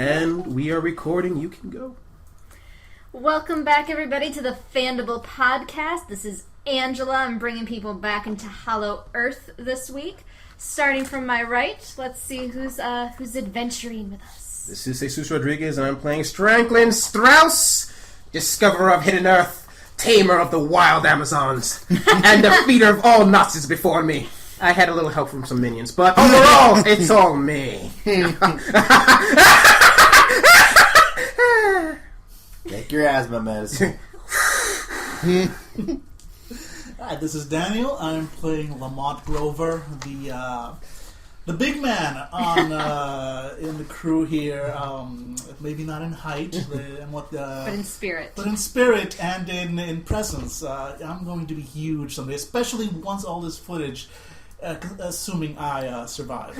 And we are recording. You can go. Welcome back, everybody, to the Fandible Podcast. This is Angela. I'm bringing people back into Hollow Earth this week. Starting from my right, let's see who's adventuring with us. This is Jesus Rodriguez, and I'm playing Stranklin Strauss, discoverer of Hidden Earth, tamer of the wild Amazons, and defeater of all Nazis before me. I had a little help from some minions, but overall, it's all me. Take your asthma medicine. Hi, this is Daniel. I'm playing Lamont Grover, the big man on in the crew here. Maybe not in height, but in spirit. But in spirit and in presence. I'm going to be huge someday, especially once all this footage. Assuming I survive,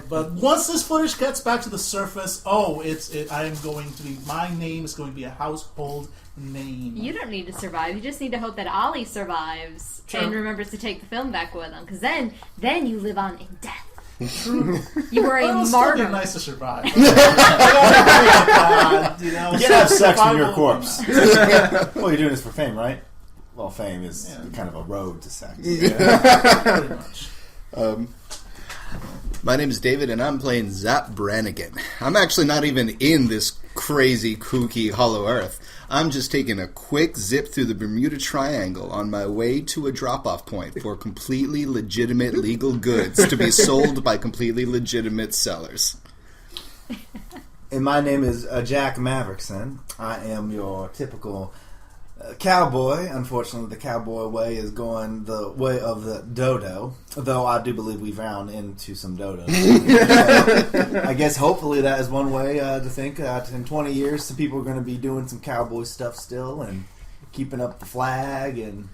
but once this footage gets back to the surface, my name is going to be a household name. You don't need to survive. You just need to hope that Ollie survives and remembers to take the film back with him. Because then you live on in death. True. You were a It'll martyr. still be nice to survive. You can't have sex with your corpse. Well, you're doing this for fame, right? Well, fame is kind of a road to sex. Yeah. Pretty much. My name is David, and I'm playing Zap Brannigan. I'm actually not even in this crazy, kooky Hollow Earth. I'm just taking a quick zip through the Bermuda Triangle on my way to a drop-off point for completely legitimate legal goods to be sold by completely legitimate sellers. And my name is Jack Maverickson. I am your typical cowboy. Unfortunately, the cowboy way is going the way of the dodo, though I do believe we've round into some dodos. I guess hopefully that is one way to think in 20 years some people are going to be doing some cowboy stuff still and keeping up the flag, and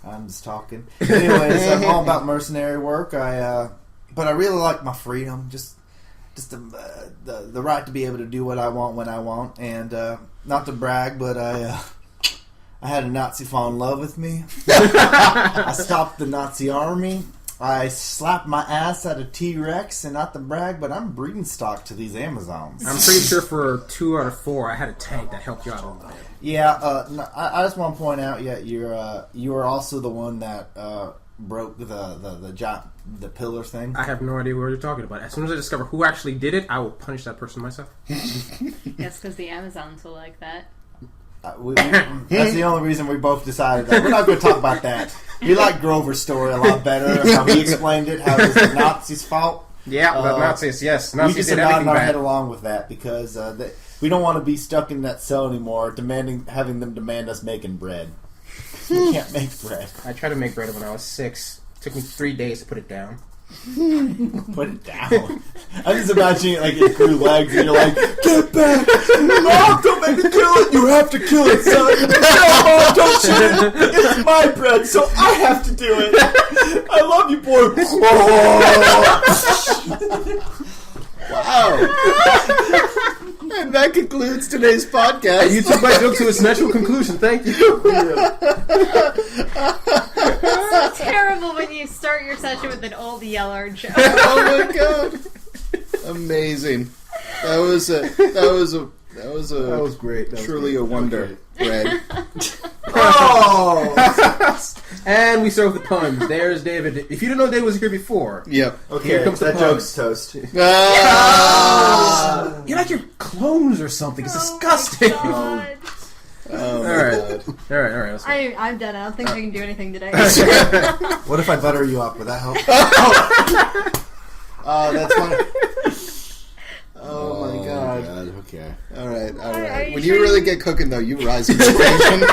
I'm just talking. Anyways, I'm all about mercenary work. But I really like my freedom, just the right to be able to do what I want when I want, and not to brag, but I had a Nazi fall in love with me. I stopped the Nazi army. I slapped my ass at a T-Rex, and not to brag, but I'm breeding stock to these Amazons. I'm pretty sure for 2 out of 4, I had a tank that helped you out a little bit. Yeah, I just want to point out, you are also the one that broke the pillar thing. I have no idea what you're talking about. As soon as I discover who actually did it, I will punish that person myself. Yes, because the Amazons will like that. That's the only reason we both decided that we're not going to talk about that. We like Grover's story a lot better. How he explained it, how it was the Nazis' fault. Yeah, the Nazis, yes. Nazis we just did nodded everything our bad. head along with that because we don't want to be stuck in that cell anymore, having them demand us making bread. We can't make bread. I tried to make bread when I was 6. It took me 3 days to put it down. Put it down. I'm just imagining it like it grew legs and you're like, get back! Mom, don't make me kill it! You have to kill it, son! No, Mom, don't shoot it! It's my bread, so I have to do it! I love you, boy! Wow. And that concludes today's podcast. And you took my joke to its natural conclusion. Thank you. It's terrible when you start your session with an old yeller joke. Oh my god! Amazing. That was great. That was truly great. a wonder. Bread. Oh! And we start with the puns. There's David. If you didn't know David was here before, Yep. Okay, Here comes the that puns. joke's toast. You're like your clones or something. It's disgusting. Oh, my God. Oh my All right. god. All right. Let's go. I'm done. I don't think I can do anything today. What if I butter you up? Would that help? Oh, that's funny. Oh my god. Okay. All right. Are you When sure you really get cooking, though, you rise to the occasion.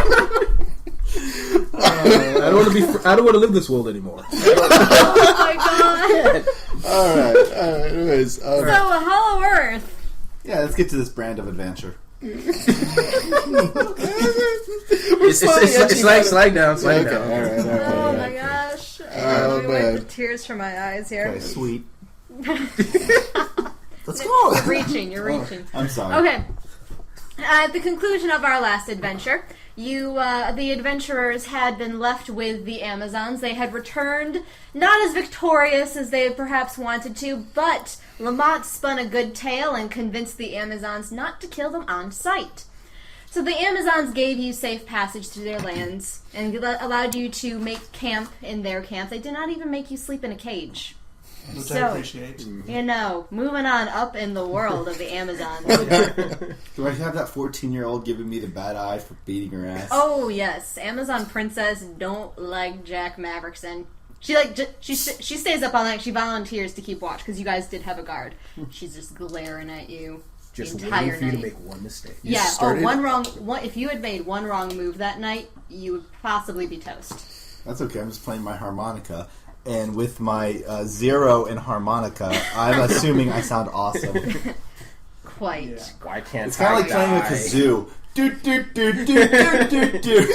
I don't want to live this world anymore. Oh my God. All right. Anyways. So, Hollow Earth. Yeah, let's get to this brand of adventure. It's like slide down. Okay. down. All right. Oh my gosh. Let me wipe the tears from my eyes here. Okay, sweet. Let's go. You're reaching. I'm sorry. Okay. At the conclusion of our last adventure, The adventurers had been left with the Amazons. They had returned, not as victorious as they had perhaps wanted to, but Lamont spun a good tale and convinced the Amazons not to kill them on sight. So the Amazons gave you safe passage through their lands and allowed you to make camp in their camp. They did not even make you sleep in a cage. Which I appreciate. Moving on up in the world of the Amazons. Do I have that 14-year-old giving me the bad eye for beating her ass? Oh yes, Amazon Princess don't like Jack Maverickson. She stays up all night. She volunteers to keep watch because you guys did have a guard. She's just glaring at you Just the entire waiting for you to night. make one mistake. Yeah. started- If you had made one wrong move that night, you would possibly be toast. That's okay. I'm just playing my harmonica. And with my 0 in harmonica, I'm assuming I sound awesome. Quite. Yeah. Why can't It's kind of I like playing a die? kazoo. Do do do do do do do.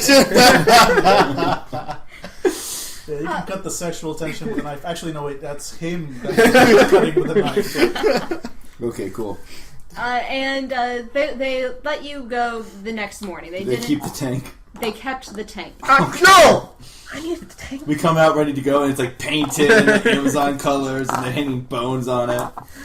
Yeah, you can cut the sexual tension with a knife. Actually, no, wait, that's him that's cutting with a knife. So. Okay, cool. They let you go the next morning. They keep the tank. They kept the tank. No! I needed the tank. We come out ready to go, and it's like painted in the Amazon colors, and they're hanging bones on it.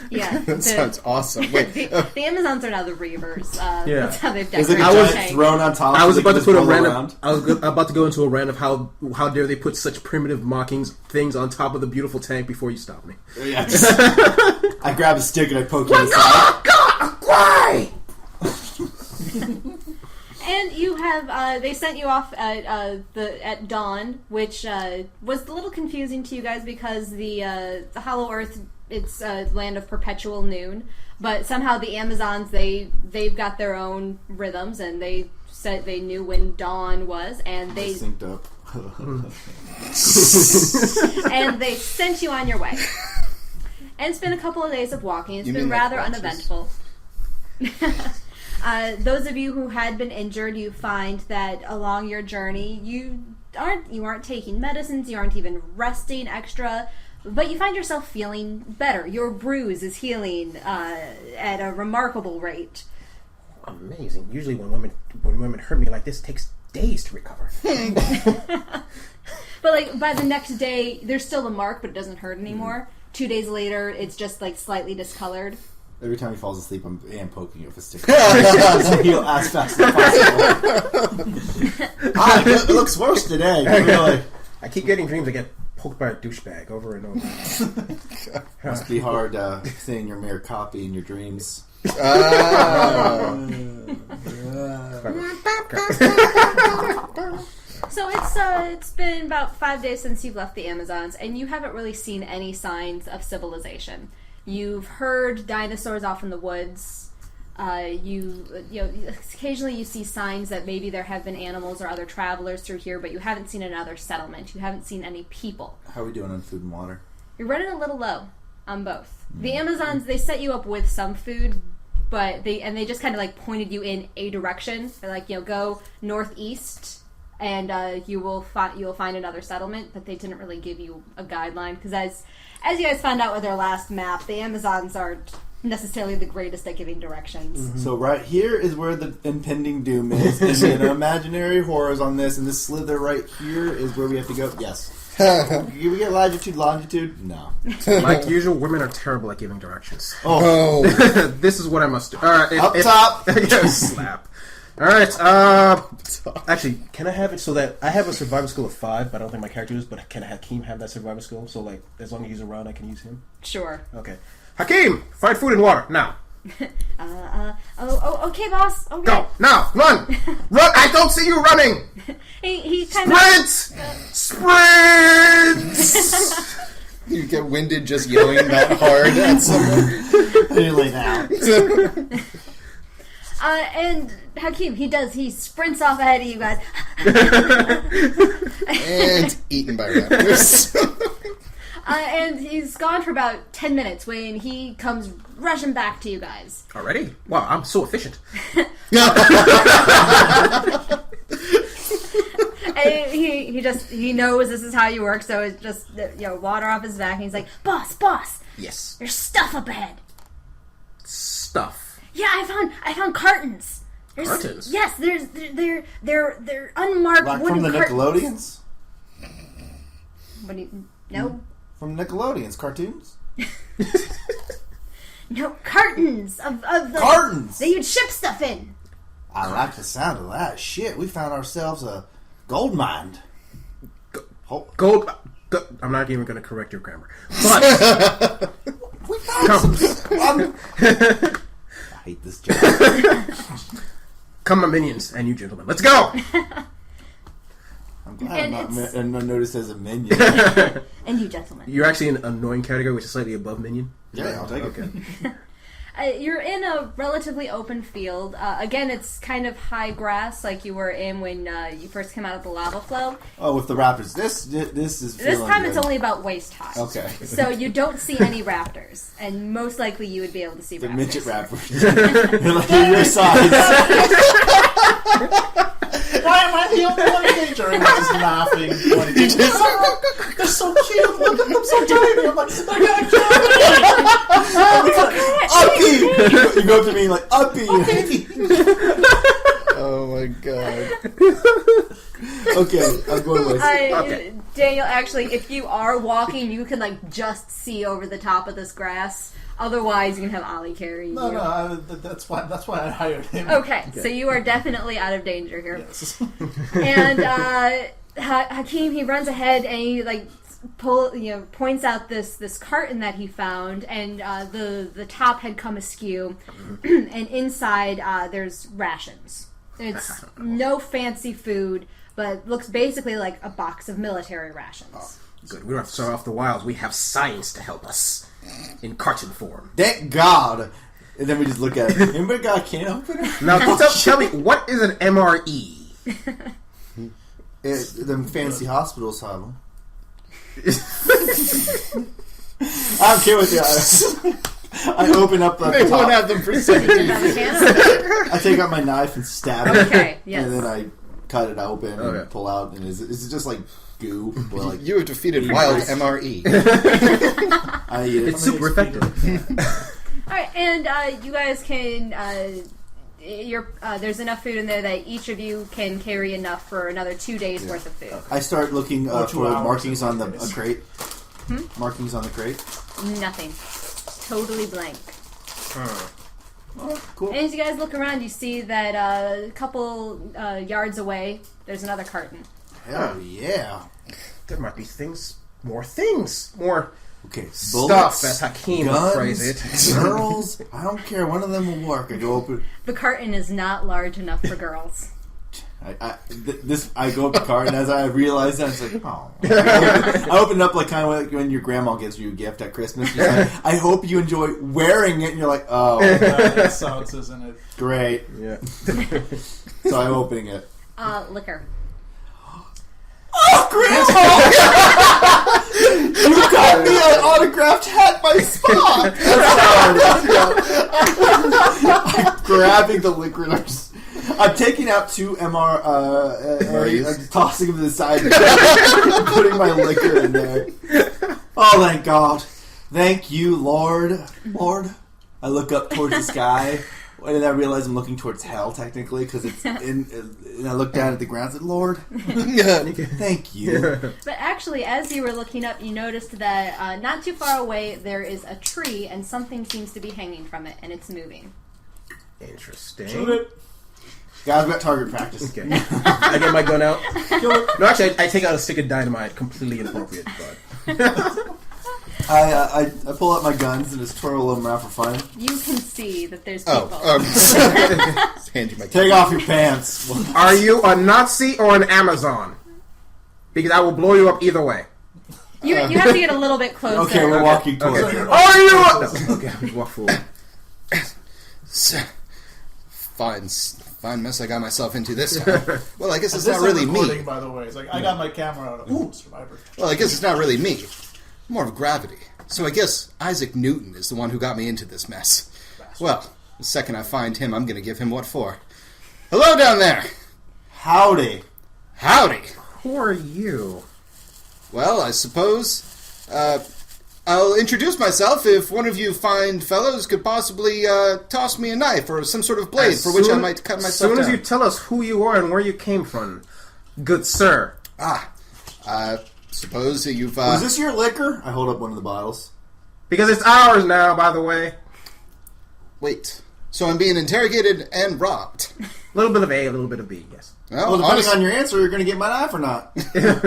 Yeah. That sounds awesome. Wait, The Amazons are now the Reavers. Yeah. That's how they've There's decorated like a the giant tank. throne on top. I was so they about to can put a just roll random. around. I was about to go into a rant of how dare they put such primitive mockings things on top of the beautiful tank before you stop me. Yeah, I grab a stick and I poke it in the side. God, why? And you have they sent you off at dawn, which was a little confusing to you guys because the Hollow Earth, it's a land of perpetual noon, but somehow the Amazons they've got their own rhythms, and they said they knew when dawn was, and they Synced up. and they sent you on your way. And it's been a couple of days of walking. It's You been mean like rather watches? uneventful. Those of you who had been injured, you find that along your journey, you aren't taking medicines, you aren't even resting extra, but you find yourself feeling better. Your bruise is healing at a remarkable rate. Amazing. Usually when women hurt me like this, it takes days to recover. But like by the next day, there's still a mark, but it doesn't hurt anymore. 2 days later, it's just like slightly discolored. Every time he falls asleep, I'm poking it with a stick. So heal as fast as possible. It looks worse today. Really. I keep getting dreams I get poked by a douchebag over and over. Must be hard seeing your mere copy in your dreams. So it's been about 5 days since you've left the Amazons, and you haven't really seen any signs of civilization. You've heard dinosaurs off in the woods. Occasionally you see signs that maybe there have been animals or other travelers through here, but you haven't seen another settlement. You haven't seen any people. How are we doing on food and water? You're running a little low on both. The Amazons, they set you up with some food, but they just kind of like pointed you in a direction. They're like, go northeast, and you will find another settlement. But they didn't really give you a guideline because as you guys found out with their last map, the Amazons aren't necessarily the greatest at giving directions. Mm-hmm. So right here is where the impending doom is. And imaginary horrors on this, and this slither right here is where we have to go. Yes. Can we get latitude, longitude? No. Like usual, women are terrible at giving directions. Oh, This is what I must do. All right, up top. slap. All right. Actually, can I have it so that I have a survival skill of 5, but I don't think my character is. But can Hakeem have that survival skill? So like, as long as he's around, I can use him. Sure. Okay. Hakeem, find food and water now. Okay, boss. Okay. Go now. Run. Run. I don't see you running. He kind of. Sprint. You get winded just yelling that hard at someone. Nearly now. And Hakeem, he sprints off ahead of you guys. And eaten by raptors. And he's gone for about 10 minutes when he comes rushing back to you guys. Already? Wow, I'm so efficient. And he knows this is how you work, so it's just water off his back, and he's like, boss, Yes. there's stuff up ahead. Stuff. Yeah, I found cartons. Cartons? Yes, they're unmarked Like wooden from the cartons. Nickelodeons? What do you... No? From Nickelodeons cartoons? No, cartons of the... Cartons! That you'd ship stuff in. I like the sound of that. Shit, we found ourselves a gold mine. Gold. I'm not even going to correct your grammar. But We found come, I hate this joke. come, my minions, and you gentlemen, let's go. I'm glad And I'm it's- not noticed as a minion. And you gentlemen. You're actually an annoying category, which is slightly above minion. Yeah, I'll take Okay. it. You're in a relatively open field. Again, it's kind of high grass, like you were in when you first came out of the lava flow. Oh, with the raptors. This is This feeling time good. it's only about waist high. Okay. So you don't see any raptors, and most likely you would be able to see The raptors. midget rappers. They're like your size. Why am I the only one in danger? And I'm just laughing. Pointing. Oh, they're so cute. Look at them, so tiny. I'm like, they're gonna kill me. Uppy! You go up to me like, Uppy! Oh my god. Okay, I'm going with Okay. Daniel, actually, if you are walking, you can just see over the top of this grass. Otherwise, you can have Ollie carry you. No, that's why I hired him. Okay, so you are definitely out of danger here. Yes. And Hakeem, he runs ahead and he points out this carton that he found, and the top had come askew, and inside there's rations. It's no fancy food, but looks basically like a box of military rations. Good. We don't have to start off the wilds. We have science to help us in carton form. Thank God! And then we just look at it. Anybody got a can opener? Now, tell me, what is an MRE? Them fancy hospitals have them. I'm kidding with you. I open up the They top. won't have them for 17 Got a years. can? I take out my knife and stab it. Okay, yes. And then I cut it open and Okay. pull out. And is it just like goo? Or like You have defeated wild E. MRE. I eat it. It's super effective. All right, and you guys can. There's enough food in there that each of you can carry enough for another 2 days worth of food. I start looking Or 2 for hours markings in on my the case. crate. Markings on the crate. Nothing. Totally blank. Oh, cool. And as you guys look around, you see that a couple yards away, there's another carton. Hell yeah. There might be more things, more Okay, stuff, bullets, as Hakeem would guns, phrase it. girls. I don't care. One of them will work. I go open. The carton is not large enough for girls. I go up the cart, and as I realize that, it's like, oh. I open it up like kind of like when your grandma gives you a gift at Christmas. She's like, I hope you enjoy wearing it, and you're like, oh, That sucks, isn't it? great. Yeah. So I'm opening it. Liquor. Oh, Grandma! You got me an autographed hat by Spock! I'm grabbing the liquors. I'm taking out 2 I'm tossing them to the side and putting my liquor in there. Oh, thank God. Thank you, Lord. Lord. I look up towards the sky, and then I realize I'm looking towards hell, technically, because it's in. And I look down at the ground and say, Lord, thank you. But actually, as you were looking up, you noticed that not too far away there is a tree, and something seems to be hanging from it, and it's moving. Interesting. Shoot it. Guys, we got target practice. Okay. I get my gun out. No, actually, I take out a stick of dynamite. Completely inappropriate, but I pull out my guns and just twirl them around for fun. You can see that there's people. Hand you my Take off your pants. are you a Nazi or an Amazon? Because I will blow you up either way. You have to get a little bit closer. Okay, we're walking towards Okay. it. Are you? No. Okay, I'm just walk forward. Fine mess I got myself into this time. Well, I guess it's This not really recording, me. by the way. It's like, I got my camera out. Ooh, Survivor. Well, I guess it's not really me. More of gravity. So I guess Isaac Newton is the one who got me into this mess. Well, the second I find him, I'm going to give him what for. Hello down there! Howdy. Howdy! Who are you? Well, I suppose, I'll introduce myself if one of you fine fellows could possibly toss me a knife or some sort of blade for which I might cut myself down. As soon as you tell us who you are and where you came from, good sir. Suppose that you've... Was this your liquor? I hold up one of the bottles. Because it's ours now, by the way. Wait. So I'm being interrogated and robbed. A little bit of A, a little bit of B, yes. Well, depending on your answer, you're going to get my knife or not.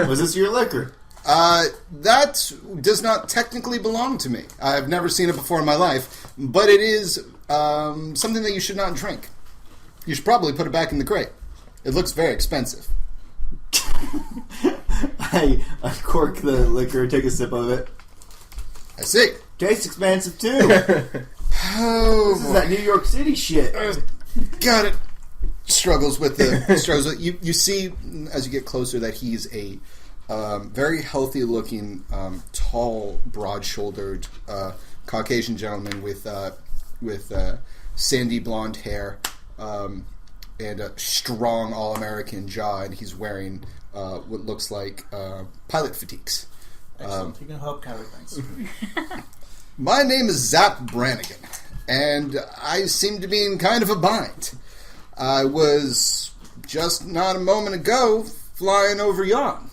Was this your liquor? That does not technically belong to me. I've never seen it before in my life, but it is something that you should not drink. You should probably put it back in the crate. It looks very expensive. I cork the liquor, take a sip of it. I see. Tastes expensive too. Oh, this is that New York City shit. Got it. Struggles with the struggles. You see as you get closer that he's a very healthy-looking, tall, broad-shouldered Caucasian gentleman with sandy blonde hair and a strong all-American jaw, and he's wearing what looks like pilot fatigues. Excellent. You can help carry things. My name is Zap Brannigan, and I seem to be in kind of a bind. I was just not a moment ago flying over yon.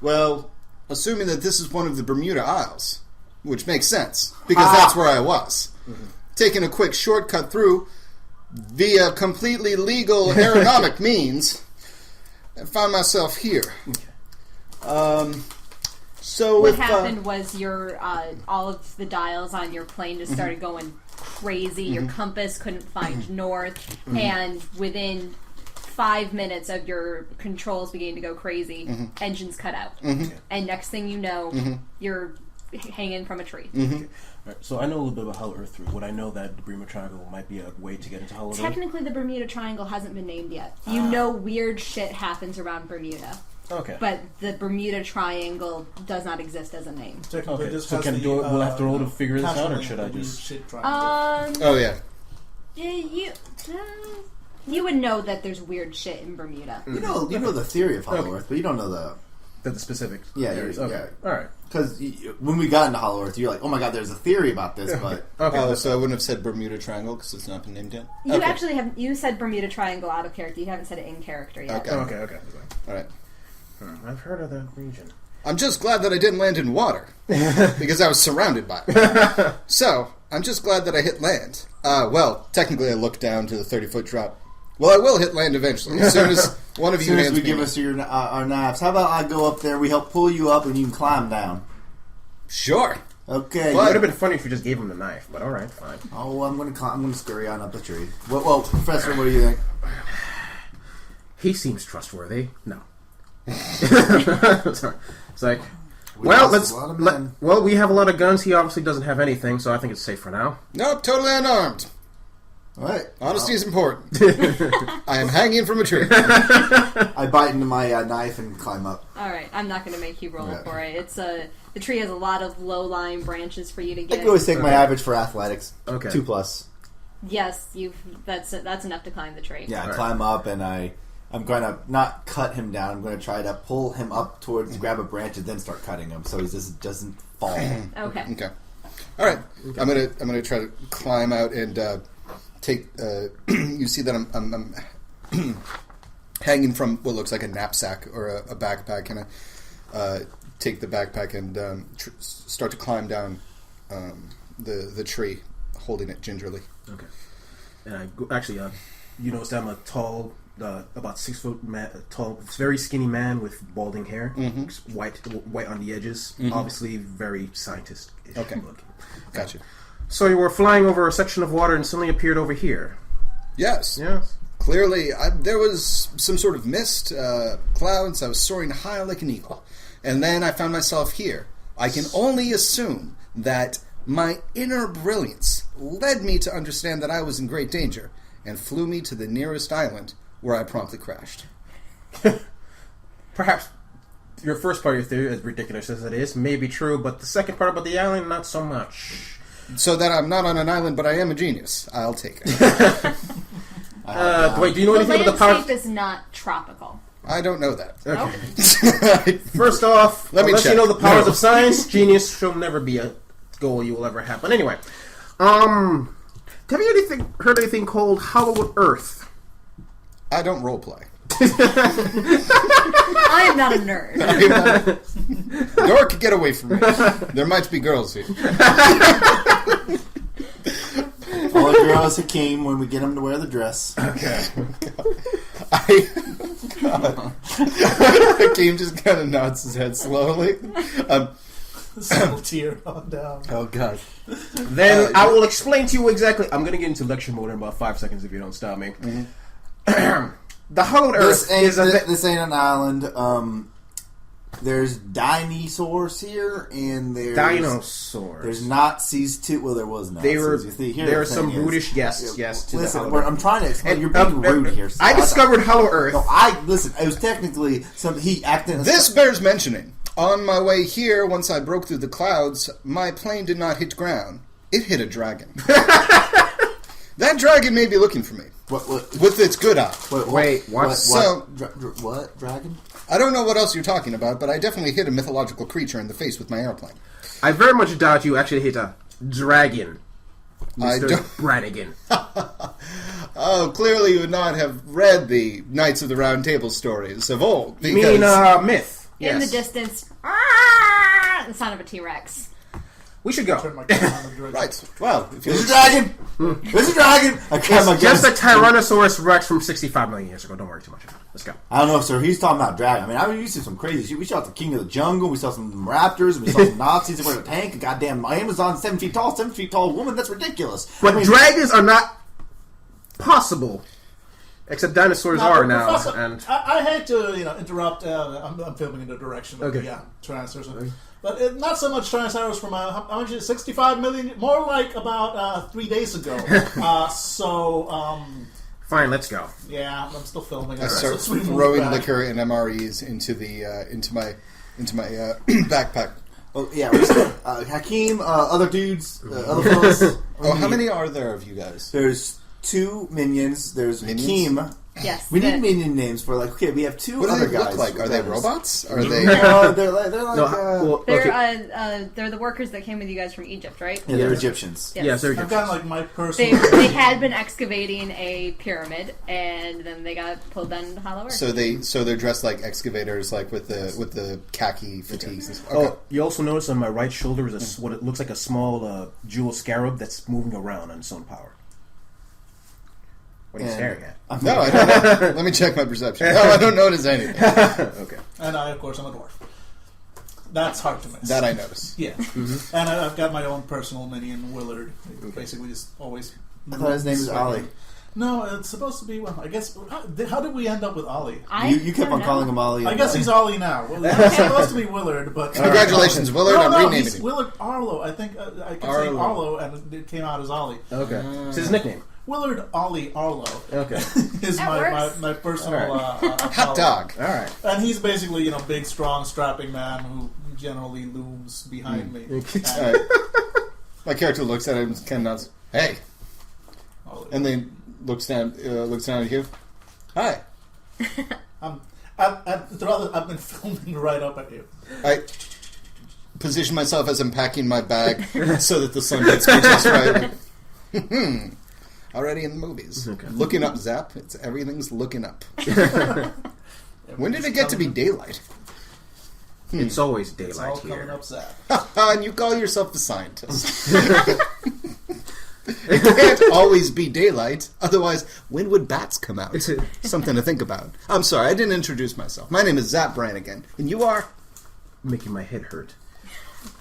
Well, assuming that this is one of the Bermuda Isles, which makes sense, because that's where I was. Mm-hmm. Taking a quick shortcut through via completely legal aeronautic means, and found myself here. Okay. So what happened was your all of the dials on your plane just started going crazy. Your compass couldn't find north, and within 5 minutes of your controls beginning to go crazy, engines cut out, and next thing you know, you're hanging from a tree. Right, so I know a little bit about Hollow Earth 3. Would I know that the Bermuda Triangle might be a way to get into Hollow Earth? Technically, the Bermuda Triangle hasn't been named yet. You know weird shit happens around Bermuda. Okay. But the Bermuda Triangle does not exist as a name. Technically, Okay, so we'll have to roll to figure this out, or should I just... Oh, yeah. You would know that there's weird shit in Bermuda. You know the theory of Hollow Earth, but you don't know the specifics. Yeah, areas. yeah. Okay. All right. Because when we got into Hollow Earth, you're like, oh my god, there's a theory about this, but... Okay, so I wouldn't have said Bermuda Triangle because it's not been named yet? You actually have... You said Bermuda Triangle out of character. You haven't said it in character yet. Okay. All right. I've heard of that region. I'm just glad that I didn't land in water because I was surrounded by it. So, I'm just glad that I hit land. Well, technically I looked down to the 30-foot drop. Well, I will hit land eventually, as soon as one of you As soon as hands we me give us our knives. How about I go up there, we help pull you up, and you can climb down? Sure. Okay. Well, it would have been funny if you just gave him the knife, but alright, fine. Oh, I'm gonna scurry on up the tree. Well, Professor, what do you think? He seems trustworthy. No. Sorry. It's like, we have a lot of guns. He obviously doesn't have anything, so I think it's safe for now. Nope, totally unarmed. All right. Honesty is important. I am hanging from a tree. I bite into my knife and climb up. All right, I'm not going to make you roll for it. It's the tree has a lot of low-lying branches for you to get. I can always take my average for athletics. Okay. 2+. Yes, that's enough to climb the tree. Yeah, I climb up and I'm going to not cut him down. I'm going to try to pull him up towards, grab a branch, and then start cutting him so he just doesn't fall. Okay. All right. I'm gonna try to climb out and take. You see that I'm hanging from what looks like a knapsack or a backpack, and I take the backpack and start to climb down the tree, holding it gingerly. Okay. And I go, actually, you notice that I'm a tall. About 6 foot tall, very skinny man with balding hair, white on the edges. Obviously, very scientist-ish looking. Gotcha. So you were flying over a section of water and suddenly appeared over here. Yes. Clearly, there was some sort of mist, clouds. I was soaring high like an eagle, and then I found myself here. I can only assume that my inner brilliance led me to understand that I was in great danger, and flew me to the nearest island, where I promptly crashed. Perhaps your first part of your theory, as ridiculous as it is, may be true, but the second part about the island, not so much. So that I'm not on an island, but I am a genius. I'll take it. Wait, do you know anything about the power? The landscape is not tropical. I don't know that. Okay. First off, Let me unless check. you know the powers of science, genius shall never be goal you will ever have. But anyway, have you heard anything called Hollow Earth? I don't roleplay. I am not a nerd. Dork, get away from me. There might be girls here. All the girls Hakeem when we get him to wear the dress. Okay. Hakeem just kind of nods his head slowly. Single tear on down. Oh god. Then I will explain to you exactly. I'm going to get into lecture mode in about 5 seconds if you don't stop me. Mm-hmm. The Hollowed Earth this ain't an island. There's dinosaurs here, and there's dinosaurs. There's Nazis too. Well, there was Nazis. There are some brutish guests. Yes, to listen, the Hollowed I'm trying to explain. And, You're being rude here. So I discovered Hollow Earth. No, listen. It was technically some. He acted. This bears mentioning. On my way here, once I broke through the clouds, my plane did not hit ground. It hit a dragon. That dragon may be looking for me. What? With its good eye. Wait, what? What dragon? I don't know what else you're talking about, but I definitely hit a mythological creature in the face with my airplane. I very much doubt you actually hit a dragon, Mr. I don't. Brannigan. Oh, clearly you would not have read the Knights of the Round Table stories of old. You mean myth? In the Yes. distance, the sound of a T-Rex. We should go. Turn my camera in the direction. Right. Well, if you There's a dragon. There's a dragon. I got my It's just gun. a Tyrannosaurus Rex from 65 million years ago. Don't worry too much about it. Let's go. I don't know, sir. He's talking about dragon. I mean, we see some crazy shit. We saw the King of the Jungle. We saw some raptors. We saw some Nazis that were in a tank. A goddamn Amazon 7 feet tall woman. That's ridiculous. But dragons are not possible. Except dinosaurs Now, are now. Professor, And I hate to interrupt. I'm filming in the direction of Okay. Tyrannosaurus. But not so much Tyrannosaurus from how much is it, 65 million? More like about 3 days ago. fine, let's go. Yeah, I'm still filming. I start So we move throwing back. liquor and MREs into my backpack. Oh, yeah. Hakeem, other dudes, other fellas. Oh, how many are there of you guys? There's 2 minions. There's Minions? Hakeem. Yes. We need minion names for we have 2 What do other they guys. look like? Are they robots? Are they? They're like No, well, They're okay. they're the workers that came with you guys from Egypt, right? yeah, they're Egyptians. Yes. Yes, they're I've Egyptians. got my They, personal. they had been excavating a pyramid, and then they got pulled down into Hollow Earth. So they're dressed like excavators, like with the khaki fatigues. And stuff. Oh, you also notice on my right shoulder is what it looks like a small jewel scarab that's moving around on its own power. What are you staring at? No, I don't know. Let me check my perception. No, I don't notice anything. Okay. And I, of course, I'm a dwarf. That's hard to miss. That I notice. Yeah. And I've got my own personal minion, Willard. Basically, just always. I thought his name was Ollie. No, it's supposed to be. Well, I guess. How did we end up with Ollie? You kept on calling him Ollie. I guess he's Ollie now. Well, it's supposed to be Willard, but Congratulations, Willard. I'm No, renaming he's you. Willard Arlo. I think I kept saying Arlo. Arlo, and it came out as Ollie. Okay. It's his nickname. Willard Ollie Arlo Okay. is That my works. personal Hot dog. All right. and he's basically big, strong, strapping man who generally looms behind me. All right. My character looks at him and kind of nods. Hey, Ollie. and then looks down at you. Hi. I've been filming right up at you. I position myself as I'm packing my bag so that the sun hits me just right. Already in the movies. Okay. Looking up, Zap. Everything's looking up. When did it get to be daylight? It's always It's all daylight coming here. up, Zap. And you call yourself a scientist. It can't always be daylight. Otherwise, when would bats come out? Something to think about. I'm sorry, I didn't introduce myself. My name is Zap Brannigan. And you are? Making my head hurt.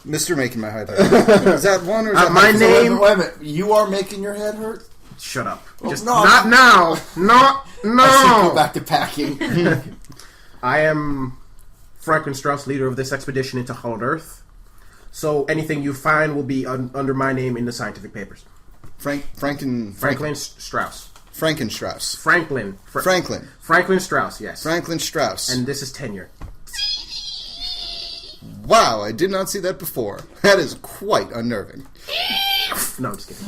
Mr. Making My Head Hurt. Is that one or is that my hyphen? name- Wait a minute. You are making your head hurt? Shut up. Oh, Just no. not now. Not I should go no. back to packing. I am Franklin Strauss, leader of this expedition into Hollowed Earth. So anything you find will be under my name in the scientific papers. Franklin Strauss. Frankenstrauss. Franklin. Franklin Strauss, yes. Franklin Strauss. And this is tenure. Wow, I did not see that before. That is quite unnerving. No, I'm just kidding.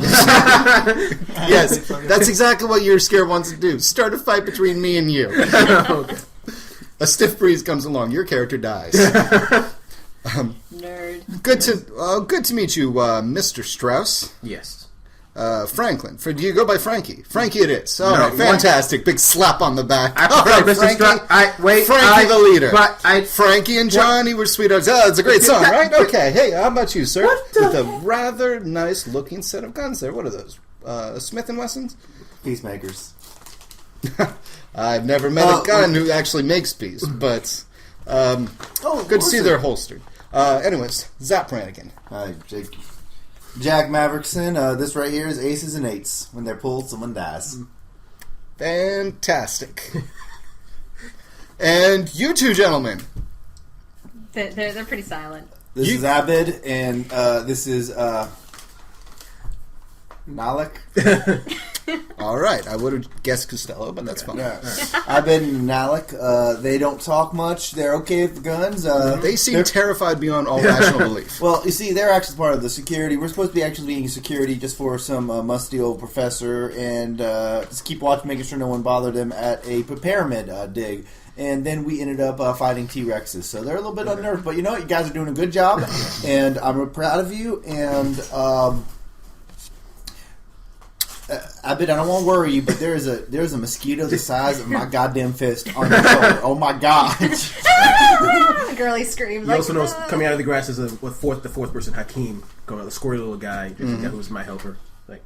Yes, that's exactly what your scare wants to do. Start a fight between me and you. Okay. A stiff breeze comes along. Your character dies. Nerd. Good to meet you, Mr. Strauss. Yes. Franklin. Do you go by Frankie? Frankie it is. All right, No, fantastic. Big slap on the back. I All right, prefer Mr. Frankie. Frankie the leader. But Frankie and Johnny were sweethearts. Oh, it's a great song, right? Okay. Hey, how about you, sir? With a rather nice-looking set of guns there. What are those? Smith & Wessons? Peacemakers. I've never met a gun who actually makes peace, but good to see they're holstered. Anyways, Zap Brannigan. Hi, Jack Maverickson. This right here is aces and eights. When they're pulled, someone dies. Fantastic. And you two gentlemen. They're pretty silent. This is Abed, and this is Malik. All right, I would have guessed Costello, but that's fine. Yeah. Abed and Malik. They don't talk much. They're okay with the guns. They seem terrified beyond all rational belief. Well, you see, they're actually part of the security. We're supposed to be actually being security just for some musty old professor, and just keep watching, making sure no one bothered them at a pyramid dig. And then we ended up fighting T-Rexes. So they're a little bit unnerved. But you know what? You guys are doing a good job, and I'm real proud of you. And I don't want to worry you, but there's a mosquito the size of my goddamn fist on your shoulder. Oh my god! Girly screams. You also know coming out of the grass is the fourth person, Hakeem, going the squirrely little guy, who's my helper. Like,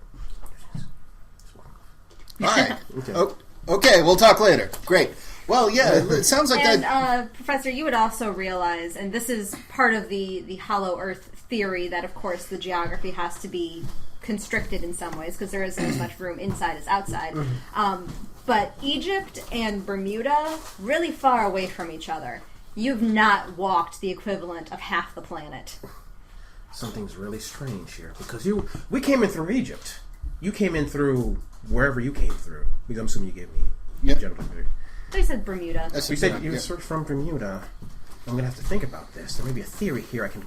all right. Okay, we'll talk later. Great. Well, yeah, it sounds like that. Professor, you would also realize, and this is part of the Hollow Earth theory, that of course the geography has to be constricted in some ways because there isn't as much room inside as outside. But Egypt and Bermuda, really far away from each other. You've not walked the equivalent of half the planet. Something's really strange here because we came in through Egypt. You came in through wherever you came through. Because I'm assuming you gave me gentlemen. They said Bermuda. You said you were from Bermuda. I'm going to have to think about this. There may be a theory here I can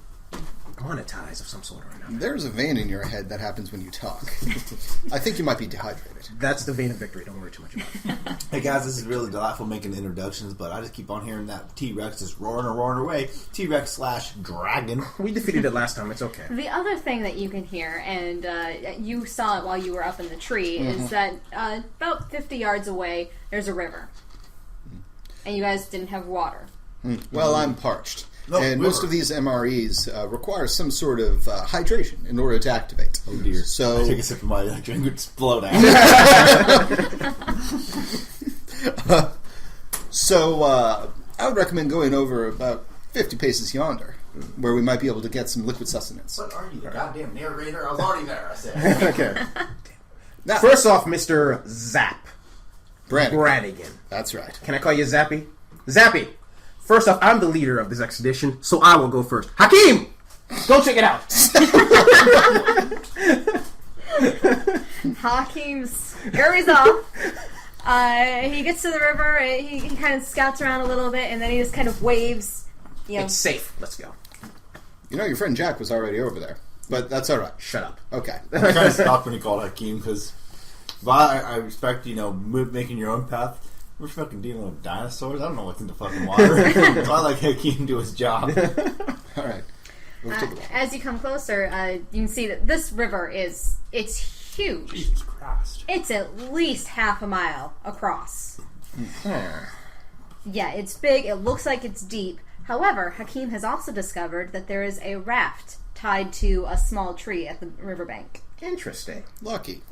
monetize of some sort or another. There's a vein in your head that happens when you talk. I think you might be dehydrated. That's the vein of victory. Don't worry too much about it. Hey guys, this is really delightful making the introductions, but I just keep on hearing that T-Rex just roaring away. T-Rex / dragon. We defeated it last time. It's okay. The other thing that you can hear, and you saw it while you were up in the tree, is that about 50 yards away, there's a river. And you guys didn't have water. Well, I'm parched. No, and most of these MREs require some sort of hydration in order to activate. Oh dear. So I take a sip of my drink and explode out. I would recommend going over about 50 paces yonder, where we might be able to get some liquid sustenance. What are you, the goddamn narrator? I was already there, I said. Okay. Now, First off, Mr. Zap Brannigan. Brannigan. That's right. Can I call you Zappy? Zappy! First off, I'm the leader of this expedition, so I will go first. Hakeem! Go check it out! Hakeem scurries off. He gets to the river, he kind of scouts around a little bit, and then he just kind of waves. It's safe. Let's go. You know, your friend Jack was already over there, but that's all right. Shut up. Okay. I kind of stopped when he called Hakeem, because I respect, making your own path. We're fucking dealing with dinosaurs. I don't know what's in the fucking water. So I like Hakeem do his job. All right. As you come closer, you can see that this river it's huge. Jesus Christ. It's at least half a mile across. Yeah, it's big. It looks like it's deep. However, Hakeem has also discovered that there is a raft tied to a small tree at the riverbank. Interesting. Lucky.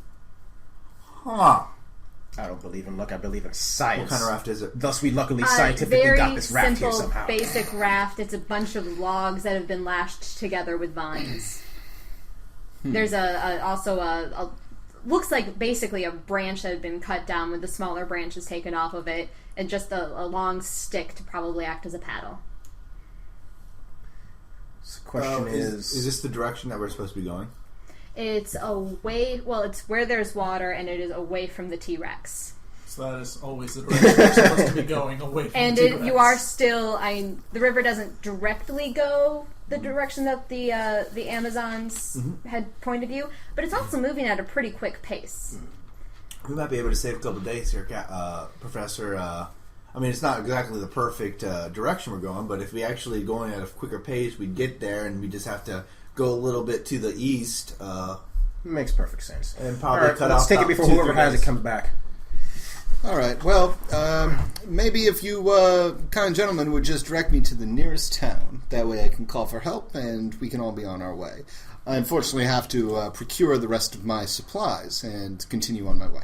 Huh. I don't believe in luck. I believe in science. What kind of raft is it? Thus, we luckily scientifically got this raft here simple, somehow. basic raft. It's a bunch of logs that have been lashed together with vines. There's also a looks like basically a branch that had been cut down with the smaller branches taken off of it, and just a long stick to probably act as a paddle. So the question is this the direction that we're supposed to be going? It's away. Well, it's where there's water, and it is away from the T-Rex. So that is always the direction we're supposed to be going, away from And the T-Rex. you are still. The river doesn't directly go the direction that the Amazons had pointed you, but it's also moving at a pretty quick pace. We might be able to save a couple of days here, Professor. I mean, it's not exactly the perfect direction we're going, but if we actually going at a quicker pace, we'd get there, and we just have to go a little bit to the east. Makes perfect sense. And probably All right, cut let's off take it about before 2-3 whoever has it days. comes back. All right. Well, maybe if you, kind gentlemen, would just direct me to the nearest town. That way I can call for help, and we can all be on our way. I unfortunately have to procure the rest of my supplies and continue on my way.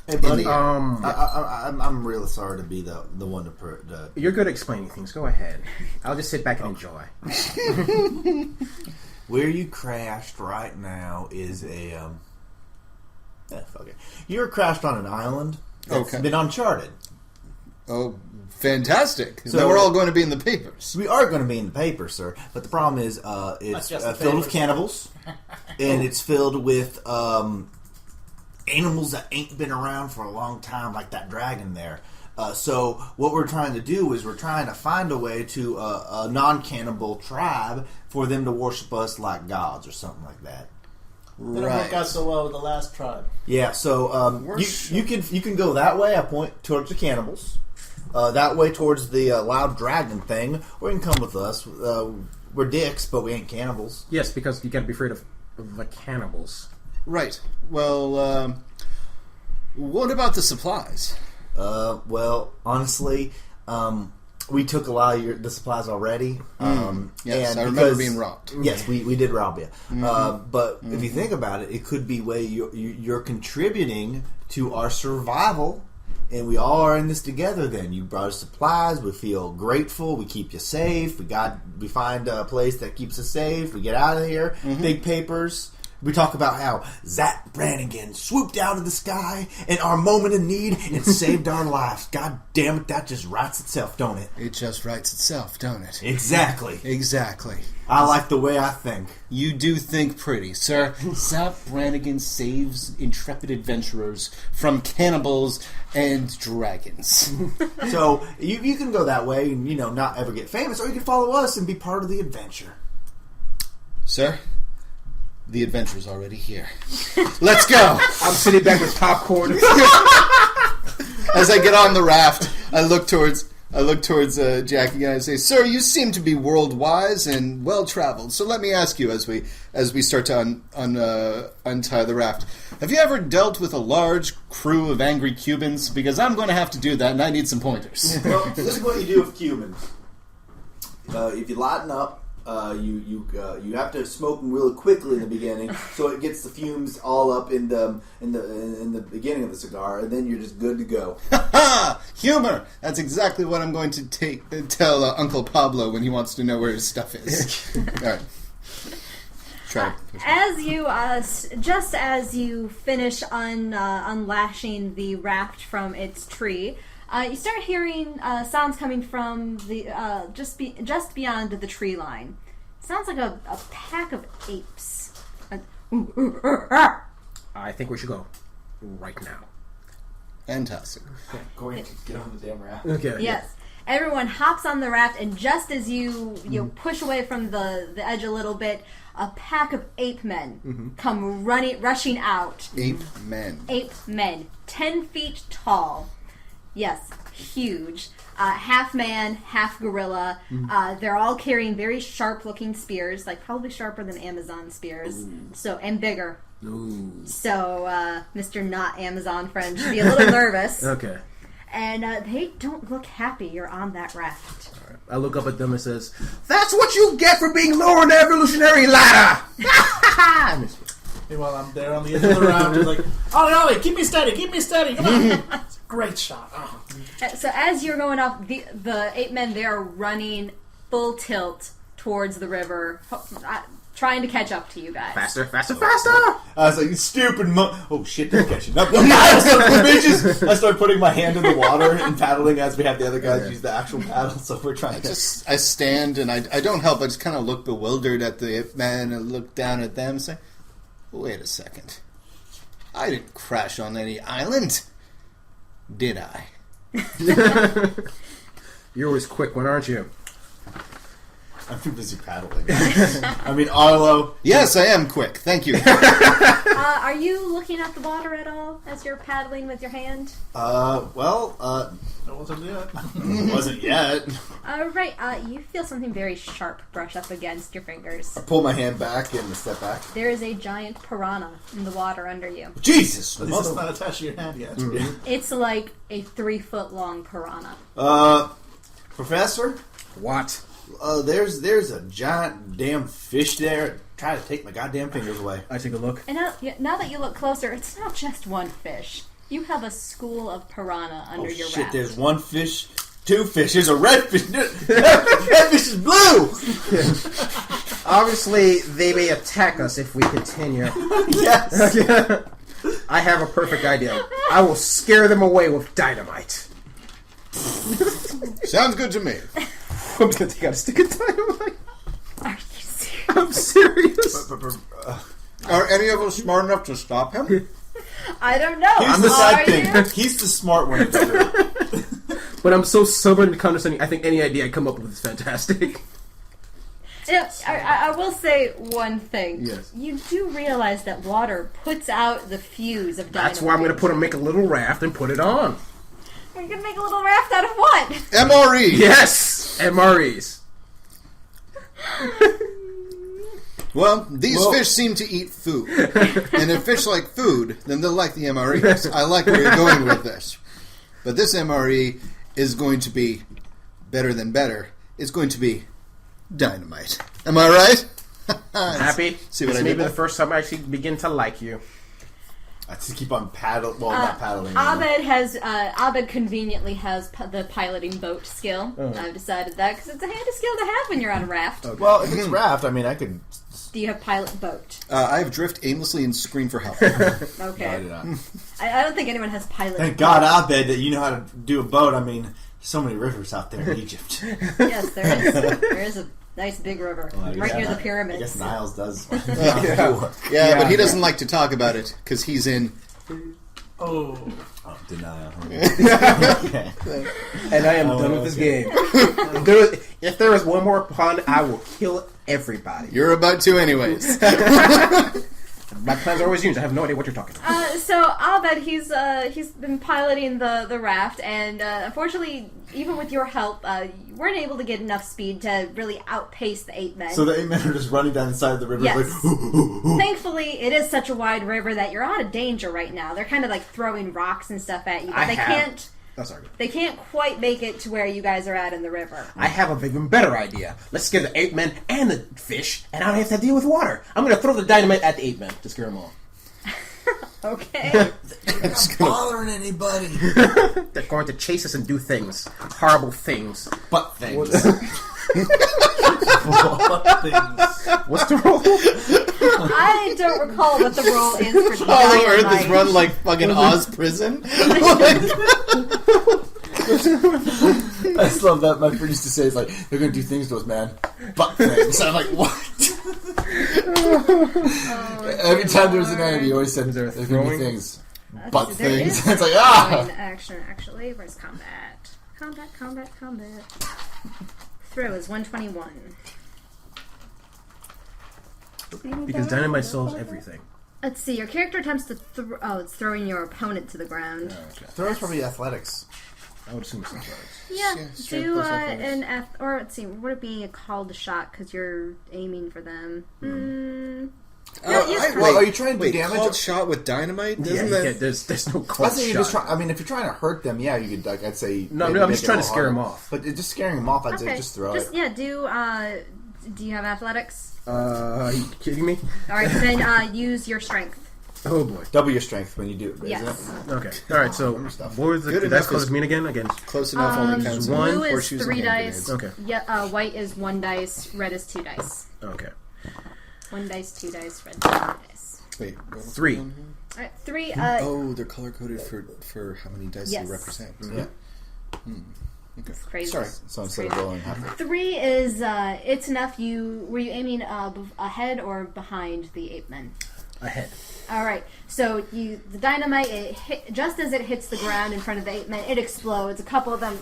Hey, buddy, Yeah. I'm really sorry to be the one to... You're good at explaining things. Go ahead. I'll just sit back and enjoy. Where you crashed right now is a... fuck it. You're crashed on an island that's Okay. been uncharted. Oh, fantastic. So- So we're all going to be in the papers. We are going to be in the paper, sir. But the problem is it's just the filled with papers. cannibals. And it's filled with animals that ain't been around for a long time, like that dragon there. So what we're trying to do is we're trying to find a way to a non-cannibal tribe for them to worship us like gods or something like that. Didn't work out so well with the last tribe. Yeah, so you can go that way. I point towards the cannibals. That way towards the loud dragon thing, or you can come with us. We're dicks, but we ain't cannibals. Yes, because you got to be afraid of the cannibals. Right. Well, what about the supplies? Well, honestly, we took a lot of the supplies already. Yes, and I remember being robbed. Yes, we did rob you. But if you think about it, it could be way you're contributing to our survival, and we all are in this together. Then you brought us supplies. We feel grateful. We keep you safe. We find a place that keeps us safe. We get out of here. Big papers. We talk about how Zap Brannigan swooped out of the sky in our moment of need and saved our lives. God damn it, that just writes itself, don't it? It just writes itself, don't it? Exactly. Exactly. I like the way I think. You do think pretty, sir. Zap Brannigan saves intrepid adventurers from cannibals and dragons. So you can go that way and, not ever get famous, or you can follow us and be part of the adventure. Sir, the adventure's already here. Let's go! I'm sitting back with popcorn. As I get on the raft, I look towards Jackie and I say, "Sir, you seem to be world-wise and well-traveled. So let me ask you, as we start to untie the raft, have you ever dealt with a large crew of angry Cubans? Because I'm going to have to do that, and I need some pointers." Well, this is what you do with Cubans. If you lighten up, you have to smoke them really quickly in the beginning, so it gets the fumes all up in the beginning of the cigar, and then you're just good to go. Ha! Humor! That's exactly what I'm going to tell Uncle Pablo when he wants to know where his stuff is. All right. Try to As you, just as you finish unlashing the raft from its tree, you start hearing sounds coming from the just beyond the tree line. Sounds like a pack of apes. I think we should go right now. Fantastic. Going to get on the damn raft. Okay. Yes. Everyone hops on the raft, and just as you push away from the edge a little bit, a pack of ape men come rushing out. Ape men. Ape men, 10 feet tall. Yes, huge. Half man, half gorilla. They're all carrying very sharp-looking spears, like probably sharper than Amazon spears. And bigger. Ooh. So, Mr. Not Amazon friend should be a little nervous. Okay. And they don't look happy you're on that raft. I look up at them and says, "That's what you get for being lower on the evolutionary ladder." Meanwhile, I'm there on the edge of the raft, just like, "Oh no, keep me steady, come on!" It's a great shot. Oh. So as you're going off, the ape men, they're running full tilt towards the river, trying to catch up to you guys. Faster, faster, faster! I was like, "You stupid oh shit, they're catching up." I start putting my hand in the water and paddling as we have the other guys use the actual paddle, so we're trying to... I stand and I don't help. I just kind of look bewildered at the ape men and look down at them and say, "Wait a second. I didn't crash on any island. Did I?" You're always quick one, aren't you? I'm too busy paddling. I mean, Arlo. Yes, I am quick. Thank you. Are you looking at the water at all as you're paddling with your hand? It wasn't yet. Wasn't yet. Right, you feel something very sharp brush up against your fingers. I pull my hand back and step back. There is a giant piranha in the water under you. Jesus! At least it's not attached to your hand yet. It's like a 3-foot long piranha. Professor? What? There's a giant damn fish there trying to take my goddamn fingers away. I take a look. And now that you look closer, it's not just one fish. You have a school of piranha under your shit, raft. there's one fish, two fish, there's a red fish. That fish is blue! Obviously, they may attack us if we continue. Yes! I have a perfect idea. I will scare them away with dynamite. Sounds good to me. I'm just gonna take out a stick of dynamite. Are you serious? I'm serious. Are any of us smart enough to stop him? I don't know. Here's the Are side thing. you? He's the smart one. But I'm so stubborn and condescending, I think any idea I come up with is fantastic. I will say one thing. Yes. You do realize that water puts out the fuse of dynamite. That's why I'm going to make a little raft and put it on. You're going to make a little raft out of what? MRE. Yes! MREs. Well, these fish seem to eat food. And if fish like food, then they'll like the MREs. I like where you're going with this. But this MRE is going to be better than better. It's going to be dynamite. Am I right? Happy? See what This I may did be there? the first time I actually begin to like you. I just keep on paddling. Well, not paddling. Abed conveniently has the piloting boat skill. I've decided that because it's a handy skill to have when you're on a raft. Well, if it's raft, I mean, I could. Do you have pilot boat? I have drift aimlessly and scream for help. Okay. I do not. I don't think anyone has pilot Thank boat. God, Abed, that you know how to do a boat. I mean, so many rivers out there in Egypt. Yes, there is. There is a nice big river right near the pyramids. I guess Niles does. Yeah, but he doesn't like to talk about it because he's in. Oh. Denial. And I am done with this game. If there is one more pun, I will kill everybody. You're about to, anyways. My plans are always changed. I have no idea what you're talking about. So Abed, he's been piloting the raft, and unfortunately, even with your help, you weren't able to get enough speed to really outpace the 8 men. So the 8 men are just running down the side of the river. Yes. Like, Thankfully, it is such a wide river that you're out of danger right now. They're kind of like throwing rocks and stuff at you, but they can't quite make it to where you guys are at in the river. I have an even better idea. Let's scare the 8 men and the fish, and I don't have to deal with water. I'm going to throw the dynamite at the 8 men to scare them all. Okay. They're not bothering anybody. They're going to chase us and do things. Horrible things. But things. What's the rule? I don't recall what the rule is for Hollow Earth dynamite. is run like fucking Oz prison. I just love that. My friend used to say, it's like, they're going to do things to us, man. But things. I'm like, what? Every time there's an enemy, you always said, there's going to be things. But There things. is It's like, action, actually. Where's combat? Combat. Throw is 121. Because dynamite solves everything. Let's see. Your character attempts to it's throwing your opponent to the ground. Throw's probably athletics. I would assume it's athletics. Yeah, strength do plus athletics. or let's see. Would it be a called shot because you're aiming for them? Are you trying to do damage? Called shot with dynamite? There's no cold If you're trying to hurt them, yeah, you could, like, I'd say... No, maybe I'm make just it trying a to little scare harder. them off. But just scaring them off, I'd say just throw it. Yeah, do you have athletics? Are you kidding me? Alright, then use your strength. Oh boy. Double your strength when you do it, Yes. isn't it? Okay. Alright, so what was the Good dice enough colors is- mean again? Again. Close enough only counts as one. Blue is horseshoes 3 and hand dice. grenades. Okay. Yeah, white is 1 dice. Red is 2 dice. Okay. 1 dice, 2 dice, red 2 dice. Wait, what was 3. the one here? Alright, 3. Oh, they're color coded for how many dice Yes. they represent. Yeah. Okay. It's crazy. Sorry. So instead of rolling half... 3 is, it's enough. Were you aiming ahead or behind the 8 men? Ahead. Alright, so the dynamite, it hit, just as it hits the ground in front of the 8 men, it explodes. A couple of them,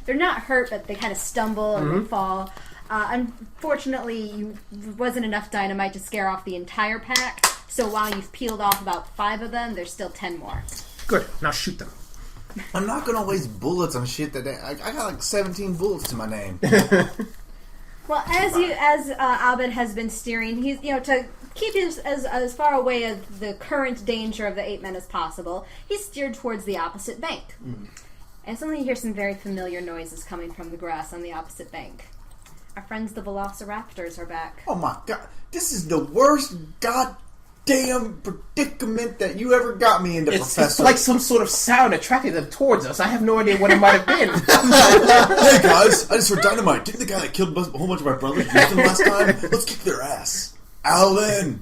they're not hurt, but they kind of stumble and they fall. Unfortunately, you wasn't enough dynamite to scare off the entire pack. So while you've peeled off about 5 of them, there's still 10 more. Good. Now shoot them. I'm not gonna waste bullets on shit that I got like 17 bullets to my name. Well, as Abed has been steering, he's to keep his as far away of the current danger of the 8 men as possible. He's steered towards the opposite bank, and suddenly you hear some very familiar noises coming from the grass on the opposite bank. Our friends the Velociraptors are back. Oh my god, this is the worst goddamn predicament that you ever got me into, It's Professor. like some sort of sound attracted them towards us. I have no idea what it might have been. Hey guys, I just heard dynamite. Didn't the guy that killed a whole bunch of our brothers use them last time? Let's kick their ass. Alan!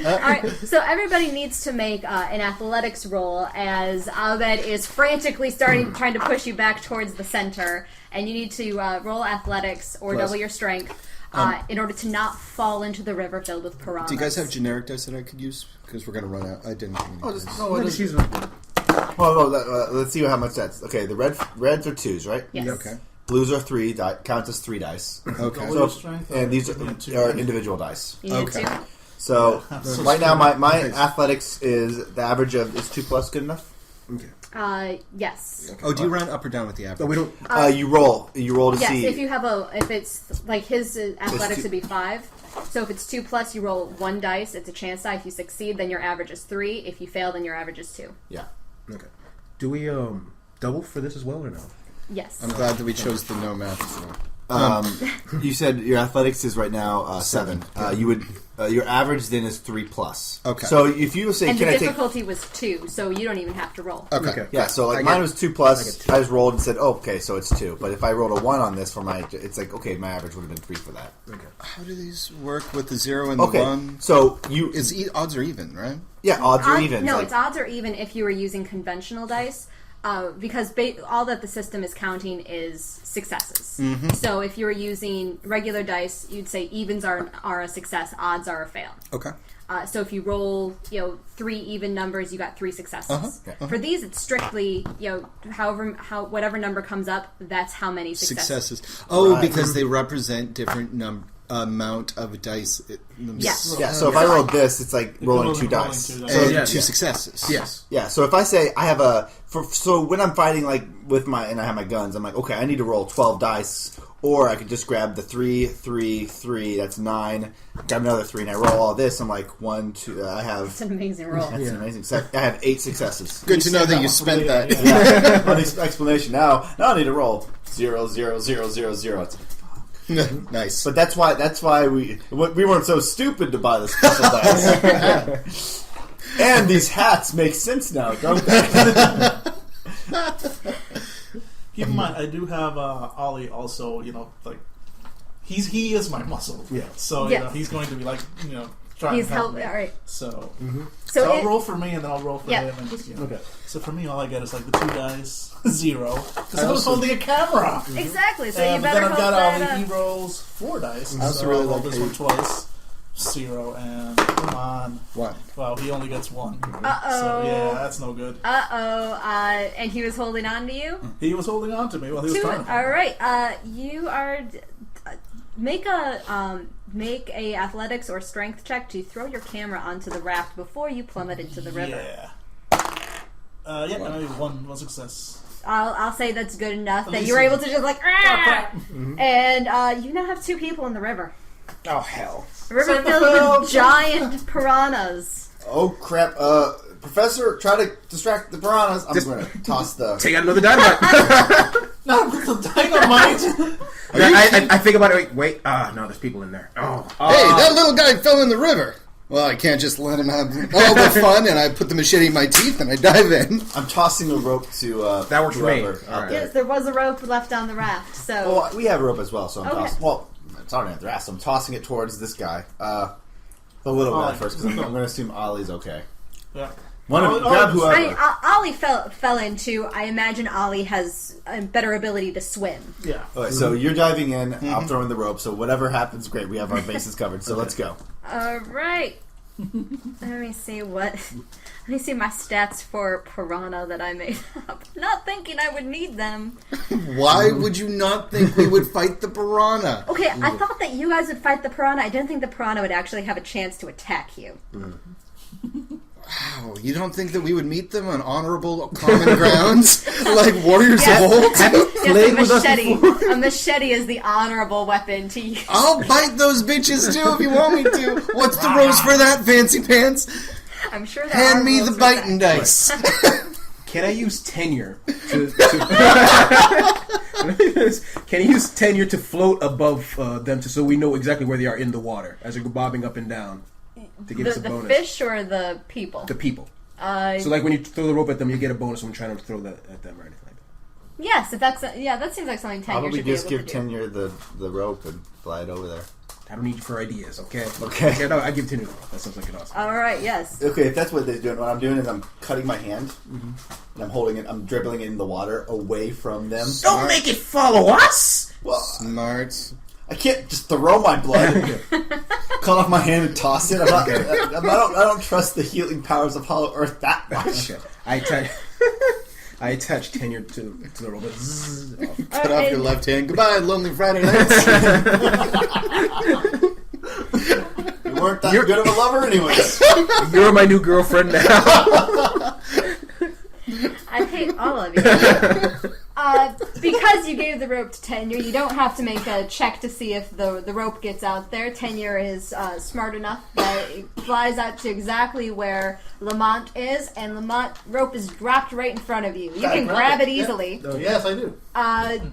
Alright, so everybody needs to make an athletics roll as Abed is frantically trying to push you back towards the center, and you need to roll athletics or Plus. double your strength in order to not fall into the river filled with piranhas. Do you guys have generic dice that I could use? Because we're going to run out. I didn't. Let's use them. Let's see how much that's. Okay, the reds are 2s, right? Yes. Okay. Blues are 3, counts as 3 dice. Okay. Double So, your strength, and these or two? are individual dice. You need Okay. to? So, So right now my Nice. athletics is, the average of, is 2 plus good enough? Yes. Oh, do you round up or down with the average? No, we don't. You roll to Yes, see. if you have if it's like his athletics two- would be 5. So if it's 2 plus, you roll 1 dice. It's a chance die. If you succeed, then your average is 3. If you fail, then your average is 2. Yeah. Okay. Do we double for this as well or no? Yes. I'm glad that we chose the no math. You said your athletics is right now 7. You would your average then is 3 plus. Okay. So if you say, And can the I take? difficulty was 2, so you don't even have to roll. Okay. Okay. Yeah. So like I mine get- was 2 I plus. get 2. I just rolled and said, oh, okay, so it's 2. But if I rolled a 1 on this for it's like, okay, my average would have been 3 for that. Okay. How do these work with the 0 and the Okay. 1? So you It's odds are even, right? yeah, odds are even. No, like, it's odds are even if you were using conventional dice. Because all that the system is counting is successes. Mm-hmm. So if you were using regular dice, you'd say evens are a success, odds are a fail. Okay. So if you roll, 3 even numbers, you got 3 successes. Uh-huh. For these, it's strictly, whatever number comes up, that's how many successes. Successes. Oh, Right. because they represent different amount of dice. Yes. yeah. So if I rolled this, it's like rolling Rolling 2 dice. two dice. So Yeah, 2 yeah. successes. Yes. Yeah, so if I say I have so when I'm fighting like and I have my guns, I'm like, okay, I need to roll 12 dice, or I could just grab the 3, 3, 3, that's 9, grab another 3, and I roll all this, I'm like, 1, 2, I have, It's an amazing roll. that's an amazing set. I have 8 successes. Good to know that you spent that. Yeah, on this explanation now I need to roll 0, 0, 0, 0, 0. It's, Nice. but that's why we weren't so stupid to buy the special dice. And these hats make sense now, don't they? Keep in mind, I do have Ollie also. Like he is my muscle. Yeah. So Yes. he's going to be like trying He's to help helping. me. All right. So So I'll it- roll for me and then I'll roll for Yeah. him. And just, Okay. So for me, all I get is like the 2 dice, 0, because I was also- holding a camera. Exactly. So you But better then I've hold got that Ollie. He up. rolls 4 dice. I also so really I'll roll like this how one you- twice. 0 and come on. 1. Wow, he only gets 1. Uh-oh. So yeah, that's no good. And he was holding on to you? He was holding on to me while he was trying. All right. You are make a athletics or strength check to throw your camera onto the raft before you plummet into the river. Yeah, maybe one success. I'll say that's good enough At that least you were it- able to just like, crap. and you now have 2 people in the river. Oh hell. A river Save the filled film. with giant piranhas. Oh crap! Professor, try to distract the piranhas. I'm going to toss the. Take out another dynamite. Not with the dynamite. I think about it. Wait. No, there's people in there. Oh. Hey, that little guy fell in the river. Well, I can't just let him have all the fun, and I put the machete in my teeth and I dive in. I'm tossing a rope to. That works for me. whoever All out right. there. Yes, there was a rope left on the raft, so Well, we have a rope as well, so I'm Okay. tossing. Well, it's already at the raft, so I'm tossing it towards this guy. The little guy Ollie. first, because I'm going to assume Ollie's okay. Yeah. One of Ollie- grab Ollie- whoever. I mean, Ollie fell into. I imagine Ollie has a better ability to swim. Yeah. Okay, so you're diving in. I'm throwing the rope. So whatever happens, great. We have our bases covered. So let's go. All right. Let me see my stats for piranha that I made up. Not thinking I would need them. Why would you not think we would fight the piranha? Okay, I thought that you guys would fight the piranha. I didn't think the piranha would actually have a chance to attack you. Wow, you don't think that we would meet them on honorable common grounds? Like warriors Yes. of old? Yes, a machete is the honorable weapon to use. I'll bite those bitches too if you want me to. What's the roast for that, fancy pants? I'm sure there Hand are me rules the for biting that. dice. Can I use tenure to Can I use tenure to float above them so we know exactly where they are in the water as they're bobbing up and down to give us a The bonus? fish or the people? The people. So like when you throw the rope at them, you get a bonus when trying to throw that at them or anything like that. Yes, if that's that seems like something Tenure Probably should be just able give to do. Tenure the rope and fly it over there. I don't need you for ideas, okay? Okay. No, I give tenure. That sounds like an awesome. All right, yes. Okay, if that's what they're doing, what I'm doing is I'm cutting my hand and I'm holding it. I'm dribbling it in the water away from them. Don't make it follow us! Well, Smart. I can't just throw my blood, cut off my hand and toss it. I don't trust the healing powers of Hollow Earth that much. Okay. I attach tenure to the rope. Zzz, off. Cut off your left hand. Goodbye, lonely Friday nights. You weren't that good of a lover, anyways. You're my new girlfriend now. I hate all of you. Because you gave the rope to Tenure, you don't have to make a check to see if the rope gets out there. Tenure is smart enough that it flies out to exactly where Lamont is, and Lamont rope is dropped right in front of you. You can grab it easily. Yeah. Yes, I do.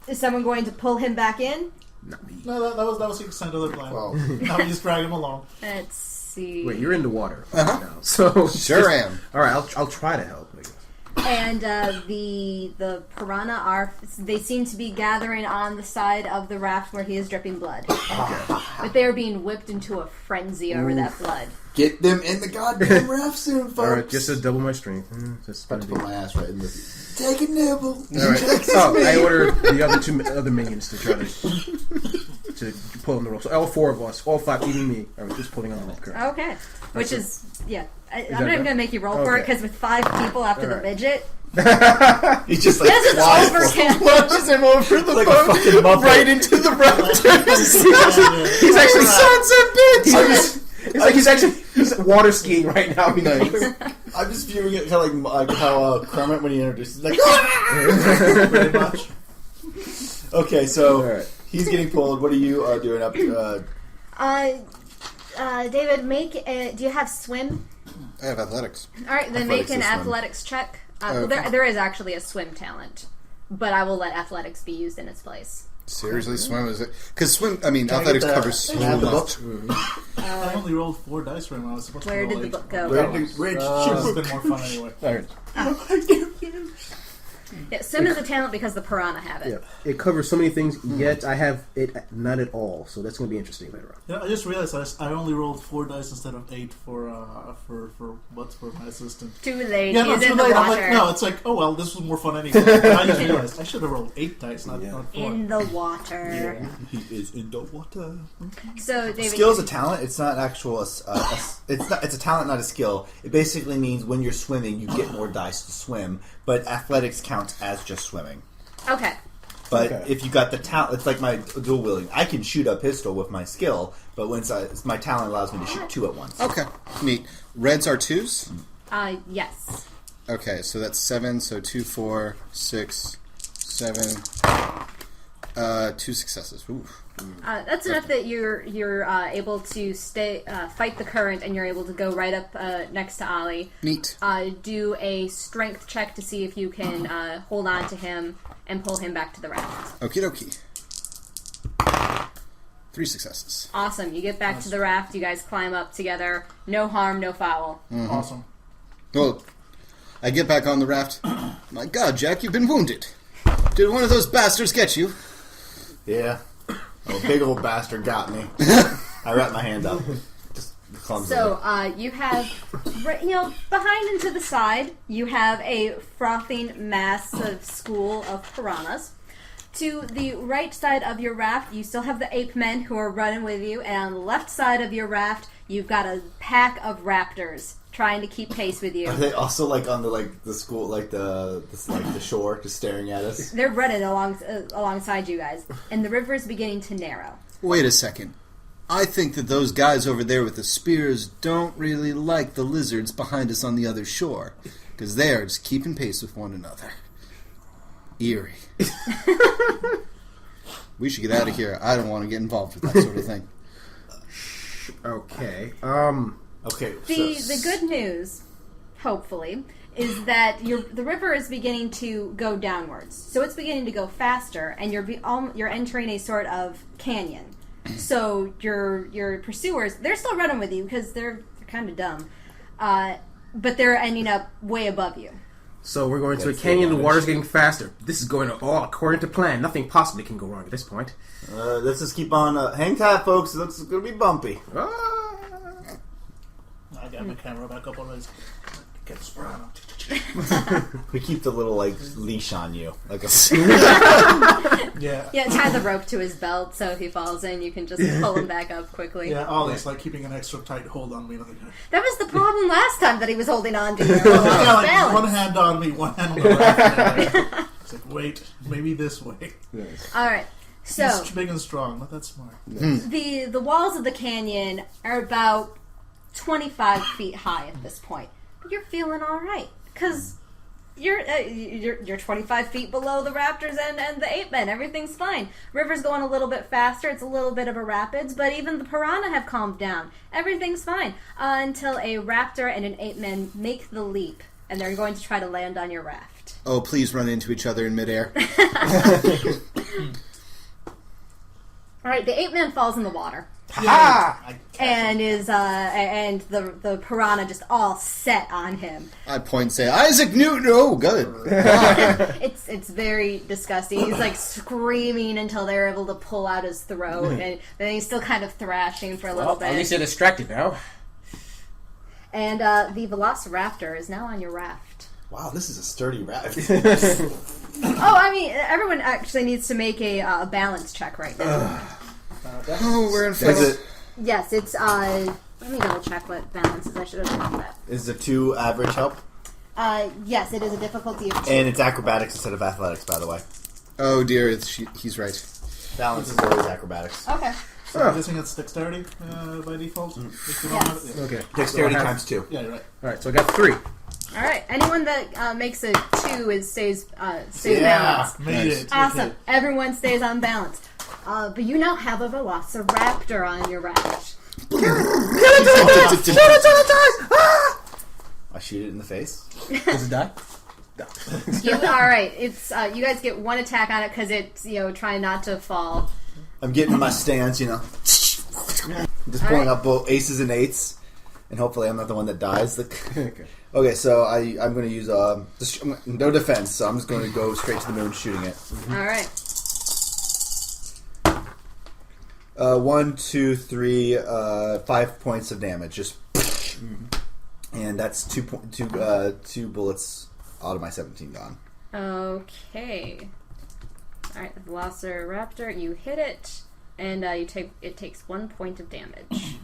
Is someone going to pull him back in? Not me. No, that was the extent of the plan. Well, Now we just drag him along. Let's see. Wait, you're in the water right now, so Sure am. All right, I'll try to help. I guess. And the piranha they seem to be gathering on the side of the raft where he is dripping blood. But they are being whipped into a frenzy over that blood. get them in the goddamn raft soon, folks. All right, just to double my strength. Just About gonna to be. put my ass right in the... Take a nibble. All right. Oh, I ordered the other minions to try to pull on the rope. So all four of us, all five, even me, are just pulling on the rope. Correct. Okay. Which is, yeah. I'm that not even done? going to make you roll for it Okay. because with 5 people after the All right. midget, He's just like... this is flies overkill. Launches him over the like a boat, fucking Muppet. right into the rafters. He's actually Sons of bitches. It's like he's water skiing right now. Nice. I'm just viewing it kind of like how Kermit when he introduces like. Pretty much. Okay, so All right. he's getting pulled. What are you doing up? David, do you have swim? I have athletics. All right, then Athletics make an is swim. athletics check. Okay. There is actually a swim talent, but I will let athletics be used in its place. Seriously, swim is it? Because swim, I mean, Can I athletics get the- covers so can I have the much. I only rolled 4 dice right now. I was supposed Where to roll did the 8. book go? Where'd It's been more fun anyway. All right. Yeah, swim is a talent because the piranha have it. Yeah. It covers so many things, yet I have it not at all. So that's going to be interesting later on. Yeah, I just realized I only rolled 4 dice instead of 8 for my assistant. Too late. Yeah, no, He's too in the late. I'm water. like, no, it's like, oh well, this was more fun anyway. And I just realized I should have rolled 8 dice, not 4. In the water. He is in the water. So, David, Skill is a talent. It's not actual. It's a talent, not a skill. It basically means when you're swimming, you get more dice to swim. But athletics counts as just swimming. okay. But Okay. if you got the talent, it's like my dual wielding. I can shoot a pistol with my skill, but my talent allows me to shoot 2 at once. Okay, neat. Reds are 2s? Yes. Okay, so that's 7, so 2, 4, 6, 7. 2 successes. Ooh. That's enough that you're able to fight the current, and you're able to go right up next to Ollie. Neat. Do a strength check to see if you can hold on to him and pull him back to the raft. Okie dokie. 3 successes. Awesome. You get back to the raft. You guys climb up together. No harm, no foul. Awesome. Well, I get back on the raft. My God, Jack, you've been wounded. Did one of those bastards get you? Yeah. Oh, big old bastard got me. I wrapped my hand up. Just clumsily. So you have, behind and to the side, you have a frothing massive school of piranhas. To the right side of your raft, you still have the ape men who are running with you, and on the left side of your raft, You've got a pack of raptors trying to keep pace with you. Are they also like on the school the shore, just staring at us? They're running alongside you guys, and the river is beginning to narrow. Wait a second. I think that those guys over there with the spears don't really like the lizards behind us on the other shore, because they are just keeping pace with one another. Eerie. We should get out of here. I don't want to get involved with that sort of thing. Okay. Okay. The good news, hopefully, is that the river is beginning to go downwards. So it's beginning to go faster, and you're entering a sort of canyon. So your pursuers, they're still running with you because they're kind of dumb, but they're ending up way above you. So we're going to a canyon. The water's getting faster. This is going all according to plan. Nothing possibly can go wrong at this point. Let's just keep on. Hang tight, folks. It's going to be bumpy. Ah. I got my camera back up already. Get sprung. We keep the little leash on you, like a. Yeah. Yeah, tie the rope to his belt so if he falls in, you can just pull him back up quickly. Yeah, Ollie's like keeping an extra tight hold on me. That was the problem last time that he was holding on to you. Yeah, like Balance. one hand on me, one hand on the raft. It's like, wait, maybe this way. All right. So He's big and strong, not that smart. the walls of the canyon are about 25 feet high at this point. You're feeling all right because you're 25 feet below the raptors and the ape men. Everything's fine. River's going a little bit faster. It's a little bit of a rapids, but even the piranha have calmed down. Everything's fine until a raptor and an ape man make the leap, and they're going to try to land on your raft. Oh, please run into each other in midair. All right, the ape man falls in the water. Ha! And is and the piranha just all set on him. I point and say, Isaac Newton! Oh, good. It's very disgusting. He's like screaming until they're able to pull out his throat, and then he's still kind of thrashing for a little bit. At least you're distracted now. And the Velociraptor is now on your raft. Wow, this is a sturdy raft. Oh, I mean, everyone actually needs to make a balance check right now. Oh, we're in Is face. it? Yes, it's let me double check what balance is. I should have done that. Is the 2 average help? Yes, it is a difficulty of 2. And it's acrobatics instead of athletics, by the way. Oh, dear, he's right. Balance is always acrobatics. Okay. So I'm guessing it's dexterity by default? If you don't have it? Okay. Dexterity So I have- times 2. Yeah, you're right. All right, so I got 3. All right. Anyone that makes a 2 stays Yeah. balanced. Made Nice. it. Awesome. Okay. Everyone stays on balance. But you now have a Velociraptor on your raft. I shoot it in the face. Does it die? All right. It's you guys get 1 attack on it because it's trying not to fall. I'm getting my stance, just pulling up both aces and 8s, and hopefully I'm not the one that dies. Okay, so I'm going to use no defense, so I'm just going to go straight to the moon shooting it. All right. 1, 2, 3, 5 points of damage, just, and that's 2 bullets out of my 17 gone. Okay. All right. The Velociraptor, you hit it, and it takes 1 point of damage.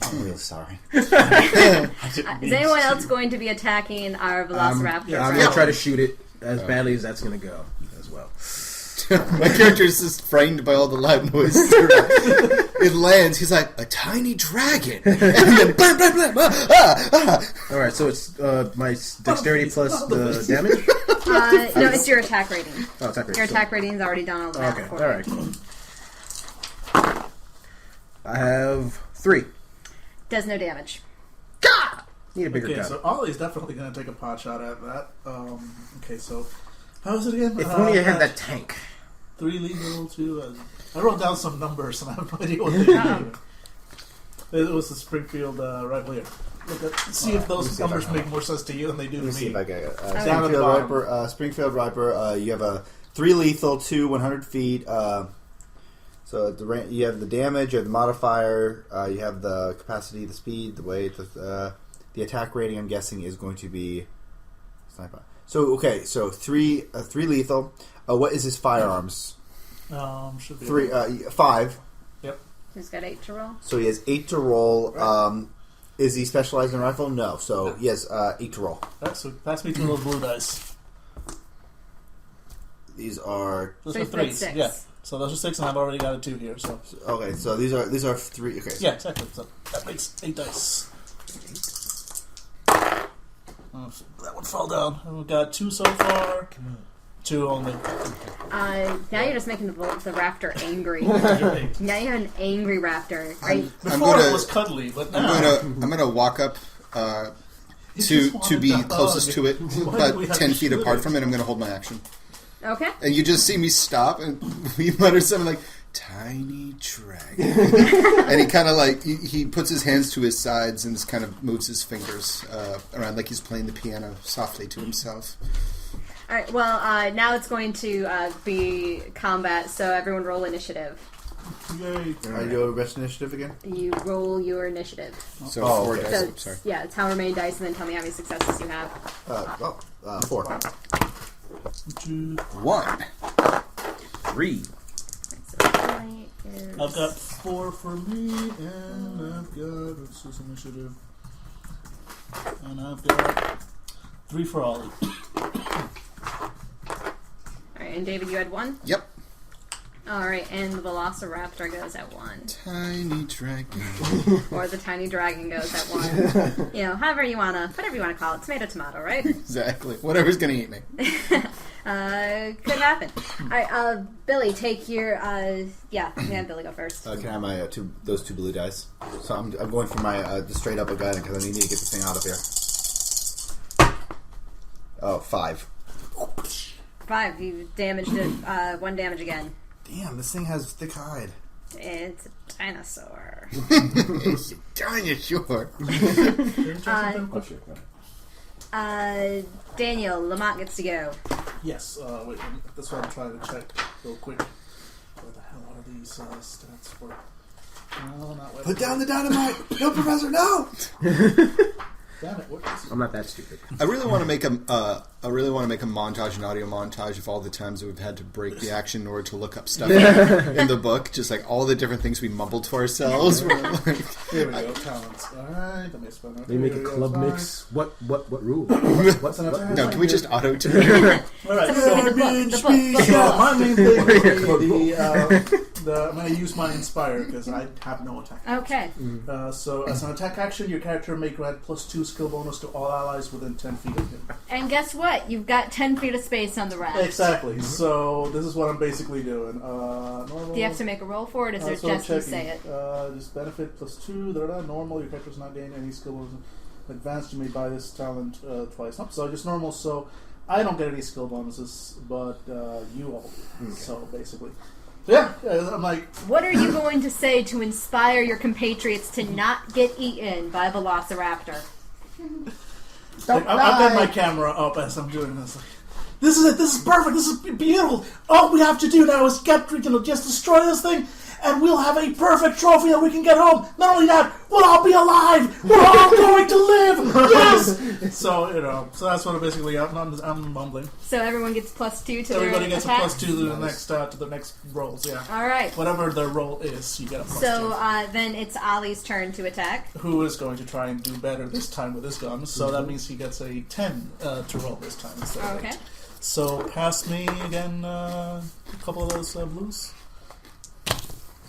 I'm really sorry. Is anyone else going to be attacking our Velociraptor? I'm going to try to shoot it as badly as that's going to go as well. My character is just frightened by all the loud noises. It lands. He's like, a tiny dragon. And then, blah, blah, blah, blah, All right, so it's my dexterity plus the damage? No, it's your attack rating. Oh, attack rating. Your attack rating is already done all the Okay, math all for you. right, cool. I have 3. Does no damage. Need a bigger Okay, gun. so Ollie's definitely going to take a pot shot at that. Okay, so how was it again? If only I had that tank. 3 lethal, 2. I wrote down some numbers and I have no idea what they mean. It was the Springfield rifle here. See if those numbers make more sense to you than they do Let me to see me. if I get it. Down at the bottom. Springfield Riper, you have a 3 lethal, 2 100 feet. So you have the damage, you have the modifier, you have the capacity, the speed, the weight, the attack rating. I'm guessing is going to be sniper. So okay, so 3 lethal. What is his firearms? Should be 5. Yep. He's got 8 to roll. So he has 8 to roll. Is he specialized in rifle? No. So he has 8 to roll. Alright, so pass me 2 of those blue dice. These are Those So are he's got 3s. 6. Yeah. So those are 6, and I've already got a 2 here. So okay. So these are 3. Okay. yeah, exactly. So that makes 8 dice. Oh, that one fell down. And we've got 2 so far. 2 only. Now you're just making the raptor angry. Now you have an angry raptor. Are you, Before it was cuddly, but now I'm gonna walk up to be closest to it, about 10 feet apart from it. I'm gonna hold my action, okay. and you just see me stop, and we mutter something like "tiny dragon," and he kind of like he puts his hands to his sides and just kind of moves his fingers around like he's playing the piano softly to himself. All right. Well, now it's going to be combat. So everyone roll initiative. yay. Are you doing best initiative again? You roll your initiative. So Oh, 4 okay. dice. So I'm sorry. yeah, it's how many dice, and then tell me how many successes you have. 4. 1. 3. So point is- I've got 4 for me, and I've got what's this initiative? And I've got 3 for Ollie. All right, and David, you had 1. Yep. All right, and the Velociraptor goes at 1, Tiny dragon. or the tiny dragon goes at 1. You know, whatever you wanna call it, tomato, right? Exactly. Whatever's gonna eat me. Could happen. All right, Billy, take your yeah, Billy go first. Can I have my those 2 blue dice? So I'm going for my the straight up gun because I need to get this thing out of here. Oh, 5. 5. You damaged it. 1 damage again. Damn, this thing has thick hide. It's a dinosaur. It's a dinosaur. Daniel, Lamont gets to go. Yes, wait, that's what I'm trying to check real quick. What the hell are these stats for? No, not what. Put down the dynamite! No, Professor, no! Damn it! What is it? I'm not that stupid. I really want to make a montage, an audio montage of all the times that we've had to break the action in order to look up stuff in the book. Just like all the different things we mumbled to ourselves. Here we go, talents. Alright, let me spell that. They make a Here we go, club fine. mix. What rule? What's No, can we just auto tune? Alright, The so book. yeah, my main thing is I'm going to use my Inspire because I have no attack. Okay. So as an attack action, your character may grant +2 skill bonus to all allies within 10 feet of him. And guess what? You've got 10 feet of space on the raft. Exactly. So this is what I'm basically doing. Normal. Do you have to make a roll for it? Is there That's what I'm just you checking. say it? Just benefit +2. Normal. Your character's not gaining any skill bonus. Advanced, you may buy this talent twice. Nope, so just normal. So I don't get any skill bonuses, but you all do. Okay. So basically. Yeah, I'm like, What are you going to say to inspire your compatriots to not get eaten by Velociraptor? I've got my camera up as I'm doing this. Like, this is it. This is perfect. This is beautiful. All we have to do now is just destroy this thing, and we'll have a perfect trophy that we can get home. Not only that, we'll all be alive. We're all going to live. Yes. So so that's what I'm basically. I'm mumbling. So everyone gets +2 to Everybody their gets attack? a +2 to the next rolls. Yeah. All right. Whatever their roll is, you get a +2. So then it's Ollie's turn to attack. Who is going to try and do better this time with his gun? So that means he gets a 10 to roll this time instead of Okay. 8. So pass me again a couple of those blues.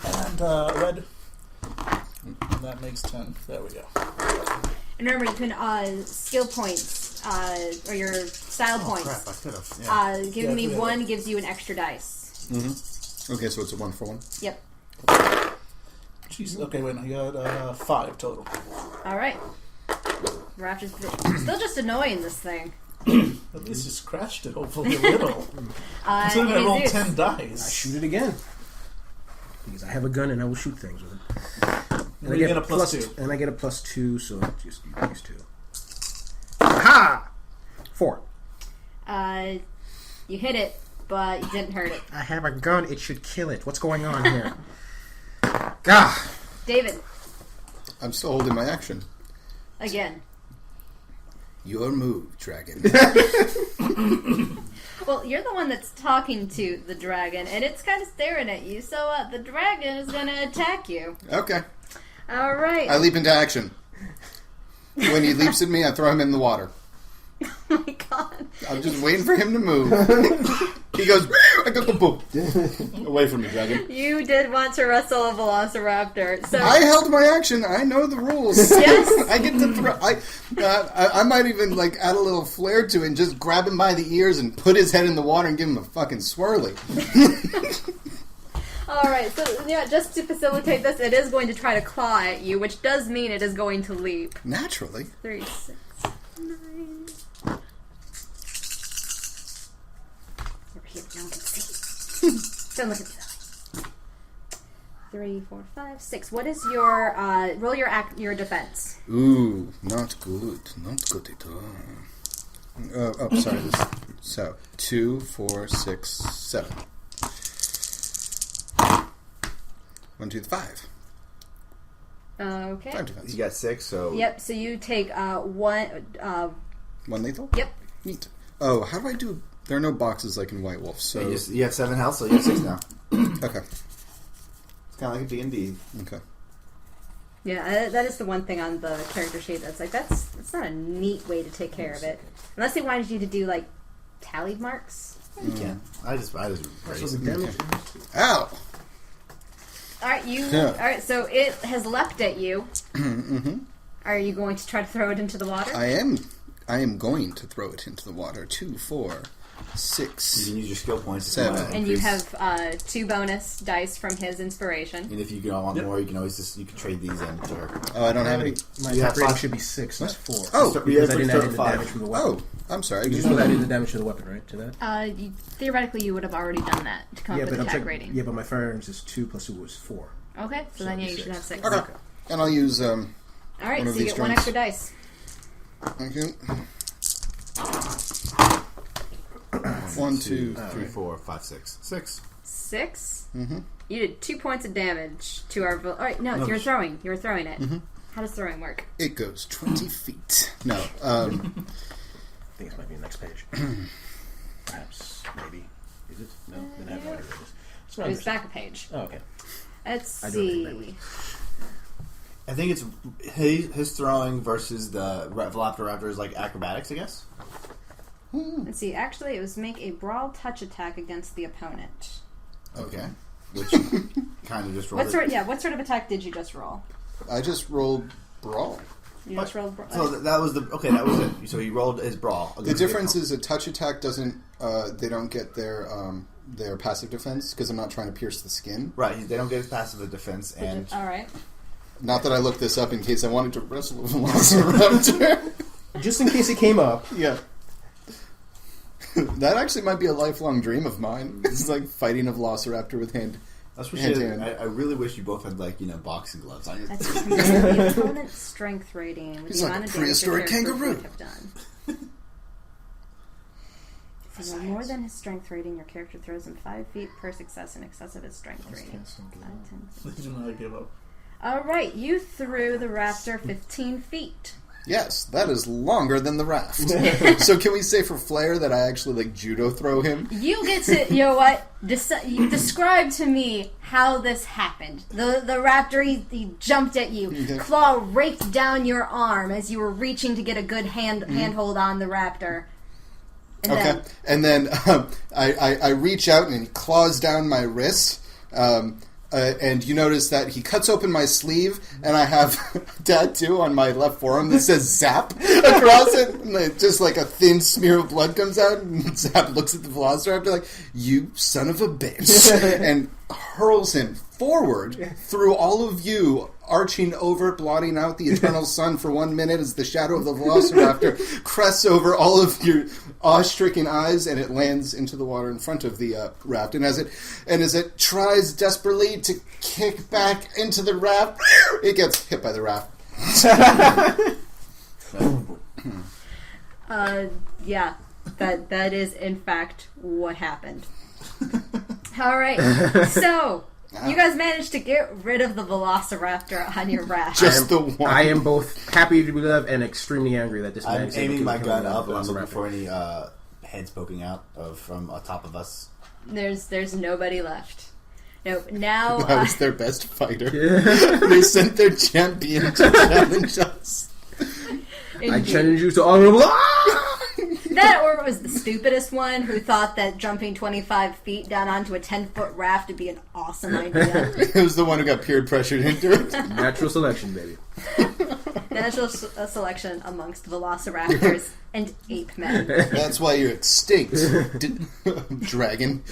And red. And that makes 10. There we go. And remember, you can skill points or your style Oh, points. crap, I could have. Yeah. Giving me Yeah. 1 gives you an extra dice. Okay, so it's a 1 for 1. Yep. Jeez. Okay, wait, no, you got 5 total. All right. Raptor's still just annoying this thing. At least you scratched it, hopefully a little. Considering I rolled Jesus. 10 I dice. shoot it again. Because I have a gun and I will shoot things with it. And you get a +2. And I get a +2, so just use these 2. Aha! 4. You hit it, but you didn't hurt it. I have a gun. It should kill it. What's going on here? Gah! David, I'm still holding my action. again. Your move, dragon. Well, you're the one that's talking to the dragon, and it's kind of staring at you, so the dragon is going to attack you. Okay. All right. I leap into action. When he leaps at me, I throw him in the water. Oh my god. I'm just waiting for him to move. He goes, I go boom. Away from me, dragon. You did want to wrestle a velociraptor, so... I held my action. I know the rules. Yes. I get to throw. I might even like add a little flair to it and just grab him by the ears and put his head in the water and give him a fucking swirly. Alright, so yeah, just to facilitate this, it is going to try to claw at you, which does mean it is going to leap. Naturally. 3, 6, 9... Over here, no one can see. Don't look at me that way. 3, 4, 5, 6. What is your, roll your defense. Ooh, not good. Not good at all. Sorry. So, 2, 4, 6, 7. 1, 2, 5. Okay. 5 defense. You got 6, so... Yep, so you take, 1, 1 lethal? Yep. Neat. Oh, how do I do... There are no boxes like in White Wolf, so... You have 7 health, so you have 6 now. Okay. It's kind of like a D&D. Okay. Yeah, that is the one thing on the character sheet that's like, that's not a neat way to take care of it. Unless they wanted you to do, like, tallied marks. You can. I just So raise the it. damage. Ow! Alright, Yeah. Alright, so it has leapt at you. Mm-hmm. Are you going to try to throw it into the water? I am going to throw it into the water. 2, 4, 6. You can use your skill points. 7. And you have 2 bonus dice from his inspiration. And if you want more, you can always you can trade these in. To Oh, I don't have any. My You have attack rating 5. should be 6, not 4. Oh, Start- Because yeah, I didn't start add at in the 5. damage from the weapon. Oh, I'm sorry. You just put that in the damage to the weapon, right? To that? Theoretically, you would have already done that to come up with attack rating. Yeah, but my firearms is 2 plus 2 was 4. Okay, so then yeah, you 6. should have 6. Okay. And I'll use Alright, one so of you these get 1 joints. extra dice. Thank you. 1, 2, 3, 4, 5, 6. 6. 6? Mm-hmm. You did 2 points of damage to our... Alright, no, No, you're throwing. You're throwing it. Mm-hmm. How does throwing work? It goes 20 feet. No. I think this might be the next page. Perhaps, maybe. Is it? No, then I have no idea what it is. It's It around was back a page. Oh, okay. Let's I do it that see. way. I think it's his throwing versus the Velociraptor is like acrobatics, I guess. Let's see. Actually, it was make a brawl touch attack against the opponent. Okay. Which kind of just rolled What it. sort? Yeah. What sort of attack did you just roll? I just rolled brawl. You just rolled brawl. So that was that was it. So he rolled his brawl. The difference is a touch attack doesn't. They don't get their passive defense because I'm not trying to pierce the skin. Right. They don't get his passive defense, and All right. Not that I looked this up in case I wanted to wrestle a velociraptor. Just in case it came up. Yeah. That actually might be a lifelong dream of mine. It's like fighting a velociraptor with hand. that's what Hand-to-hand. I really wish you both had boxing gloves. That's the opponent's strength rating with He's the like amount a of damage your prehistoric character kangaroo. would have done. If you roll more than his strength rating, your character throws him 5 feet per success in excess of his strength rating. 5, 10. They do not give up. All right, you threw the raptor 15 feet. Yes, that is longer than the raft. So can we say for flair that I actually judo throw him? You get to, you know what? You describe to me how this happened. The raptor, he jumped at you. Okay. Claw raked down your arm as you were reaching to get a good handhold on the raptor. And Okay, then, and then I reach out and he claws down my wrist. And you notice that he cuts open my sleeve, and I have a tattoo on my left forearm that says "Zap" across it. And just like a thin smear of blood comes out, and Zap looks at the Velociraptor like, "You son of a bitch," and hurls him forward through all of you, arching over, blotting out the eternal sun for 1 minute as the shadow of the Velociraptor crests over all of your awe-stricken eyes, and it lands into the water in front of the raft. And as it tries desperately to kick back into the raft, it gets hit by the raft. yeah, that is in fact what happened. All right, so You guys managed to get rid of the Velociraptor on your raft. Just the one. I am both happy to be loved and extremely angry that this I'm man's able aiming to my kill gun the up and I'm looking Velociraptor. for any heads poking out from on top of us. There's nobody left. Nope. Now I was their best fighter. They sent their champion to challenge us. I indeed. challenge you to honorable. That or it was the stupidest one who thought that jumping 25 feet down onto a 10-foot raft would be an awesome idea. It was the one who got peer pressured into it. Natural selection, baby. Natural selection amongst velociraptors and ape men. That's why you're extinct, dragon.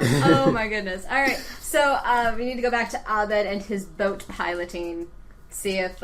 Oh my goodness. Alright, so we need to go back to Abed and his boat piloting. See if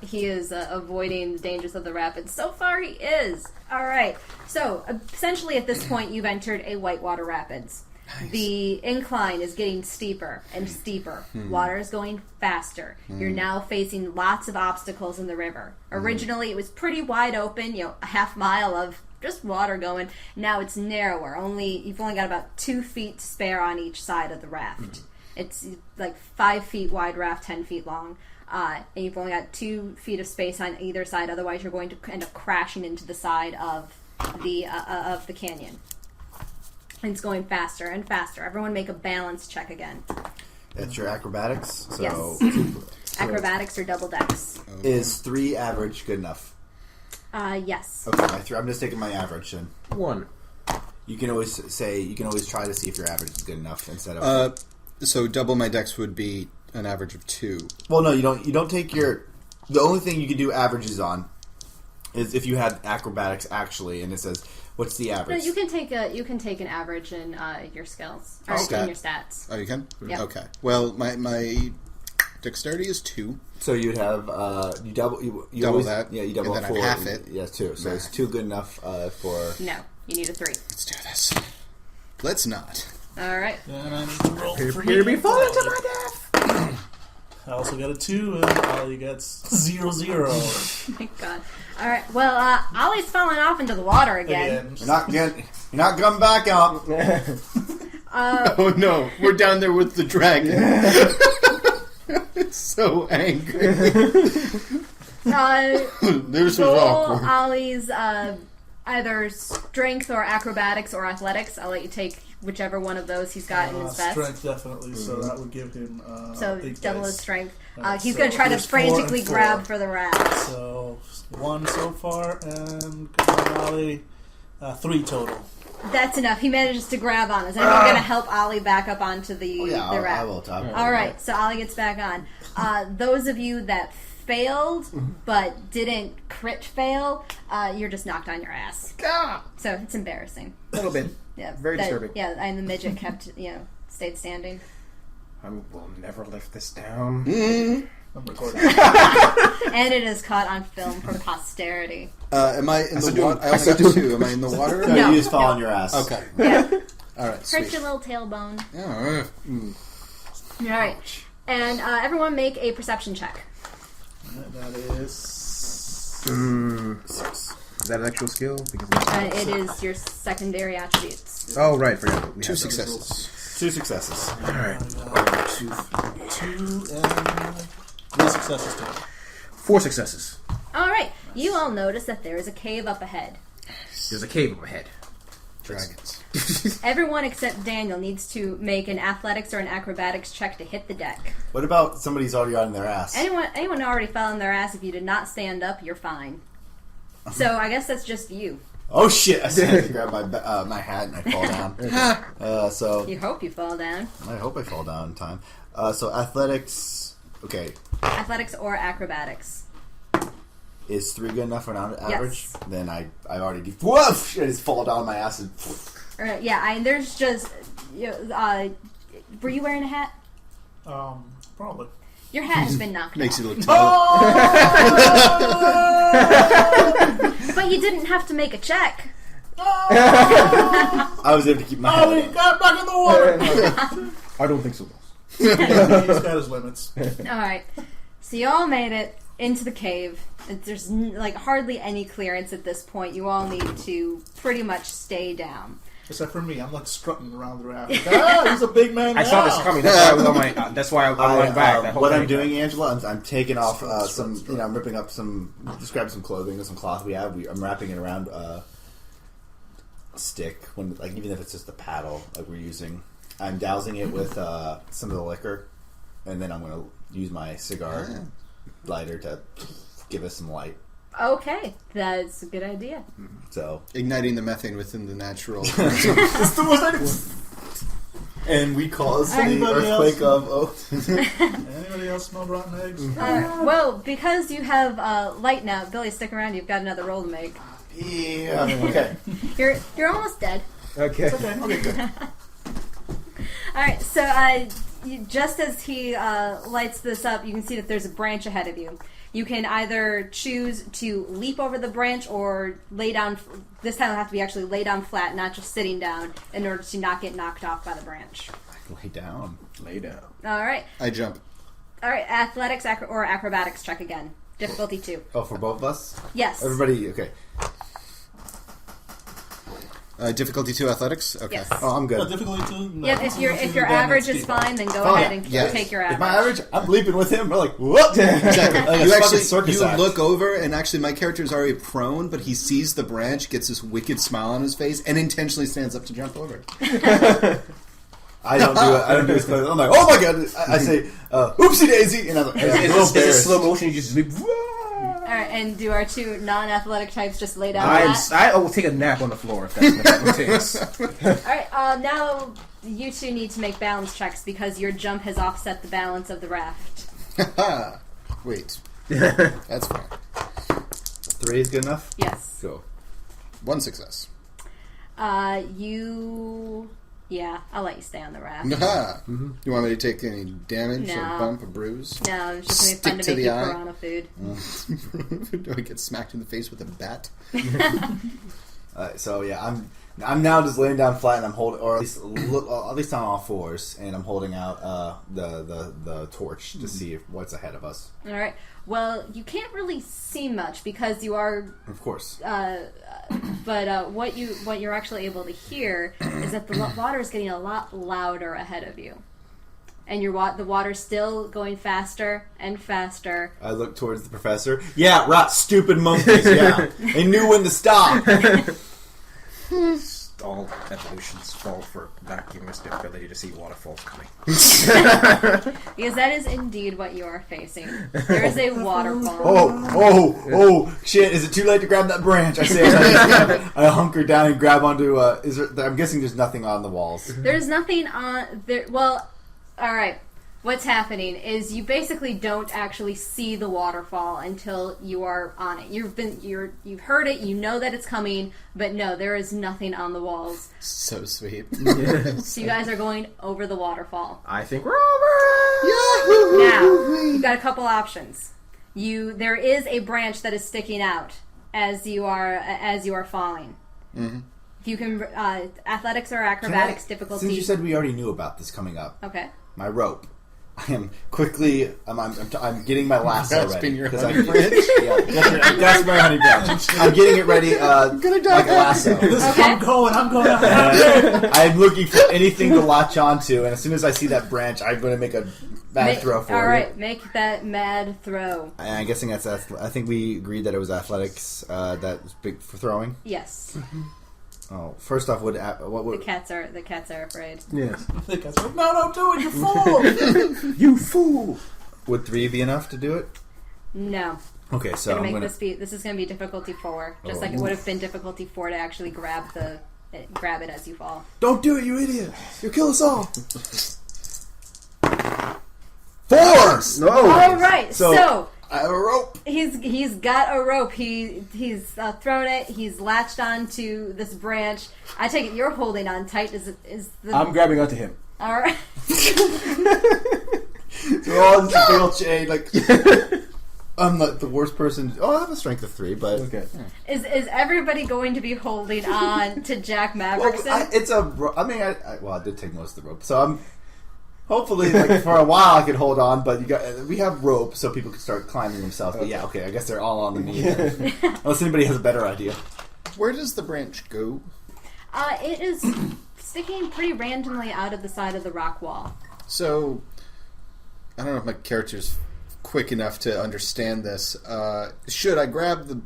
he is avoiding the dangers of the rapids. So far he is. Alright, so essentially at this point you've entered a whitewater rapids. Nice. The incline is getting steeper and steeper. Water is going faster. You're now facing lots of obstacles in the river. Originally, it was pretty wide open, a half mile of just water going. Now it's narrower. You've only got about 2 feet to spare on each side of the raft. It's like 5 feet wide raft, 10 feet long. And you've only got 2 feet of space on either side. Otherwise, you're going to end up crashing into the side of the canyon. And it's going faster and faster. Everyone make a balance check again. That's your acrobatics. So Yes. Acrobatics or double decks. is 3 average good enough? Yes. Okay, I'm just taking my average then. 1. You can always try to see if your average is good enough instead of. So double my dex would be an average of 2. Well, no, you don't. You don't take your. The only thing you can do averages on is if you had acrobatics actually, and it says what's the No, average. you can take an average in your skills or Okay. in your stats. Oh, you can? Yep. Okay. Well, my dexterity is 2. So you'd have you double you Double always, that, Yeah, you double and then 4. I'd half it. Yeah, 2. So it's 2 good enough for. No, you need a 3. Let's do this. Let's not. All right. And I need to roll for Prepare to be me. falling to my death. I also got a 2, and Ollie gets 0, 0. Oh my God. All right. Well, Ollie's falling off into the water again. You're not coming back up. Oh no, we're down there with the dragon. It's so angry. This was Roll awkward. Ollie's either strength or acrobatics or athletics. I'll let you take whichever one of those he's got in his vest. Strength, definitely. So that would give him. So 8 double dice. his strength. Alright, He's so going to try to there's 4 and frantically 4. grab for the raft. So 1 so far, and come on, Ollie. 3 total. That's enough. He manages to grab on. Is anyone going to help Ollie back up onto the I raft? will. Tom. All right, so Ollie gets back on. Those of you that failed but didn't crit fail, you're just knocked on your ass. So it's embarrassing. A little bit. Yeah, Very disturbing. Yeah, and the midget kept, stayed standing. I will never lift this down. I'm recording. And it is caught on film for posterity. Am I in the water? I only got 2. Am I in the water? No, No. you just fall on your ass. Okay. Yeah. All right. Hurt Sweet. your little tailbone. Yeah, All right. And everyone make a perception check. That is. 6. Is that an actual skill? Because It is your secondary attributes. oh, right. Forgot. We 2 have those. successes. 2 successes. All right. 2 and 3 successes total. 4 successes. All right. You all notice that there is a cave up ahead. There's a cave up ahead. Dragons. Everyone except Daniel needs to make an athletics or an acrobatics check to hit the deck. What about somebody's already on their ass? Anyone already fell on their ass, if you did not stand up, you're fine. So I guess that's just you. Oh shit! I had to grab my hat and I fall down. So You hope you fall down. I hope I fall down in time. So athletics, okay, Athletics or acrobatics. is 3 good enough for an average? Yes. Then I already do. Woof! I just fall down on my ass and. Yeah, there's just... were you wearing a hat? Probably. Your hat has been knocked Makes off. you look tall. But you didn't have to make a check. I was able to keep my head Ollie up. got back in the water. I don't think so, boss. He's got his limits. Alright. So you all made it into the cave. There's hardly any clearance at this point. You all need to pretty much stay down. Except for me, I'm like strutting around the raft. He's a big man. I saw this coming. That's why I was on my. That's why I went back. That whole what I'm thing. doing, Angela, I'm taking off some. I'm ripping up some. Just grabbing some clothing and some cloth we have. I'm wrapping it around a stick. Even if it's just a paddle like we're using, I'm dousing it with some of the liquor, and then I'm going to use my cigar lighter to give us some light. Okay, that's a good idea. So igniting the methane within the natural. it's the most. And we cause the earthquake of. Anybody else smell rotten eggs? Well, because you have light now, Billy, stick around. You've got another roll to make. Yeah. Okay. You're almost dead. Okay. Okay. Good. All right. So just as he lights this up, you can see that there's a branch ahead of you. You can either choose to leap over the branch or lay down. This time it'll have to be actually lay down flat, not just sitting down, in order to not get knocked off by the branch. Lay down. Lay down. All right. I jump. All right. Athletics or acrobatics check again. Difficulty 2. Oh, for both of us? Yes. Everybody, okay. Difficulty 2 athletics? Okay. Yes. Oh, I'm good. Difficulty 2? No. Yep. If your average is fine, then go ahead and take your average. If my average, I'm leaping with him. We're like, whoop! Exactly. Like a You fucking actually circus act. look over, and actually my character is already prone, but he sees the branch, gets this wicked smile on his face, and intentionally stands up to jump over. I don't do it. I don't do it. I'm like, oh my god! I say, oopsie daisy, and I'm like, Is it slow motion? You just leap. All right, and do our two non-athletic types just lay down flat? I will take a nap on the floor if that's what it takes. All right, now you two need to make balance checks because your jump has offset the balance of the raft. Wait. That's fine. 3 is good enough? Yes. Go. 1 success. Yeah, I'll let you stay on the raft. Mm-hmm. You want me to take any damage, No. a bump, a bruise? No, it's just going to be fun to make you piranha food. Do I get smacked in the face with a bat? So yeah, I'm now just laying down flat, and I'm holding, or at least on all fours, and I'm holding out the torch to see what's ahead of us. All right. Well, you can't really see much because you are. Of course. But what you're actually able to hear is that the water is getting a lot louder ahead of you, and the water's still going faster and faster. I look towards the professor. Yeah, right, stupid monkeys. Yeah, they knew when to stop. All evolution's fault for not giving us the ability to see waterfalls coming. Because that is indeed what you are facing. There is a waterfall. Oh, shit, is it too late to grab that branch? I say I hunker down and grab onto, I'm guessing there's nothing on the walls. There's nothing on there. Well, alright. What's happening is you basically don't actually see the waterfall until you are on it. You've heard it, you know that it's coming, but no, there is nothing on the walls. So sweet. So you guys are going over the waterfall. I think we're over! Now, you've got a couple options. There is a branch that is sticking out as you are falling. Mm-hmm. If you can, athletics or acrobatics difficulty. Since you said we already knew about this coming up, okay. My rope. I am quickly. I'm getting my lasso ready. Your Because honey branch? that's my honey branch. I'm getting it ready like a lasso. Okay. I'm going. I'm looking for anything to latch onto, and as soon as I see that branch, I'm going to make a mad throw for it. All right, make that mad throw. I'm guessing that's. I think we agreed that it was athletics that was big for throwing. Yes. Oh, first off, what would The cats are afraid. Yes. No, don't do it, you fool! You fool! would 3 be enough to do it? No. Okay, so I'm gonna. This is going to be difficulty 4, just like it would have been difficulty 4 to actually grab it as you fall. Don't do it, you idiot! You'll kill us all. 4. No! All right, so I have a rope. he's got a rope. He's thrown it. He's latched onto this branch. I take it you're holding on tight. I'm grabbing onto him. All right. We're all in a big old chain. Like I'm not the worst person. Oh, I have a strength of 3, but Okay. Is everybody going to be holding on to Jack Maverickson? I did take most of the rope, so I'm. Hopefully, like for a while, I could hold on, but we have rope so people can start climbing themselves. But yeah, okay, I guess they're all on the knee. Unless anybody has a better idea. Where does the branch go? It is sticking pretty randomly out of the side of the rock wall. So, I don't know if my character's quick enough to understand this. Should I grab the...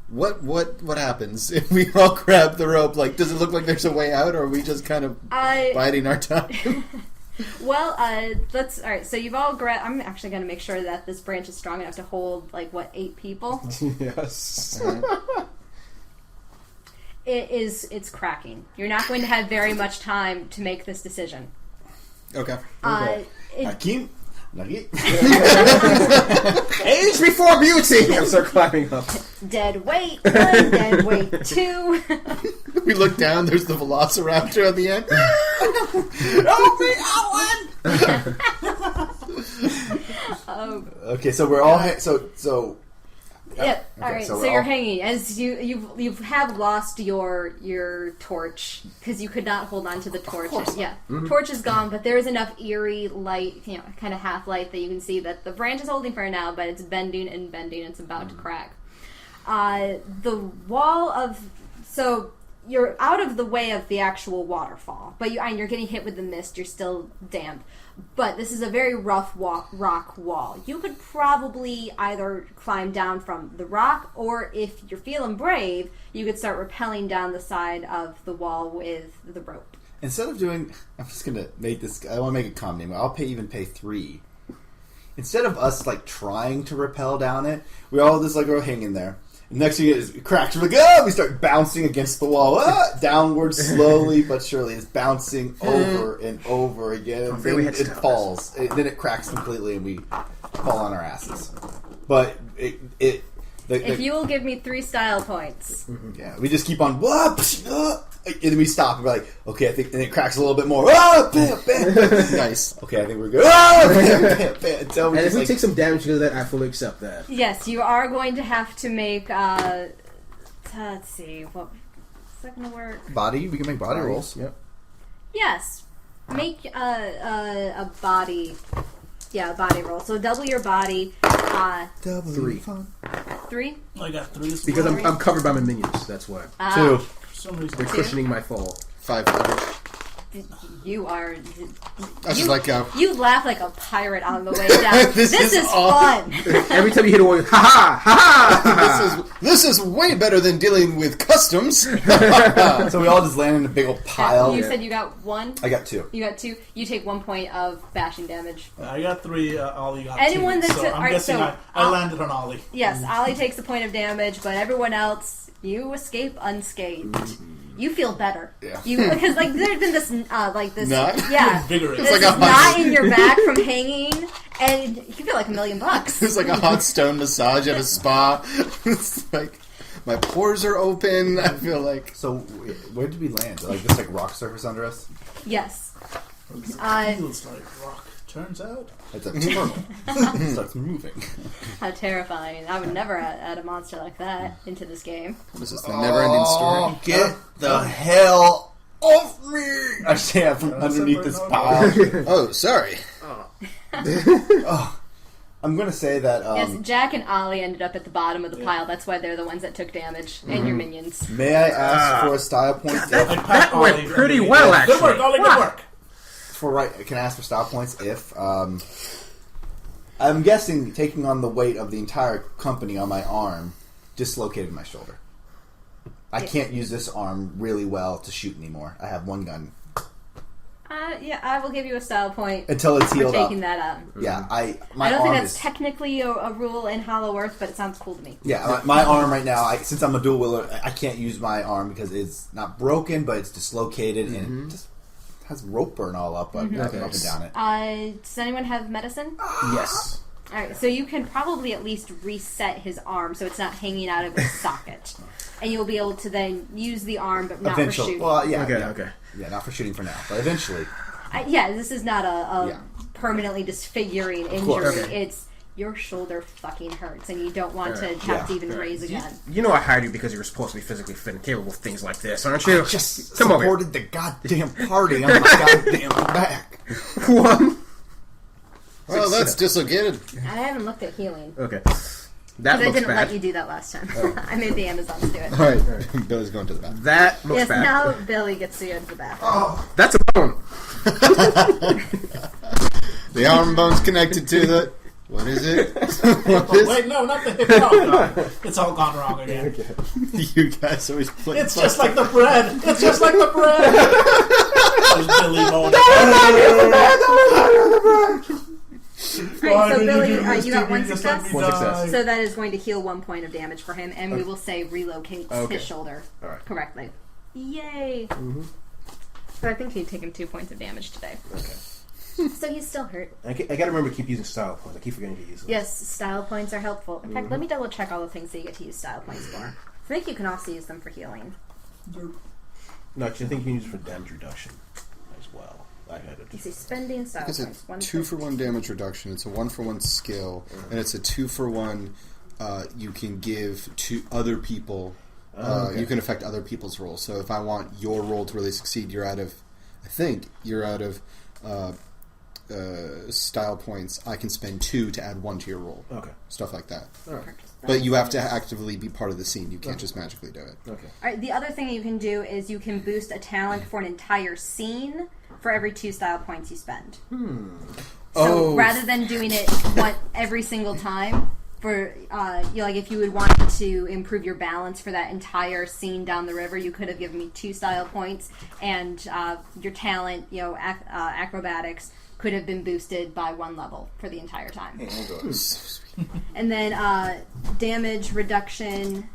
What happens if we all grab the rope? Like, does it look like there's a way out, or are we just kind of biding our time? Well, let's... Alright, so you've all grabbed... I'm actually going to make sure that this branch is strong enough to hold, 8 people? Yes. It's cracking. You're not going to have very much time to make this decision. Okay. Hakeem, Nugget. Age before beauty! I start climbing up. Dead weight 1, dead weight 2. We look down, there's the Velociraptor at the end. Oh, Okay, so we're all... So... Yep. Okay, All right. so So, we're you're all- hanging as you have lost your torch because you could not hold on to the torch. Yeah, torch is gone, but there is enough eerie light, kind of half light that you can see that the branch is holding for now, but it's bending and bending. It's about to crack. The wall of you're out of the way of the actual waterfall, but you're getting hit with the mist. You're still damp. But this is a very rough rock wall. You could probably either climb down from the rock, or if you're feeling brave, you could start rappelling down the side of the wall with the rope. Instead of doing... I'm just going to make this... I want to make it calm name. I'll pay 3. Instead of us, trying to rappel down it, we all just, go hanging there. And next thing it cracks. We're like, we start bouncing against the wall. Downward, slowly but surely. It's bouncing over and over again. And then it falls. Then it cracks completely and we fall on our asses. But If you will give me 3 style points. yeah, we just keep on, and then we stop and we're like, okay, I think, and it cracks a little bit more. Bam, bam. Nice. Okay, I think we're good. Bam, bam, bam. Until we And if just, we take some damage because of that, I fully accept that. Yes, you are going to have to make. Let's see, what is that going to work? body. We can make body rolls. Yep. Yes, make a body. Yeah, a body roll. So double your body. Double 3. fun. 3. I got 3 as Because well. I'm covered by my minions, that's why. 2. For some reason. They're cushioning my fall. 5 coverage. You are. That's just like You laugh like a pirate on the way down. This is fun. Every time you hit a wall, ha ha ha ha! this is way better than dealing with customs. So we all just land in a big old pile. You said you got 1. I got 2. You got 2. You take 1 point of bashing damage. I got 3, Ollie got Anyone 2. that So took- I'm alright, guessing so I landed on Ollie. Yes, Ollie takes a point of damage, but everyone else, you escape unscathed. You feel better. Yeah. Because there's been this this Knot? yeah Vigorous. this like a knot in your back from hanging, and you feel like $1 million. It's like a hot stone massage at a spa. It's like my pores are open. I feel like So where did we land? Just rock surface under us? Yes. Feels like rock. Turns out. It's a turtle. It starts moving. How terrifying! I would never add a monster like that into this game. what is this? The never-ending story. Oh, get the hell off me! I stand from underneath this pile. Oh, sorry. I'm going to say that... Yes, Jack and Ollie ended up at the bottom of the pile. That's why they're the ones that took damage, and your minions. May I ask for a style point? That went pretty well, Good actually. work, Ollie, good work. Can I ask for style points if... I'm guessing taking on the weight of the entire company on my arm dislocated my shoulder. I can't use this arm really well to shoot anymore. I have 1 gun. Yeah, I will give you a style point Until it's for healed up. taking that up. Yeah, my I don't arm think that's is... technically a rule in Hollow Earth, but it sounds cool to me. Yeah, my arm right now, since I'm a dual wheeler, I can't use my arm because it's not broken, but it's dislocated and it just has rope burn all up, up and down it. Does anyone have medicine? Yes. Alright, so you can probably at least reset his arm so it's not hanging out of his socket. And you'll be able to then use the arm, but not for Eventually. shooting. Well, yeah. Okay. Yeah, not for shooting for now, but eventually. This is not a permanently disfiguring injury. course. Okay. It's your shoulder fucking hurts, and you don't want to have to even raise again. You know I hired you because you were supposed to be physically fit and capable of things like this, aren't you? Just Come over here. supported the goddamn party on my goddamn back. 1. Well, that's dislocated. I haven't looked at healing. Okay. That Because I looks didn't bad. let you do that last time. I made the Amazons do it. All right, Billy's going to the bathroom. That looks Yes, bad. now Billy gets to go to the bathroom. That's a bone. The arm bone's connected to the. What is it? What Oh, is wait, no, not the hip. Oh, no. It's all gone wrong again. You guys always play. It's just like the bread. It's just like the bread. There's Billy moaning. Alright, so Billy, you got one success? One success. So that is going to heal 1 point of damage for him, and we will say relocates Okay. his shoulder Alright. correctly. Yay! But I think he'd taken 2 points of damage today. Okay. So he's still hurt. I gotta remember to keep using style points. I keep forgetting to use them. Yes, style points are helpful. In fact, let me double check all the things that you get to use style points for. I think you can also use them for healing. No, actually, I think you can use it for damage reduction as well. I had it. You see, spending style It's a points. 1 2-for-1 damage reduction. It's a 1-for-1 skill, and it's a 2-for-1. You can give to other people. Okay. You can affect other people's rolls. So if I want your roll to really succeed, you're out of style points. I can spend 2 to add 1 to your roll. Okay. Stuff like that. All right. But you have to actively be part of the scene. You can't just magically do it. Okay. Alright, the other thing you can do is you can boost a talent for an entire scene for every 2 style points you spend. So rather than doing it every single time, for like if you would want to improve your balance for that entire scene down the river, you could have given me 2 style points, and your talent, acrobatics, could have been boosted by 1 level for the entire time. And then damage reduction,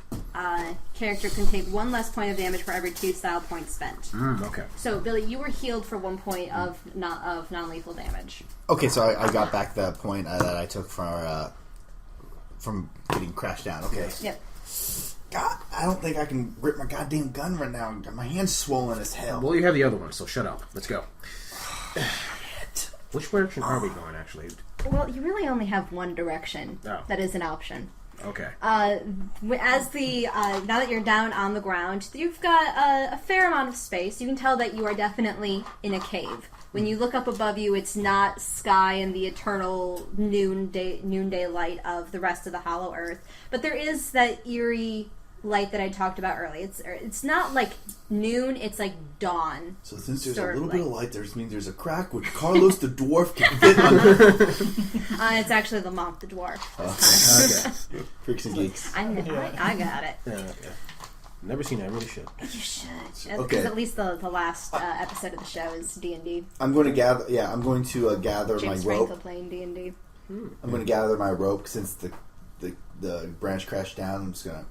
character can take 1 less point of damage for every 2 style points spent. Okay. So Billy, you were healed for 1 point of non-lethal damage. Okay, so I got back that point that I took from getting crashed down. Okay. Yep. God, I don't think I can rip my goddamn gun right now. My hand's swollen as hell. Well, you have the other one, so shut up. Let's go. Which direction are we going, actually? Well, you really only have 1 direction Oh. that is an option. Okay. Now that you're down on the ground, you've got a fair amount of space. You can tell that you are definitely in a cave. When you look up above you, it's not sky and the eternal noonday light of the rest of the Hollow Earth, but there is that eerie light that I talked about earlier. It's not like noon; it's like dawn. So since there's Sort a of little bit like- of light, means there's a crack which Carlos the dwarf can fit under. It's actually the Monk the Dwarf. Okay. Freaks and geeks. I got it. Yeah, okay. Never seen it. I really should. You should. Okay. Because at least the last episode of the show is D&D. I'm going to gather. Yeah, I'm going to gather James my Franco rope. playing D&D. I'm going to gather my rope since the branch crashed down. I'm just going to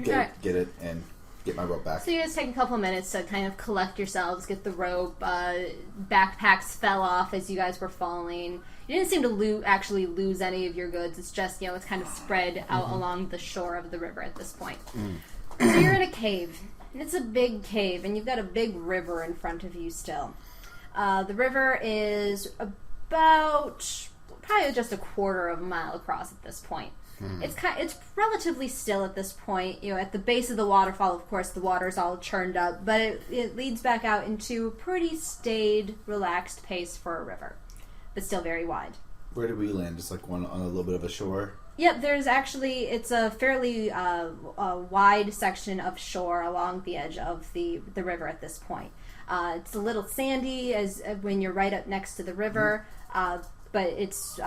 Okay. get it and get my rope back. So you guys take a couple of minutes to kind of collect yourselves, get the rope. Backpacks fell off as you guys were falling. You didn't seem to actually lose any of your goods. It's just, it's kind of spread out along the shore of the river at this point. So you're in a cave. And it's a big cave, and you've got a big river in front of you still. The river is about probably just a quarter of a mile across at this point. It's relatively still at this point. At the base of the waterfall, of course, the water's all churned up, but it leads back out into a pretty staid, relaxed pace for a river, but still very wide. Where did we land? Just like on a little bit of a shore? Yep, it's a fairly wide section of shore along the edge of the river at this point. It's a little sandy as when you're right up next to the river, but it's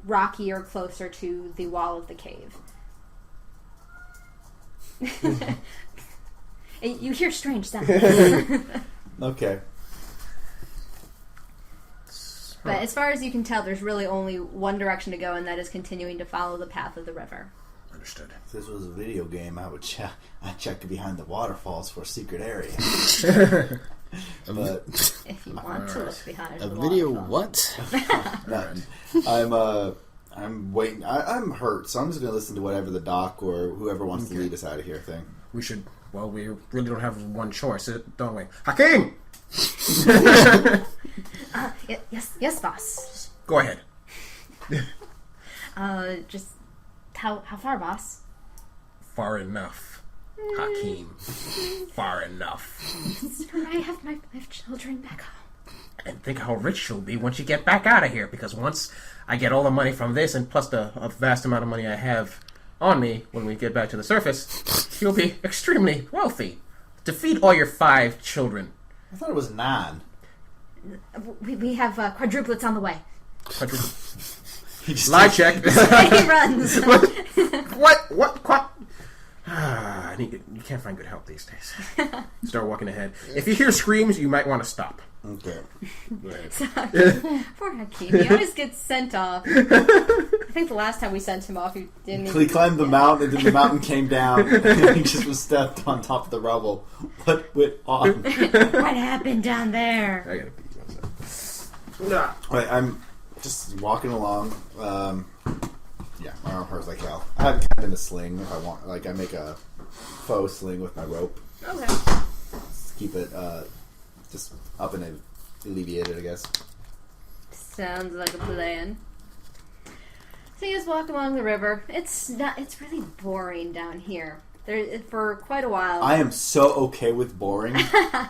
rockier closer to the wall of the cave. And you hear strange sounds. Okay. But as far as you can tell, there's really only one direction to go, and that is continuing to follow the path of the river. Understood. If this was a video game, I'd check behind the waterfalls for a secret area. But If you want to look behind A the video waterfall. what? I'm waiting. I'm hurt, so I'm just gonna listen to whatever the doc or whoever wants to lead us out of here think. We should. Well, we really don't have one choice, don't we? Hakeem! Yes, boss. Go ahead. Just how far, boss? Far enough. Hakeem. Far enough. I have children back home. And think how rich you'll be once you get back out of here, because once I get all the money from this, and plus a vast amount of money I have on me when we get back to the surface, you'll be extremely wealthy to feed all your 5 children. I thought it was 9. We have quadruplets on the way. Lie check. He runs. What? You can't find good help these days. Start walking ahead. If you hear screams, you might want to stop. Okay. Poor Hakeem. He always gets sent off. I think the last time we sent him off, he didn't. He climbed the mountain, and then the mountain came down, and he just was stepped on top of the rubble. What went on? What happened down there? I gotta pee. Wait, I'm just walking along. Yeah, my arm hurts like hell. I have it kind of in a sling if I want. Like, I make a faux sling with my rope. Okay. Just keep it just up and alleviated, I guess. Sounds like a plan. So you guys walk along the river. It's really boring down here. For quite a while. I am so okay with boring.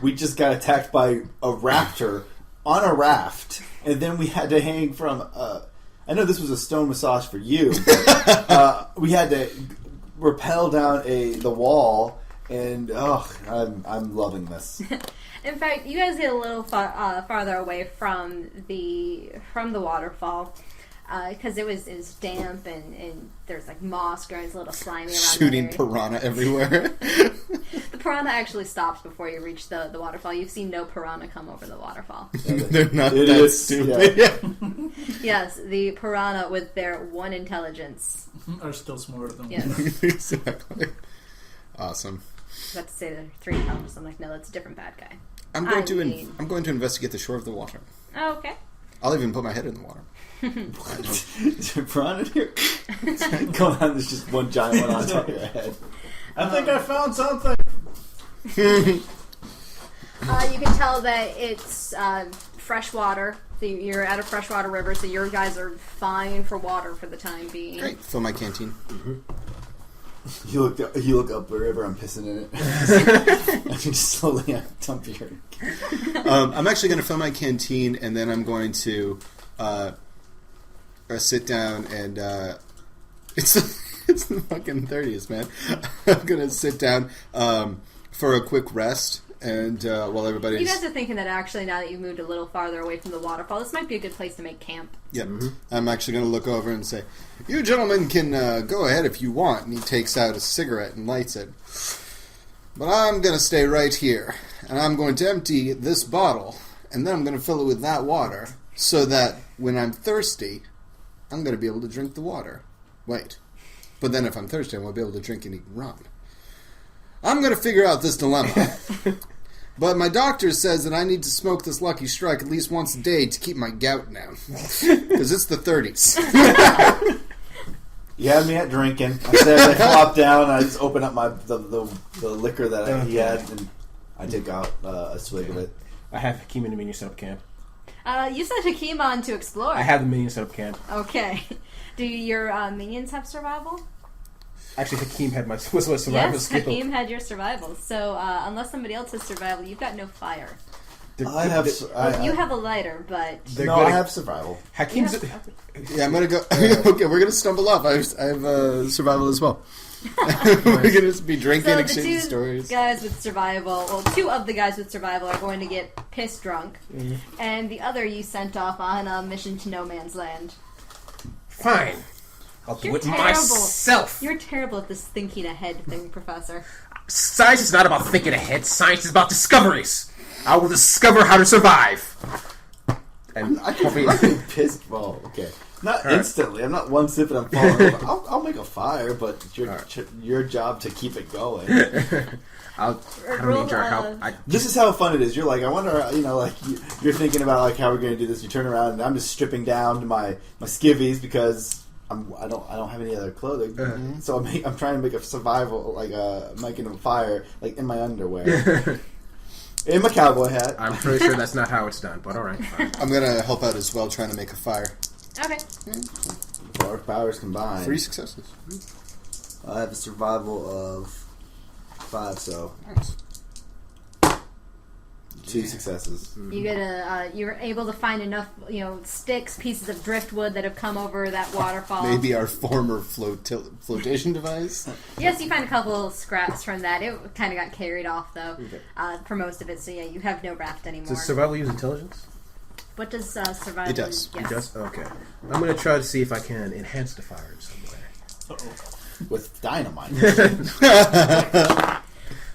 We just got attacked by a raptor on a raft, and then we had to hang from. I know this was a stone massage for you, but we had to rappel down the wall, and I'm loving this. In fact, you guys get a little farther away from the waterfall because it was damp and there's like moss growing, it's a little slimy around. Shooting piranha everywhere. The piranha actually stops before you reach the waterfall. You've seen no piranha come over the waterfall. They're not that stupid. Yeah. Yes, the piranha with their 1 intelligence are still smarter than yes. Exactly. Awesome. I was about to say they're 3 intelligence. I'm like, no, that's a different bad guy. I'm going to investigate the shore of the water. Oh, okay. I'll even put my head in the water. Is there a piranha here? Going on, there's just one giant one on top of your head. I think I found something. You can tell that it's fresh water. So you're at a freshwater river, so your guys are fine for water for the time being. Great. Fill my canteen. Mm-hmm. You look up the river. I'm pissing in it. I can just slowly dump your. I'm actually going to fill my canteen, and then I'm going to sit down and it's the fucking 30s, man. I'm going to sit down for a quick rest, and while everybody's. You guys are thinking that actually now that you've moved a little farther away from the waterfall, this might be a good place to make camp. Yep. Mm-hmm. I'm actually going to look over and say, "You gentlemen can go ahead if you want." And he takes out a cigarette and lights it. But I'm going to stay right here, and I'm going to empty this bottle, and then I'm going to fill it with that water, so that when I'm thirsty, I'm going to be able to drink the water. Wait. But then if I'm thirsty, I won't be able to drink any rum. I'm going to figure out this dilemma. But my doctor says that I need to smoke this Lucky Strike at least once a day to keep my gout down. Because it's the 30s. You had me at drinking. I said I flopped down and I just opened up the liquor that he had and I took out a swig of it. I have Hakeem and the minion set up camp. You sent Hakeem on to explore. I have the minion set up camp. Okay. Do your minions have survival? Actually, Hakeem had my survival Yes, skill. Hakeem had your survival. So unless somebody else has survival, you've got no fire. You have a lighter, but I have survival. Hakeem's. Yeah, I'm going to go. Okay, we're going to stumble off. I have survival as well. We're going to be drinking, so exchanging the two stories. guys with survival, well, 2 of the guys with survival are going to get piss drunk, and the other you sent off on a mission to no man's land. Fine. I'll do You're it terrible. myself. You're terrible at this thinking ahead thing, Professor. Science is not about thinking ahead. Science is about discoveries. I will discover how to survive. And I can be pissed. Well, okay. Not instantly. I'm not one sip and I'm falling over. I'll make a fire, but it's your job to keep it going. I don't need your help. This is how fun it is. You're like, I wonder, like you're thinking about like how we're going to do this. You turn around and I'm just stripping down to my skivvies because I don't have any other clothing. So I'm trying to make a survival, like making a fire, like in my underwear. In my cowboy hat. I'm pretty sure that's not how it's done, but alright, fine. I'm going to help out as well, trying to make a fire. Okay. Our powers combined. 3 successes. I have a survival of 5, so. Nice. 2 successes. You get you're able to find enough, sticks, pieces of driftwood that have come over that waterfall. Maybe our former flotation device. Yes, you find a couple scraps from that. It kind of got carried off though, for most of it. So yeah, you have no raft anymore. Does survival use intelligence? What does survival? It does. Yes. It does? Okay. I'm going to try to see if I can enhance the fire in some way. Uh-oh. With dynamite.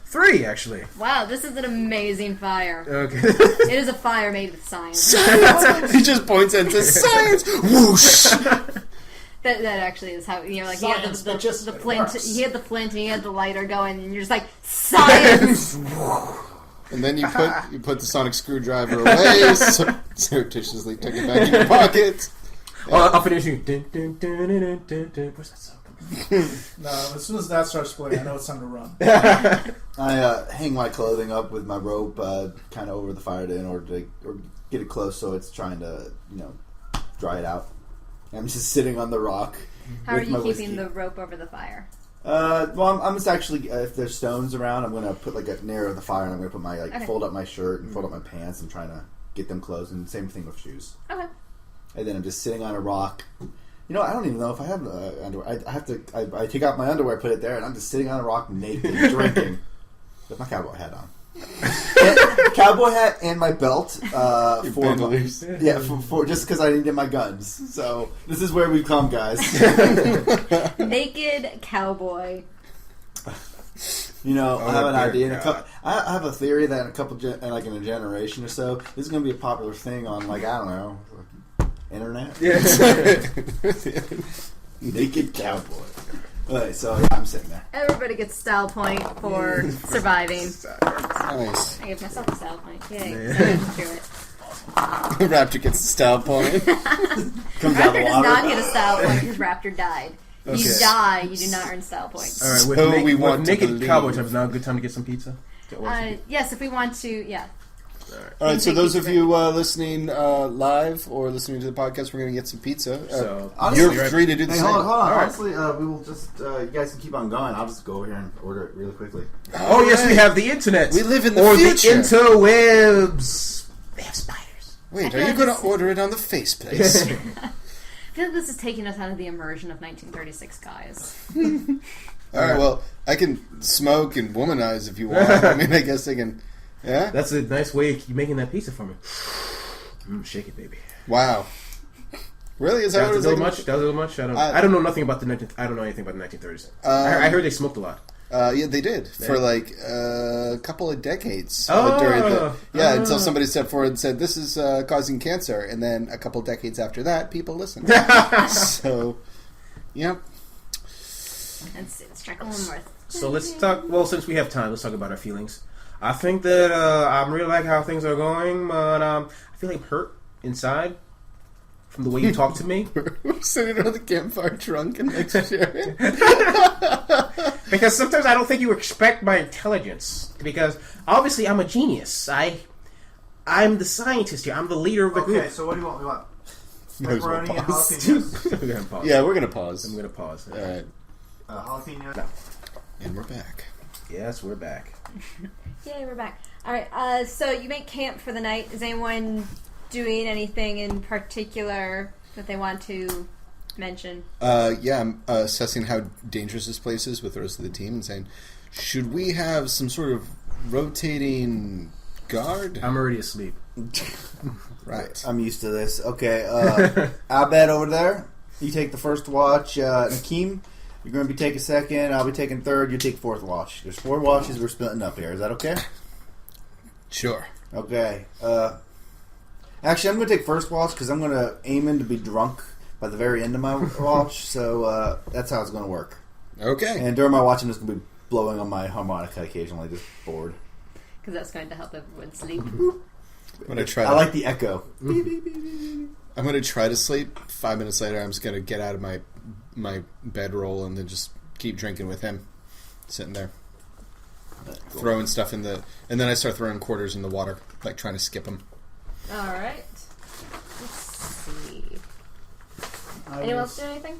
3, actually. Wow, this is an amazing fire. Okay. It is a fire made with science. Science! He just points and says, "Science!" Whoosh! That actually is how he had Science, the but just flint. worse. He had the flint and he had the lighter going, and you're just like science. And then you put the sonic screwdriver away, surreptitiously tuck it back in your pocket. I'll finish you. Where's that sound? No, as soon as that starts playing, I know it's time to run. I hang my clothing up with my rope kind of over the fire in order to get it close so it's trying to, dry it out. I'm just sitting on the rock. How are with you my keeping whiskey. the rope over the fire? Well, I'm just actually, if there's stones around, I'm going to put a near the fire and I'm going to put my, fold up my shirt and fold up my pants and trying to get them closed. And same thing with shoes. Okay. And then I'm just sitting on a rock. I don't even know if I have underwear. I take out my underwear, put it there, and I'm just sitting on a rock naked, drinking, with my cowboy hat on. Cowboy hat and my belt for just because I needed my guns. So this is where we come, guys. Naked cowboy. I have an idea. I have a theory that in a generation or so, this is going to be a popular thing on, I don't know, internet. Yeah. Naked cowboy. Okay, so I'm sitting there. Everybody gets style point for surviving. Nice. I give myself a style point. Yay. Yeah. So I can do it. Raptor gets the style point. Comes out Raptor the does water. not get a style point because Raptor died. You Okay. die, you do not earn style points. All right, So we want to naked believe. cowboy time is now a good time to get some pizza. Yes, if we want to, yeah. All right, so Thank those you of for you listening live or listening to the podcast, we're going to get some pizza. So Honestly, You're free to do the Hey, same. hold on. All right. Honestly, we will just, you guys can keep on going. I'll just go over here and order it really quickly. Oh yes, we have the internet. We live in the or future. the interwebs. They have spiders. Wait, feel are you like going this- to order it on the faceplace? I feel like this is taking us out of the immersion of 1936, guys. All right, well, I can smoke and womanize if you want. I mean, I guess I can. Yeah? That's a nice way of making that pizza for me. Shake it, baby. Wow. Really? Is that That what was it's a little like? much. That was a little much. I don't know nothing about I don't know anything about the 1930s. I heard they smoked a lot. Yeah, they did for Yeah. a couple of decades. Oh. During until somebody stepped forward and said this is causing cancer, and then a couple decades after that, people listened. So, yep. Let's strike one more. So let's talk. Well, since we have time, let's talk about our feelings. I think that I'm really like how things are going, but I feel like I'm hurt inside from the way you talk to me. We're sitting around the campfire drunk and like sharing. Because sometimes I don't think you expect my intelligence. Because obviously I'm a genius. I'm the scientist here. I'm the leader of the group. so what do you want? We want Might as well pepperoni and pause. jalapenos. We're gonna pause. Yeah, we're gonna pause. I'm gonna pause. All right, Jalapeno. and we're back. Yes, we're back. Yay, we're back. Alright, so you make camp for the night. Is anyone doing anything in particular that they want to mention? Yeah, I'm assessing how dangerous this place is with the rest of the team and saying, should we have some sort of rotating guard? I'm already asleep. Right. I'm used to this. Okay, Abed over there, you take the first watch. Nakeem, you're going to be taking second. I'll be taking third. You take fourth watch. There's 4 watches. We're splitting up here. Is that okay? Sure. Okay. Actually, I'm going to take first watch because I'm going to aim in to be drunk by the very end of my watch. So that's how it's going to work. Okay. And during my watch, I'm just going to be blowing on my harmonica occasionally, just bored. Because that's going to help everyone sleep. I'm gonna try. I like the echo. I'm gonna try to sleep. 5 minutes later, I'm just gonna get out of my bedroll and then just keep drinking with him, sitting there, throwing stuff in the, and then I start throwing quarters in the water, like trying to skip them. Alright. Let's see. Anyone else do anything?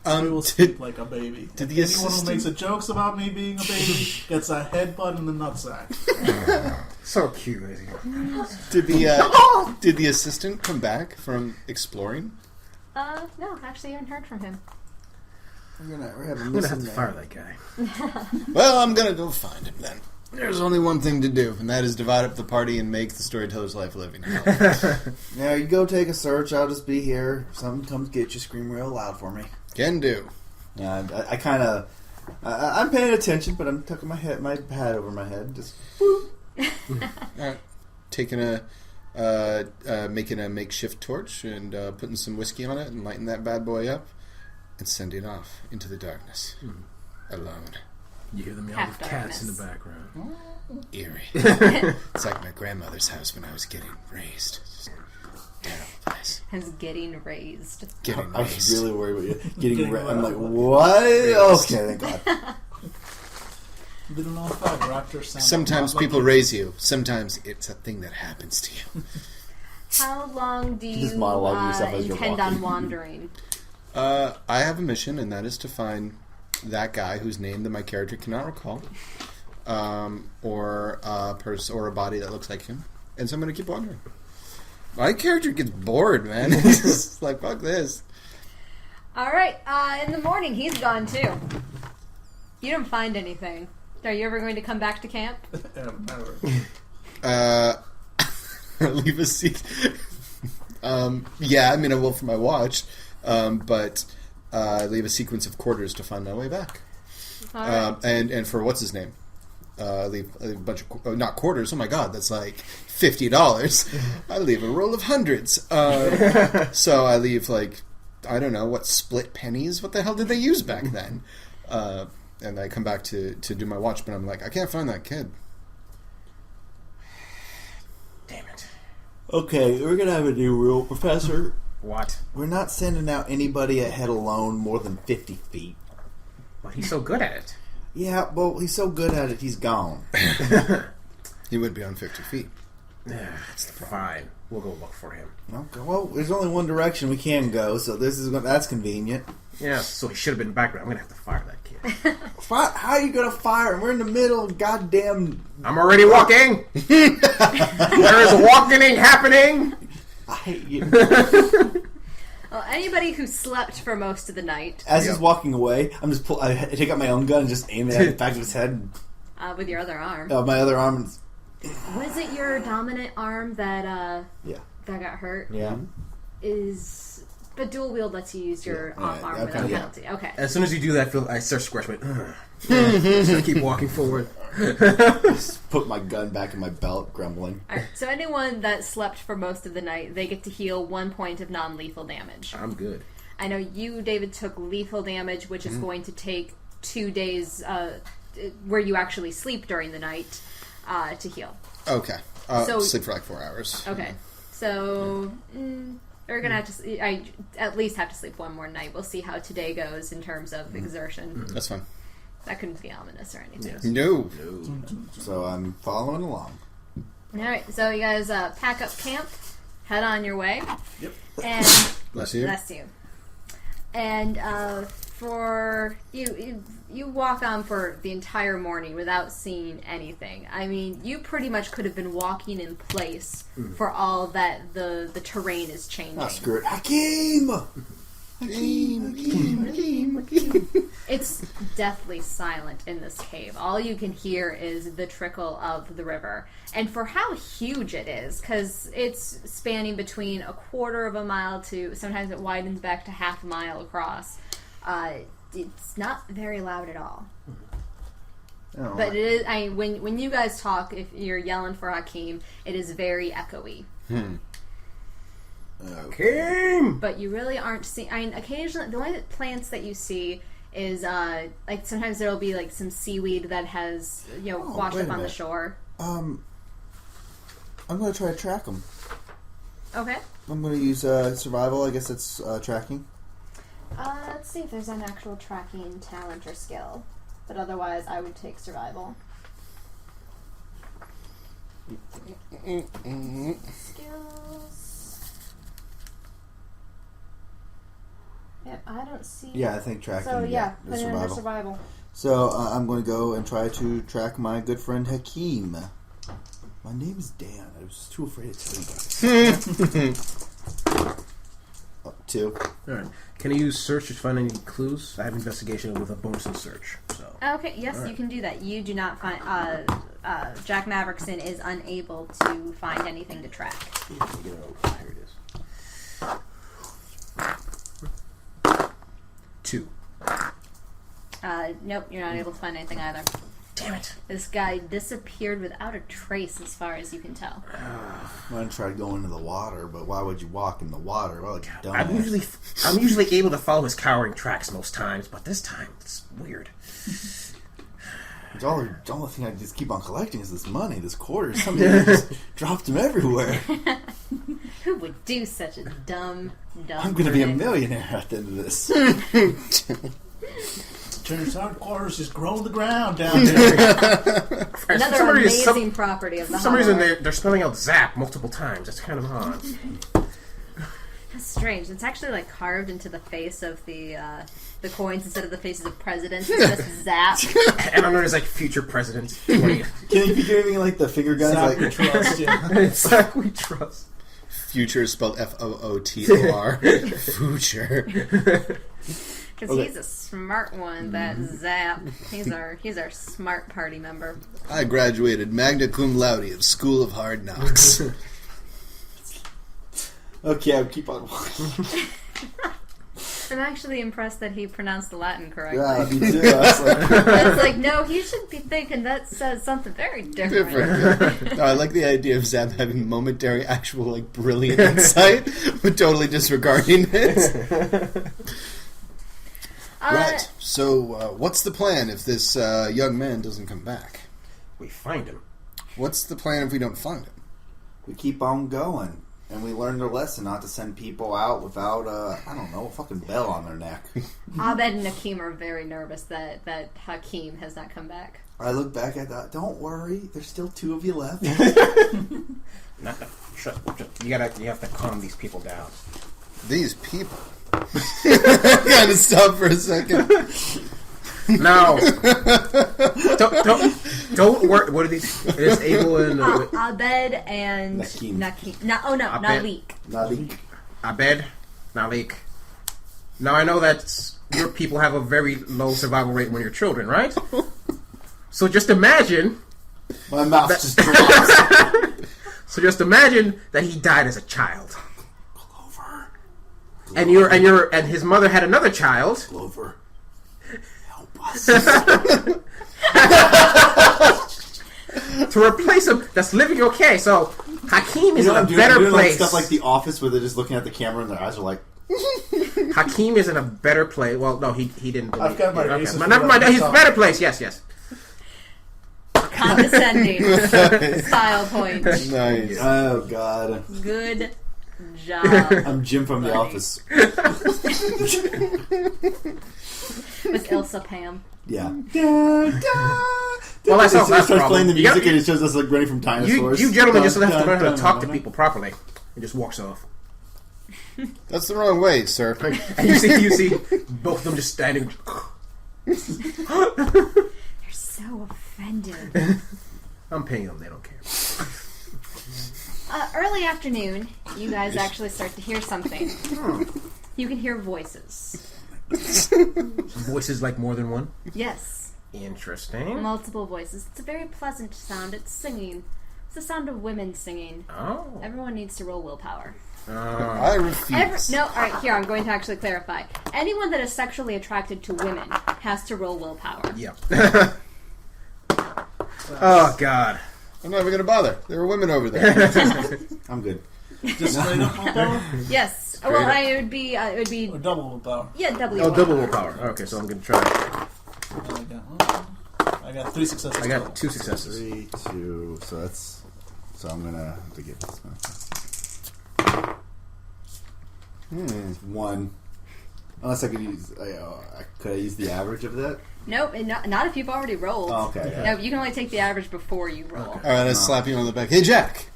I will sleep like a baby. did the Anyone who assistant- makes a jokes about me being a baby gets a headbutt in the nutsack. So cute, is he? Did the assistant come back from exploring? No, actually, I haven't heard from him. We're I'm gonna have to fire that guy. Well, I'm gonna go find him then. There's only one thing to do, and that is divide up the party and make the storyteller's life a living hell. Now you go take a search. I'll just be here. If something comes get you, scream real loud for me. Can do. Yeah, I kind of. I'm paying attention, but I'm tucking my hat over my head. Just. Taking making a makeshift torch and putting some whiskey on it and lighting that bad boy up and sending it off into the darkness alone. You hear the meow Half of cats in the darkness. background. Eerie. It's like my grandmother's house when I was getting raised. Just terrible place. Has getting raised. Getting I was raised. really worried about you getting. I'm like, what? Okay, thank God. Little on fire, Raptor sound. Sometimes people raise you. Sometimes it's a thing that happens to you. How long do you Just monologue yourself as you're intend walking. on wandering? I have a mission, and that is to find that guy whose name that my character cannot recall, or a body that looks like him. And so I'm going to keep wandering. My character gets bored, man. He's just like, fuck this. All right. In the morning, he's gone too. You don't find anything. Are you ever going to come back to camp? Leave a seat. Yeah, I mean, I will for my watch, but leave a sequence of quarters to find my way back. All right. And for what's his name? Leave a bunch of not quarters. Oh my god, that's like $50. I leave a roll of hundreds. So I leave like I don't know what split pennies. What the hell did they use back then? And I come back to do my watch, but I'm like, I can't find that kid. Damn it. Okay, we're gonna have a new rule, Professor. What? We're not sending out anybody ahead alone more than 50 feet. But he's so good at it. Yeah, well, he's so good at it, he's gone. He would be on 50 feet. That's fine. We'll go look for him. Okay, well, there's only one direction we can go, so that's convenient. Yeah, so he should have been in the background. I'm gonna have to fire that kid. How are you gonna fire him? We're in the middle of goddamn. I'm already walking. There is walking happening. I hate you. Well, anybody who slept for most of the night As he's walking away, I take out my own gun and just aim it at the back of his head. with your other arm. My other arm. Was it your dominant arm that Yeah. that got hurt? Yeah. But dual wield lets you use your arm okay, without yeah. penalty. Okay. As soon as you do that, I start scratching. Just gonna keep walking forward. Just put my gun back in my belt, grumbling. All right. So anyone that slept for most of the night, they get to heal 1 point of non-lethal damage. I'm good. I know you, David, took lethal damage, which is going to take 2 days where you actually sleep during the night to heal. Okay. So- Sleep for like 4 hours. Okay. So we're gonna have to. I at least have to sleep one more night. We'll see how today goes in terms of exertion. That's fine. That couldn't be ominous or anything. Yes. No. So I'm following along. All right. So you guys pack up camp, head on your way. Yep. And Bless you. bless you. And for you walk on for the entire morning without seeing anything. I mean, you pretty much could have been walking in place for all that the terrain is changing. Ah, screw it. Hakeem! It's deathly silent in this cave. All you can hear is the trickle of the river. And for how huge it is, because it's spanning between 1/4 of a mile to sometimes it widens back to 1/2 mile across, it's not very loud at all. Oh, But it is. When you guys talk, if you're yelling for Hakeem, it is very echoey. Hakeem! But you really aren't seeing. I mean, occasionally the only plants that you see is like sometimes there'll be like some seaweed that has washed wait up a on the minute. shore. I'm going to try to track him. Okay. I'm going to use survival. I guess it's tracking. Let's see if there's an actual tracking talent or skill. But otherwise, I would take survival. Skills. Yep, I don't see. Yeah, I think tracking. So yeah, is put it under survival. survival. So I'm going to go and try to track my good friend Hakeem. My name is Dan. I was too afraid to tell you. 2. Alright. Can I use search to find any clues? I have investigation with a bonus in search. So. Okay, yes, you can do that. You do not find... Jack Maverickson is unable to find anything to track. Here it is. 2. Nope, you're not able to find anything either. Damn it. This guy disappeared without a trace as far as you can tell. I'm going to try to go into the water, but why would you walk in the water? Why would you dumb I'm usually able to follow his cowering tracks most times, but this time it's weird. The only thing I just keep on collecting is this money, this quarter. Somebody just dropped them everywhere. Who would do such a dumb I'm going to be a thing? millionaire at the end of this. Turns out quarters just grow the ground down there. Another amazing property of the For some reason, Hollow. they're spelling out Zap multiple times. That's kind of odd. That's strange. It's actually like carved into the face of the coins instead of the faces of presidents. It's just Zap. And I'm known as like future president. 20. Can you be doing like the finger guns? Zap we Like, trust, yeah. It's like we trust. Future is spelled Footor. Future. Because he's a smart one, that Zap. He's our smart party member. I graduated magna cum laude of School of Hard Knocks. okay, I'll keep on walking. I'm actually impressed that he pronounced the Latin correctly. Yeah, me too. I was like, I was like, no, he should be thinking that says something very different. Different. No, I like the idea of Zap having momentary, actual, like, brilliant insight, but totally disregarding it. Right. So, what's the plan if this young man doesn't come back? We find him. What's the plan if we don't find him? we keep on going. And we learned our lesson not to send people out without, I don't know, a fucking bell on their neck. Abed and Hakeem are very nervous that Hakeem has not come back. I look back at that. Don't worry, there's still 2 of you left. Shut. You have to calm these people down. These people. Gotta stop for a second. No. Don't worry. What are these? It's Abel and Abed and Nakeem. Nalik. Nalik. Abed, Nalik. Now I know that your people have a very low survival rate when you're children, right? So just imagine. My mouth just drops. So just imagine that he died as a child, Clover. and his mother had another child. Clover. Help us. To replace him, that's living okay. So Hakeem is in a better I'm doing place. Like stuff like The Office where they're just looking at the camera and their eyes are like... Hakeem is in a better place. Well, no, he didn't. I've got my okay. reasons Never for mind. that. He's a better place. Yes. Condescending. Style point. Nice. Oh, God. Good job. I'm Jim from The Office. Was Ilsa Pam. Yeah. Well, that's It not starts problem. playing the You music gotta- and it shows us like running from dinosaurs. You gentlemen just have to learn how to talk to people properly. And just walks off. That's the wrong way, sir. And you see both of them just standing. You're so offended. I'm paying them. They don't care. Early afternoon, you guys actually start to hear something. You can hear voices. Voices like more than one. Yes. Interesting. Multiple voices. It's a very pleasant sound. It's singing. It's the sound of women singing. Oh. Everyone needs to roll willpower. I refuse. Alright, here, I'm going to actually clarify. Anyone that is sexually attracted to women has to roll willpower. Yep. Oh God. I'm not even gonna bother. There are women over there. I'm good. Just straight up willpower? Yes. Well, it would be, Or double willpower? yeah, double Oh, double willpower. Okay, so I'm gonna try. I got 3 successes. I got total. 2 successes. 3, 2. So I'm gonna have to get this one. 1. Unless I could use. Could I use the average of that? Nope, and not if you've already rolled. Oh, okay. No, you can only take the average before you roll. Alright, let's slap you on the back. Hey, Jack!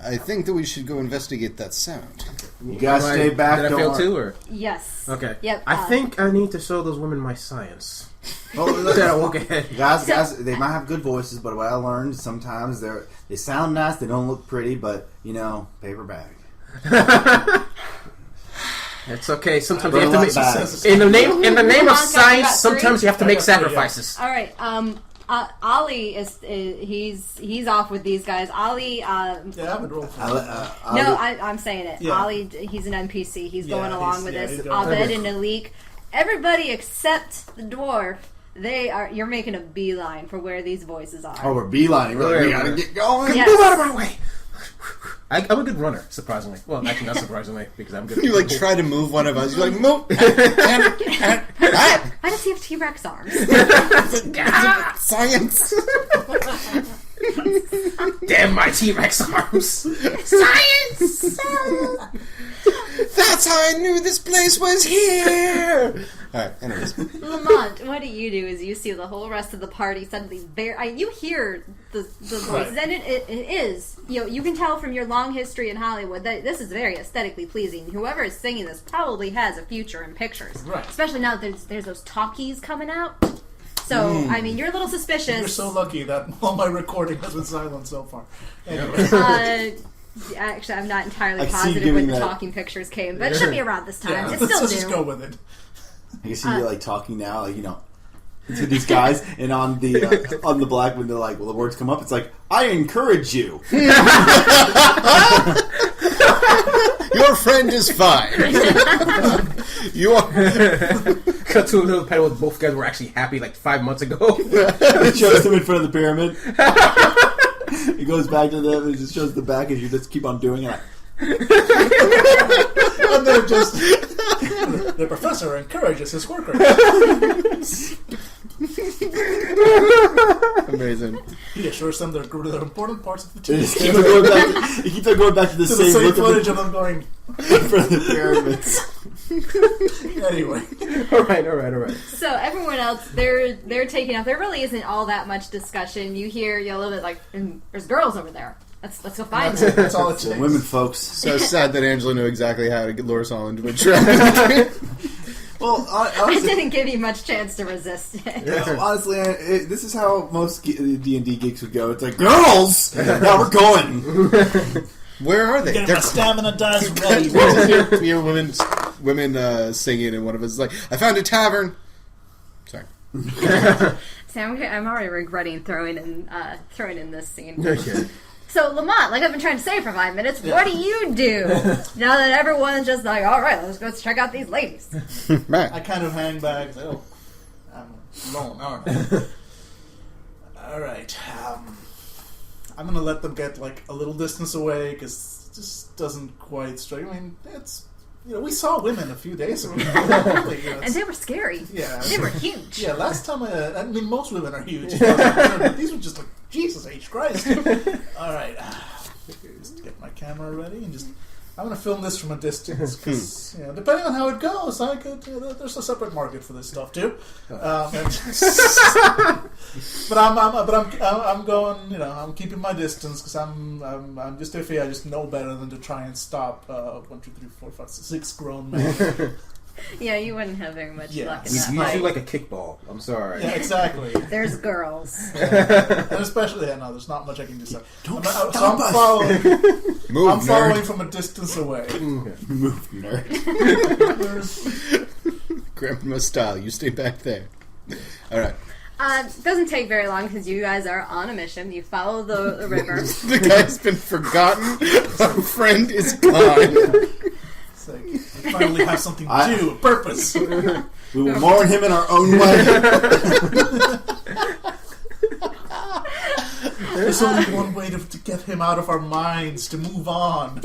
I think that we should go investigate that sound. You guys stay back. Did I don't fail worry. too, or Yes. okay? Yep. I think I need to show those women my science. Well, Then I'll walk ahead. guys, they might have good voices, but what I learned sometimes they sound nice, they don't look pretty, but paper bag. It's okay. Sometimes But you a have lot to bad. make in the name of Got science. three? Sometimes you have to I make got three, yeah. sacrifices. All right. Ollie is he's off with these guys. Ollie. Yeah, I would roll for that. I'm saying it. Yeah. Ollie, he's an NPC. He's Yeah, going along with he's this. going. Abed and Alik, everybody except the dwarf. You're making a beeline for where these voices are. Oh, we're beelining. We Yeah. gotta get going. Yes. Move out of my way. I'm a good runner, surprisingly. Well, actually, not surprisingly, because I'm good. You like try to move one of us. You're like move. Why does he have T-Rex arms? Science. Damn my T-Rex arms! Science! That's how I knew this place was here. All right. Anyways, Lamont, what do you do as you see the whole rest of the party suddenly you hear the voices, Right. and it is, you can tell from your long history in Hollywood that this is very aesthetically pleasing. Whoever is singing this probably has a future in pictures. Right. Especially now that there's those talkies coming out. So, I mean, you're a little suspicious. You're so lucky that all my recording has been silent so far. Anyway. Actually, I'm not entirely I see you positive giving when the that- talking pictures came, but it should be around this time. Yeah, It's let's still just new. go with it. I can see you like talking now, to these guys, and on the black when they're like, well, the words come up, it's like, I encourage you. your friend is fine. You are. Cut to a little panel with both guys were actually happy like 5 months ago. It shows them in front of the pyramid. It goes back to them, and it just shows the back as you just keep on doing it. And they're just... The professor encourages his workers. Amazing. He assures them they're important parts of the They team. just keep on going back to the To the same same look footage of of them going... in front of the pyramids. Anyway. all right. So everyone else, they're taking off. There really isn't all that much discussion. You hear a little bit like, there's girls over there. Let's go find them. That's all it So takes. women, folks. So sad that Angela knew exactly how to get lure us all into a trap. Well, I honestly, didn't give you much chance to resist it. honestly, this is how most D&D geeks would go. It's like, girls! Now we're going! Where are they? Get my stamina dice ready. You hear women singing, and one of us is like, "I found a tavern." Sorry. See, I'm already regretting throwing in this scene. Okay. So Lamont, like I've been trying to say for 5 minutes, what do you do now that everyone's just like, all right, let's go check out these ladies? Right. I kind of hang back. Oh, I'm alone, aren't I? All right. I'm gonna let them get like a little distance away because it just doesn't quite strike. I mean, it's we saw women a few days ago, really, And they were scary. Yeah. They were huge. Yeah, last time I mean, most women are huge. But these were just like, Jesus H. Christ. All right. Just get my camera ready and I'm going to film this from a distance because, depending on how it goes, I could, there's a separate market for this stuff too. But I'm going, I'm keeping my distance because I'm just iffy. I just know better than to try and stop 1, 2, 3, 4, 5, 6 grown men. Yeah, you wouldn't have very much luck in You that shoot fight. like a kickball. I'm sorry. Yeah, exactly. There's girls. And especially, there's not much I can do. So Don't I'm stop us. following. Move, I'm following nerd. from a distance away. Move, nerd. Grandma style. You stay back there. All right. Doesn't take very long because you guys are on a mission. You follow the river. The guy's been forgotten. Our friend is gone. It's like, we finally have something to do, a purpose. We will mourn him in our own way. There's only one way to get him out of our minds, to move on.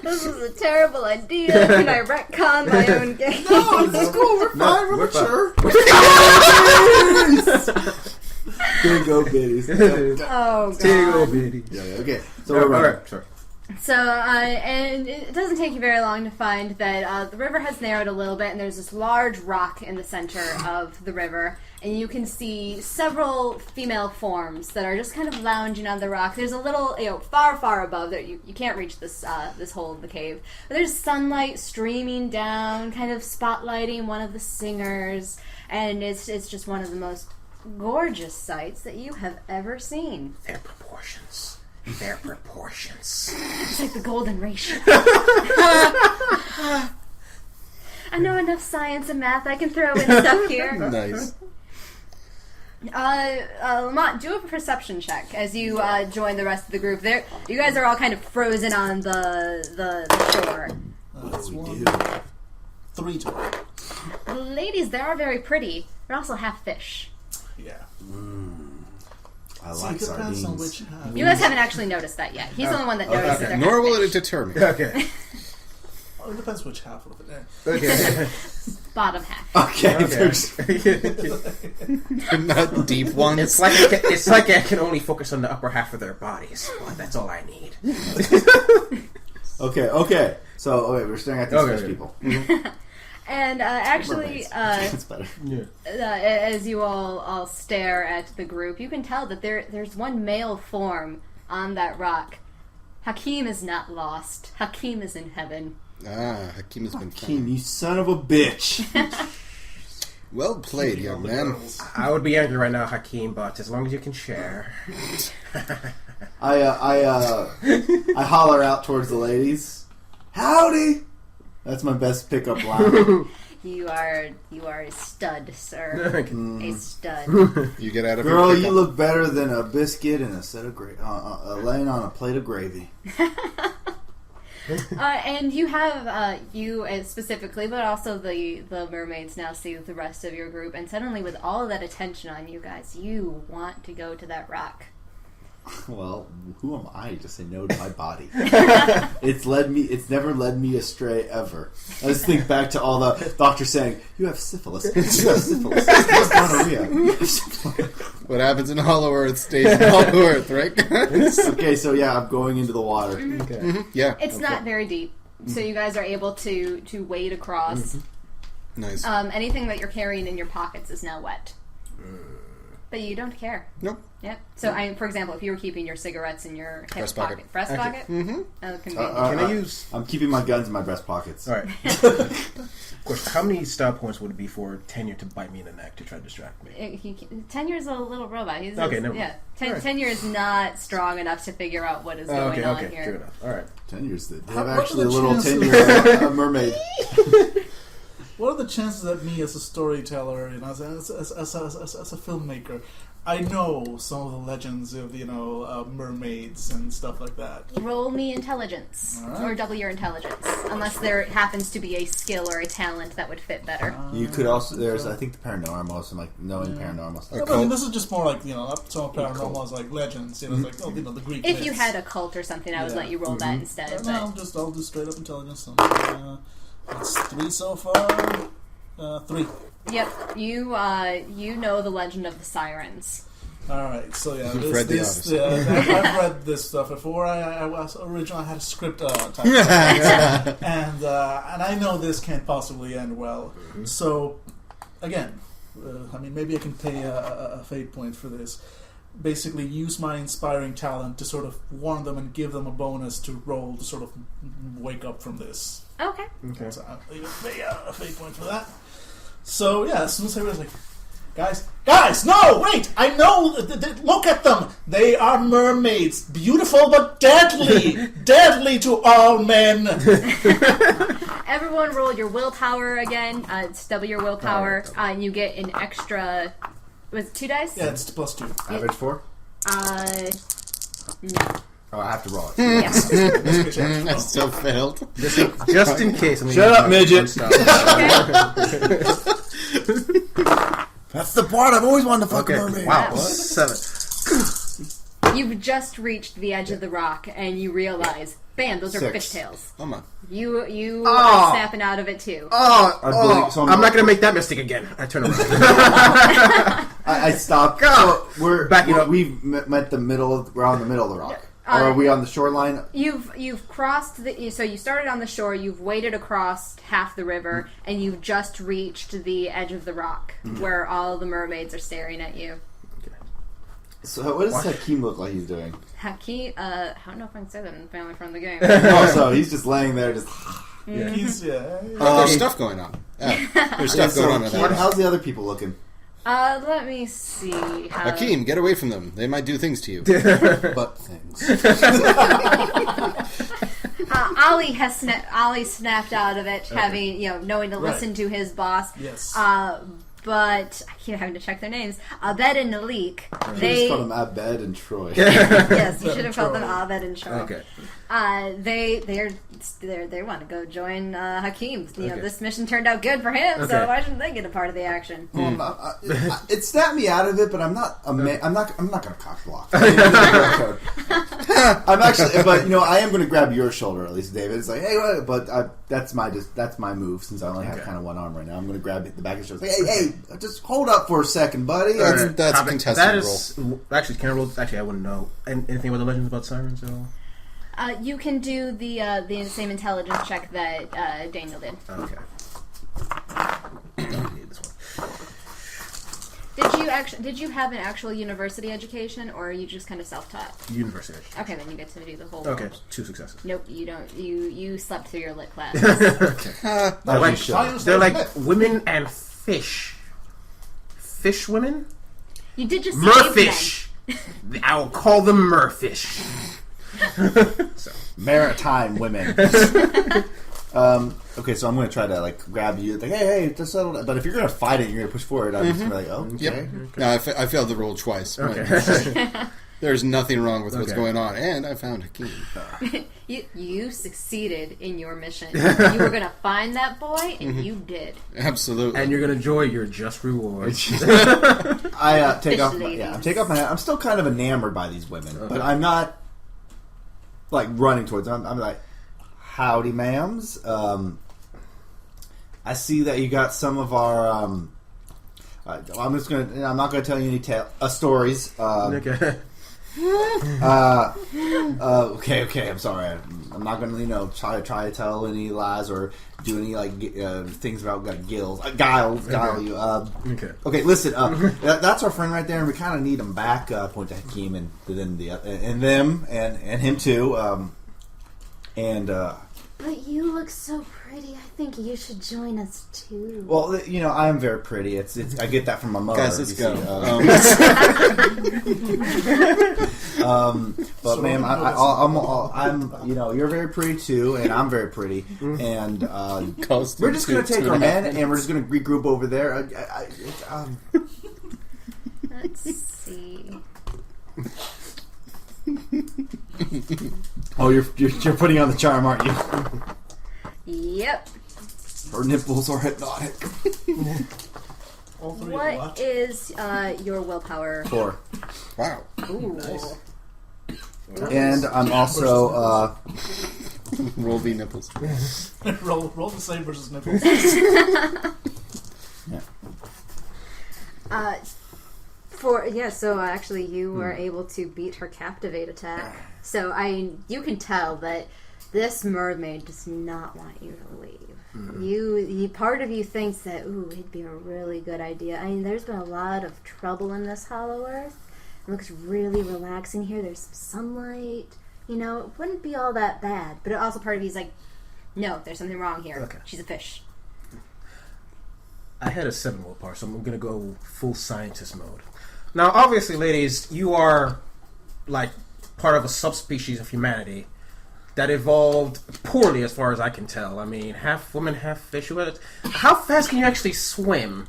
This is a terrible idea. Can I retcon my own game? No, this is cool. We're fine. We're mature. Here go, biddies. Oh, God. Tingle bitty. Yeah, okay. So All we're running. right, sorry. So, and it doesn't take you very long to find that the river has narrowed a little bit, and there's this large rock in the center of the river, and you can see several female forms that are just kind of lounging on the rock. There's a little, far, far above there. You can't reach this this hole in the cave. But there's sunlight streaming down, kind of spotlighting one of the singers, and it's just one of the most gorgeous sights that you have ever seen. Their proportions. Their proportions. It's like the golden ratio. I know enough science and math. I can throw in stuff here. Nice. Lamont, do a perception check as you join the rest of the group. There, you guys are all kind of frozen on the shore. That's we one, do. 3 total. The ladies there are very pretty. They're also half fish. Yeah. I See, like it depends on sardines. which half. You guys haven't actually noticed that yet. He's the only one that noticed that they're Nor half will fish. it deter me. Okay. Well, it depends which half of it. Okay. Bottom half. Okay. They're not deep ones. It's like I can only focus on the upper half of their bodies. Well, that's all I need. Okay. So, we're staring at these fish people. And actually, That's better. as you all stare at the group, you can tell that there's one male form on that rock. Hakim is not lost. Hakim is in heaven. Hakim has been Hakeem, found. you son of a bitch. Well played, young man. I would be angry right now, Hakeem, but as long as you can share. I holler out towards the ladies. Howdy! That's my best pickup line. You are a stud, sir. A stud. You get out of Girl, your you pickle. look better than a biscuit and a set of laying on a plate of gravy. And you have you specifically, but also the mermaids now see the rest of your group, and suddenly, with all of that attention on you guys, you want to go to that rock. Well, who am I to say no to my body? It's never led me astray ever. I just think back to all the doctors saying, "You have syphilis. You have syphilis. You have gonorrhea. You have syphilis." What happens in Hollow Earth stays in Hollow Earth, right? Okay, so yeah, I'm going into the water. Okay. Yeah. It's not very deep, so you guys are able to wade across. Nice. Anything that you're carrying in your pockets is now wet. But you don't care. Nope. Yep. So, for example, if you were keeping your cigarettes in your hip Breast pocket. pocket. Breast pocket? Mm-hmm. Oh, convenient. Can I use... I'm keeping my guns in my breast pockets. Alright. Of course, how many style points would it be for Tenure to bite me in the neck to try to distract me? Tenure's a little robot. He's Okay, never mind. Yeah. Tenure is not strong enough to figure out what is going on Okay, here. true enough. Alright. Tenure's they How- have what actually are a the little chances? tenure mermaid. What are the chances that me, as a storyteller, as a filmmaker, I know some of the legends of mermaids and stuff like that? Roll me intelligence. Alright. Or double your intelligence. Unless there happens to be a skill or a talent that would fit better. You could also there's I think the paranormal, some like knowing paranormal stuff. I mean, this is just more like some paranormal is like legends. It's like the Greek. If you myths. had a cult or something, I would let you roll that instead. No, But I'll do straight up intelligence. It's 3 so far. 3. yep, you know the legend of the sirens. All right, so yeah, You've read the Odyssey. I've read this stuff before. I was originally I had a script type, and I know this can't possibly end well. So again, I mean, maybe I can pay a fate point for this. Basically, use my inspiring talent to sort of warn them and give them a bonus to roll to sort of wake up from this. Okay. Okay. So I'll pay a fate point for that. So yeah, as soon as everyone's like, Guys, no, wait! I know, look at them! They are mermaids, beautiful but deadly! Deadly to all men! Everyone roll your willpower again. It's double your willpower. And you get an extra... Was it 2 dice? Yeah, it's +2. Average 4? No. Oh, I have to roll it. Yeah. That's a good I still failed. Just in case. I'm Shut up, midget. Okay. That's the part I've always wanted to fuck a mermaid. Wow. 7. You've just reached the edge of the rock, and you realize, bam, those are 6. fishtails. Come on. You are snapping out of it, too. So I'm not going to make that mistake again. I turn around. I stopped. Go. So Back it up. We've met the middle. We're on the middle of the rock. Or are we on the shoreline? You've crossed so you started on the shore. You've waded across half the river, and you've just reached the edge of the rock where all the mermaids are staring at you. So what does Hakeem look like he's doing? Hakeem, I don't know if I can say that in the family friendly game. Oh, so he's just laying there, just. Yeah. There's stuff going on. Yeah. There's stuff going on with that. How's the other people looking? Let me see. Hakeem, get away from them. They might do things to you. Butt things. Ollie snapped out of it, having knowing to listen to his boss. Yes. But I keep having to check their names. Abed and Nalik. They just called them Abed and Troy. Yes, you should have called them Abed and Troy. Okay. They want to go join Hakeem. This mission turned out good for him, so why shouldn't they get a part of the action? Well, it snapped me out of it, but I'm not I'm not going to cock block. I'm actually, but I am going to grab your shoulder at least, David. It's like, hey, what? But that's my move since I only have kind of one arm right now. I'm going to grab the back of his shoulder. Hey, just hold up for a second, buddy. That's a contested role. Actually, can I roll? Actually, I wouldn't know anything about the legends about sirens at all. You can do the same intelligence check that Daniel did. Okay. This one. Did you have an actual university education, or are you just kind of self-taught? University. Okay, then you get to do the whole. Okay, world. 2 successes. Nope, you don't. You slept through your lit class. They're like women and fish. Fish women? You did just merfish. I'll call them merfish. So. Maritime women. Okay, so I'm going to try to grab you. Like, hey, just settle down. But if you're going to fight it, you're going to push forward. I'm just going to be like, oh, okay. Yep. No, I failed the roll twice. Okay. There's nothing wrong with what's going on, and I found Hakeem. You succeeded in your mission. You were going to find that boy, and you did. Absolutely. And you're going to enjoy your just reward. I take off my hat. I'm still kind of enamored by these women, but I'm not running towards them. I'm like, howdy, ma'ams. I see that you got some of our. I'm not going to tell you any stories. Okay. Okay. I'm sorry. I'm not going to try to tell any lies or do any things about guile you. Okay. Listen. That's our friend right there, and we kind of need him back. Point to Hakeem and then and them and him too. But you look so pretty. I think you should join us too. Well, I am very pretty. It's I get that from my mother. Guys, let's go. But ma'am, I'm you're very pretty too, and I'm very pretty, and we're just gonna take our men and we're just gonna regroup over there. Let's see. Oh, you're putting on the charm, aren't you? Yep. Her nipples are hypnotic. What is your willpower? 4. Wow. Ooh. Nice. And I'm also roll V nipples. roll the same versus nipples. Yeah. So actually you were able to beat her captivate attack. So you can tell that this mermaid does not want you to leave. You part of you thinks that it'd be a really good idea. I mean, there's been a lot of trouble in this Hollow Earth. It looks really relaxing here. There's some sunlight. It wouldn't be all that bad. But also part of you is like, no, there's something wrong here. Okay. She's a fish. I had a 7 willpower, so I'm going to go full scientist mode. Now, obviously, ladies, you are part of a subspecies of humanity that evolved poorly, as far as I can tell. I mean, half woman, half fish. How fast can you actually swim?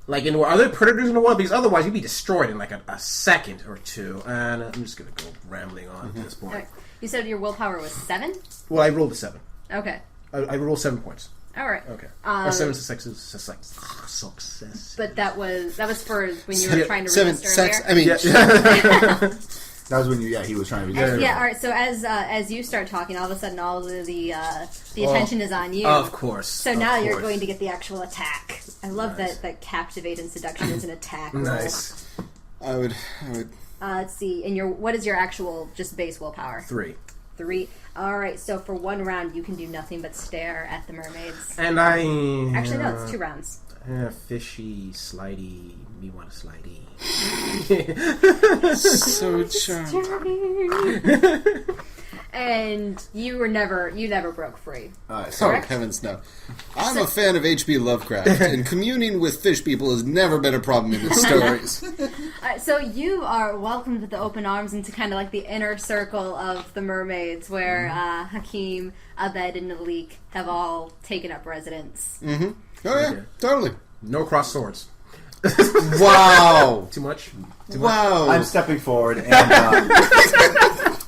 Are there predators in the water? Because otherwise, you'd be destroyed in a second or two. And I'm just going to go rambling on at this point. Right. You said your willpower was 7? Well, I rolled a 7. Okay. I rolled 7 points. All right. Okay. Or 7 success. But that was for when you were trying to 7 resist sex. earlier? I mean, that was when he was trying to be. Yeah. All right. So as you start talking, all of a sudden, all of the attention is on you. Of course. So now you're going to get the actual attack. I love that captivate and seduction is an attack. Nice. I would Let's see. And what is your actual just base willpower? 3. 3. All right. So for 1 round, you can do nothing but stare at the mermaids. And I... Actually, no. It's 2 rounds. Fishy, slidey, me want a slidey. So charming. And you never broke free. Alright, Oh, Correct? heavens no. I'm a fan of H.P. Lovecraft, and communing with fish people has never been a problem in his stories. So you are welcomed with the open arms into kind of like the inner circle of the mermaids, where Hakim, Abed, and Nalik have all taken up residence. Mm-hmm. Oh, yeah, Okay. totally. No cross swords. Wow. Too much? Wow. I'm stepping forward and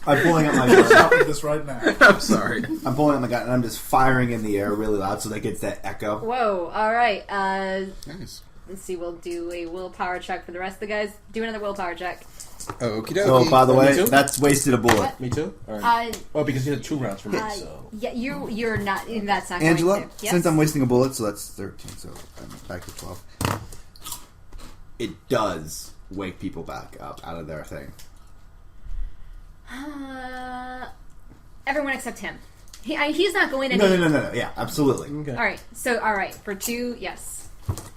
I'm pulling up my gun. Stopping this right now. I'm sorry. I'm pulling up my gun and I'm just firing in the air really loud so that gets that echo. Whoa! All right. Nice. Let's see. We'll do a willpower check for the rest of the guys. Do another willpower check. Okie dokie. So, by the Me way, too? that's wasted a bullet. What? Me too? Alright. Because you had 2 rounds for me, so... Yeah, you're not. That's not Angela, going to. Yes? since I'm wasting a bullet, so that's 13, so I'm back to 12. It does wake people back up out of their thing. Everyone except him. He's not going anywhere. No. Yeah, absolutely. Okay. All right. So, all right. For 2, yes.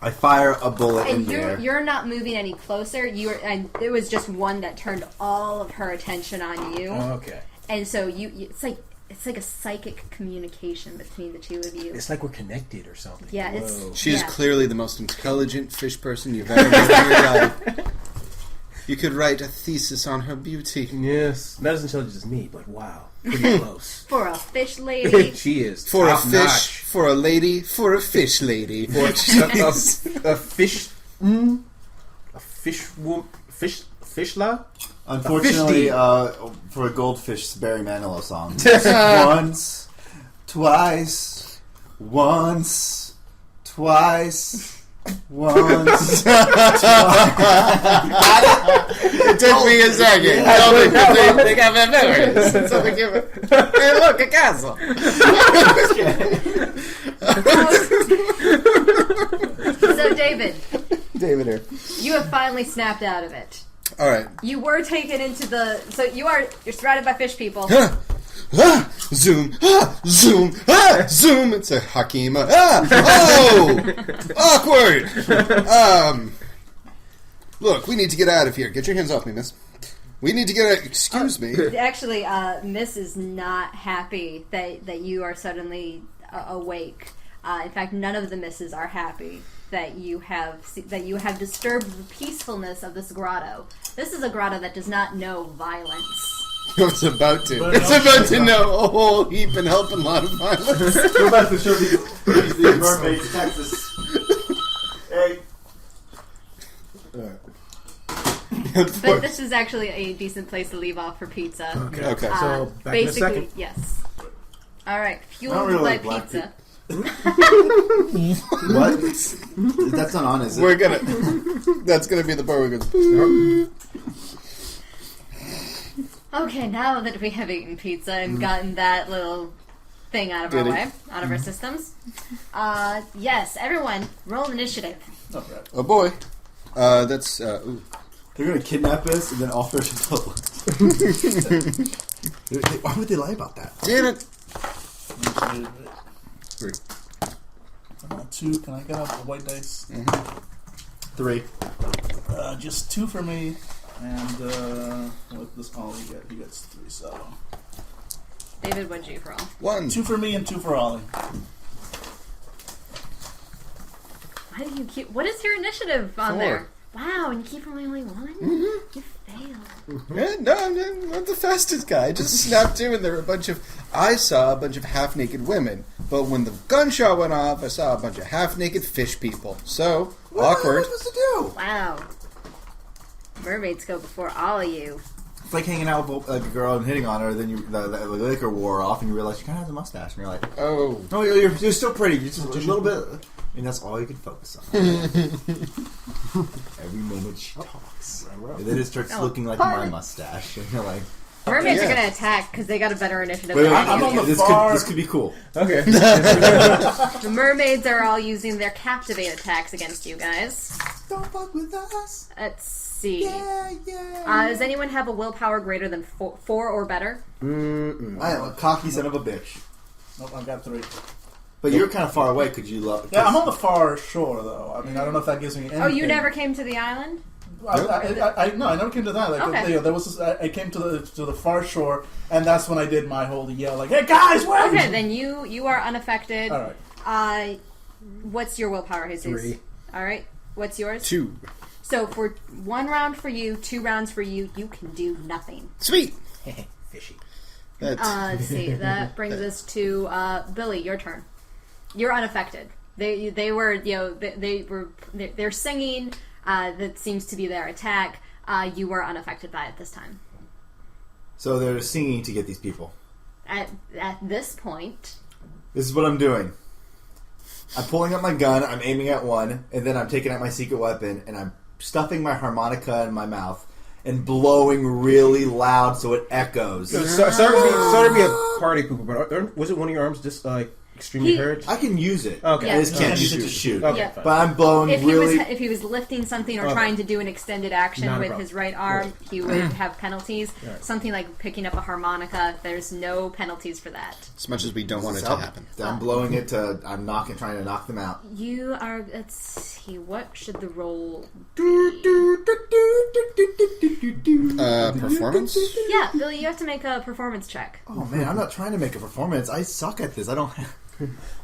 I fire a bullet in And the air. you're not moving any closer. And there was just one that turned all of her attention on you. Okay. And so it's like a psychic communication between the two of you. It's like we're connected or something. Yeah, Whoa. it's- She is Yeah. clearly the most intelligent fish person you've ever met in your life. You could write a thesis on her beauty. Yes. Not as intelligent as me, but wow. Pretty close. For a fish lady. She is. For a top fish, notch. for a lady, for a fish lady. For a fish... a fishla? Unfortunately, A for a goldfish Barry Manilow song. Once, twice, twice, once. It took me a second. I don't think I've had memories. So they give it. Hey, look, a castle. So, David, David here. you have finally snapped out of it. All right. You were taken into the... So you're surrounded by fish people. Zoom, zoom, zoom. It's a Hakima. Oh, awkward. Look, we need to get out of here. Get your hands off me, miss. We need to get out. Excuse me. Actually, Miss is not happy that you are suddenly awake. In fact, none of the misses are happy that you have disturbed the peacefulness of this grotto. This is a grotto that does not know violence. It's about to. But It's no, about to know a whole heap and helping lot of violence. We're about to show these mermaids Texas. Hey. But this is actually a decent place to leave off for pizza. Okay. So, back in a Basically, second. yes. All right, fueled Not really by like black pizza. What? That's not on, is it? We're gonna. That's gonna be the part where it goes. Okay, now that we have eaten pizza and gotten that little thing out of our Did it? way, out of our systems, yes, everyone, roll initiative. All right. Oh boy. That's. Ooh. They're gonna kidnap us and then offer us a bullet. Why would they lie about that? Damn it. 3. 2. Can I get up the white dice? 3. Just 2 for me. And with this Ollie, he gets 3. So David, what'd you roll? 1. 2 for me and 2 for Ollie. Why do you keep... What is your initiative on 4. there? Wow, and you keep rolling only 1? You failed. No, I'm not the fastest guy. I just snapped in and there were I saw a bunch of half-naked women. But when the gunshot went off, I saw a bunch of half-naked fish people. So, awkward. What am I supposed to do? Wow. Mermaids go before all of you. It's like hanging out with like a girl and hitting on her, then the liquor wore off, and you realize she kind of has a mustache, and you're like, Oh. "No, you're still pretty. You're just a little bit." And that's all you can focus on. Every moment she talks, and then it starts looking like my mustache, and you're like, Mermaids yeah. are going to attack because they got a better initiative "Wait, than I'm you on do. the this far- could be cool." Okay. The mermaids are all using their captivate attacks against you guys. Don't fuck with us. Let's see. Yeah. Does anyone have a willpower greater than 4 or better? I am a cocky son of a bitch. Nope, I've got 3. But you're kind of far away. Could you love? Yeah, I'm on the far shore, though. I mean, I don't know if that gives me anything. Oh, you never came to the island? No, I never came to that. Like, Okay. there was this, I came to the far shore, and that's when I did my whole yell, like, "Hey guys, wait!" Okay, then you are unaffected. All right. What's your willpower, Jesus? 3. All right. What's yours? 2. So for 1 round for you, 2 rounds for you, you can do nothing. Sweet. Fishy. That's Let's see. That brings us to Billy. Your turn. You're unaffected. They were they're singing. That seems to be their attack. You were unaffected by it this time. So they're singing to get these people. At this point, This is what I'm doing. I'm pulling up my gun, I'm aiming at one, and then I'm taking out my secret weapon, and I'm stuffing my harmonica in my mouth and blowing really loud so it echoes. Sorry to be a party pooper, but was it one of your arms just like extremely hurt? I can use it. Okay. I just can't Yeah. use it to shoot. Okay, Yeah. fine. But I'm blowing really... if he was lifting something or Okay. trying to do an extended action Not a with problem. his right arm, he would have penalties. Right. Something like picking up a harmonica, there's no penalties for that. as much as we don't want it to happen. I'm blowing it to... I'm trying to knock them out. You are. Let's see. What should the roll? Performance? Yeah, Billy, you have to make a performance check. Oh man, I'm not trying to make a performance. I suck at this. I don't...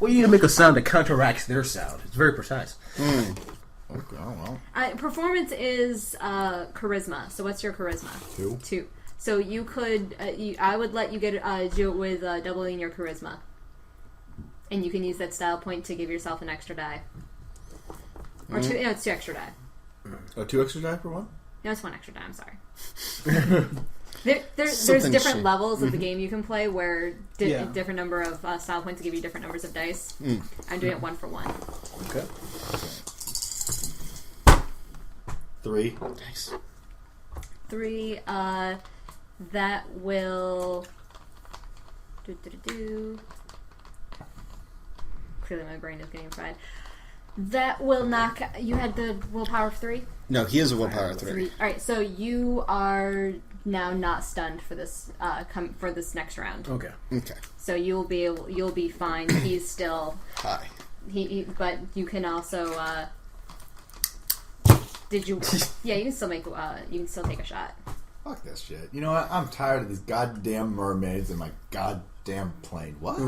Well, you need to make a sound that counteracts their sound. It's very precise. Okay, well. Performance is charisma. So what's your charisma? 2. So you could. I would let you get do it with doubling your charisma, and you can use that style point to give yourself an extra die. Or 2. No, it's 2 extra die. Oh, 2 extra die for one? No, it's 1 extra die. I'm sorry. There's Something different shit. levels of the game you can play where Yeah. different number of style points give you different numbers of dice. I'm doing it 1 for 1. Okay. 3. Nice. 3. That will. Clearly, my brain is getting fried. That will knock. You had the willpower of 3. No, he has a willpower of 3. 3. All right, so you are now not stunned for this. For this next round. Okay. Okay. So you'll be fine. He's still. Hi. But you can also. Did you? Yeah, you can still make. You can still take a shot. Fuck this shit. You know what? I'm tired of these goddamn mermaids in my goddamn plane. What?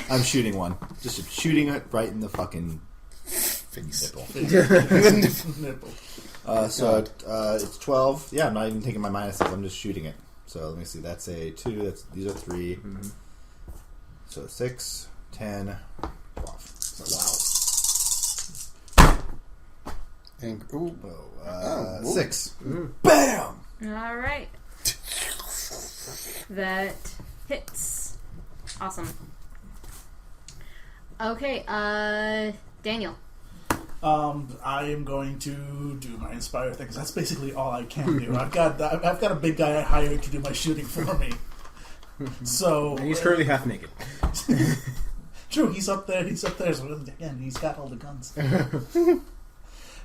I'm shooting one. Just shooting it right in the fucking Face. nipple. Nipple. So it's 12. Yeah, I'm not even taking my minuses. I'm just shooting it. So let me see. That's a 2. These are 3. So 6, 10, 12. So, wow. And, ooh. Oh, 6. Bam! All right. That hits. Awesome. Okay, Daniel. I am going to do my inspire thing 'cause that's basically all I can do. I've got a big guy I hired to do my shooting for me. So And he's currently half naked. true, he's up there. So again, he's got all the guns.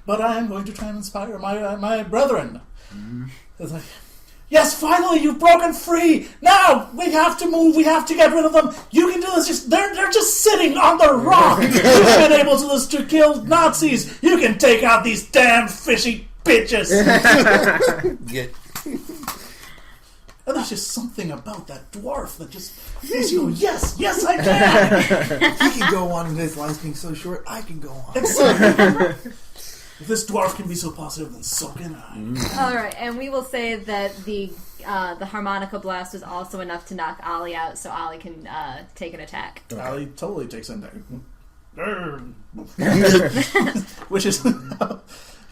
But I am going to try and inspire my brethren. It's like, yes, finally you've broken free. Now we have to move. We have to get rid of them. You can do this. They're just sitting on the rock. You've been able to kill Nazis. You can take out these damn fishy bitches. Get. And there's just something about that dwarf that just makes you go, yes, I can. He can go on, and his life's being so short, I can go on. Exactly. If this dwarf can be so positive, then so can I. All right, and we will say that the harmonica blast was also enough to knock Ollie out, so Ollie can take an attack. Ali totally takes in there. Which is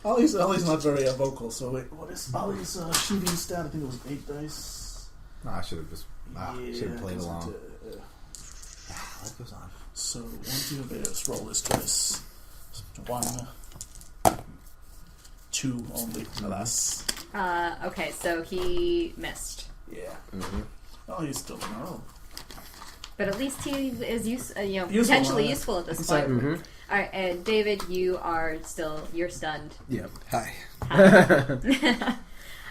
Ollie's not very vocal. So wait, what is Ollie's shooting stat? I think it was 8 dice. No, I should have just should have played because along. Life goes on. So 1, 2, let's roll this twice. 1, 2 only, alas. Okay, so he missed, Yeah. Oh, he's still in a row. but at least he is Useful, potentially huh? useful at this Exactly. point. All right, and David, you're stunned. Yeah. Hi.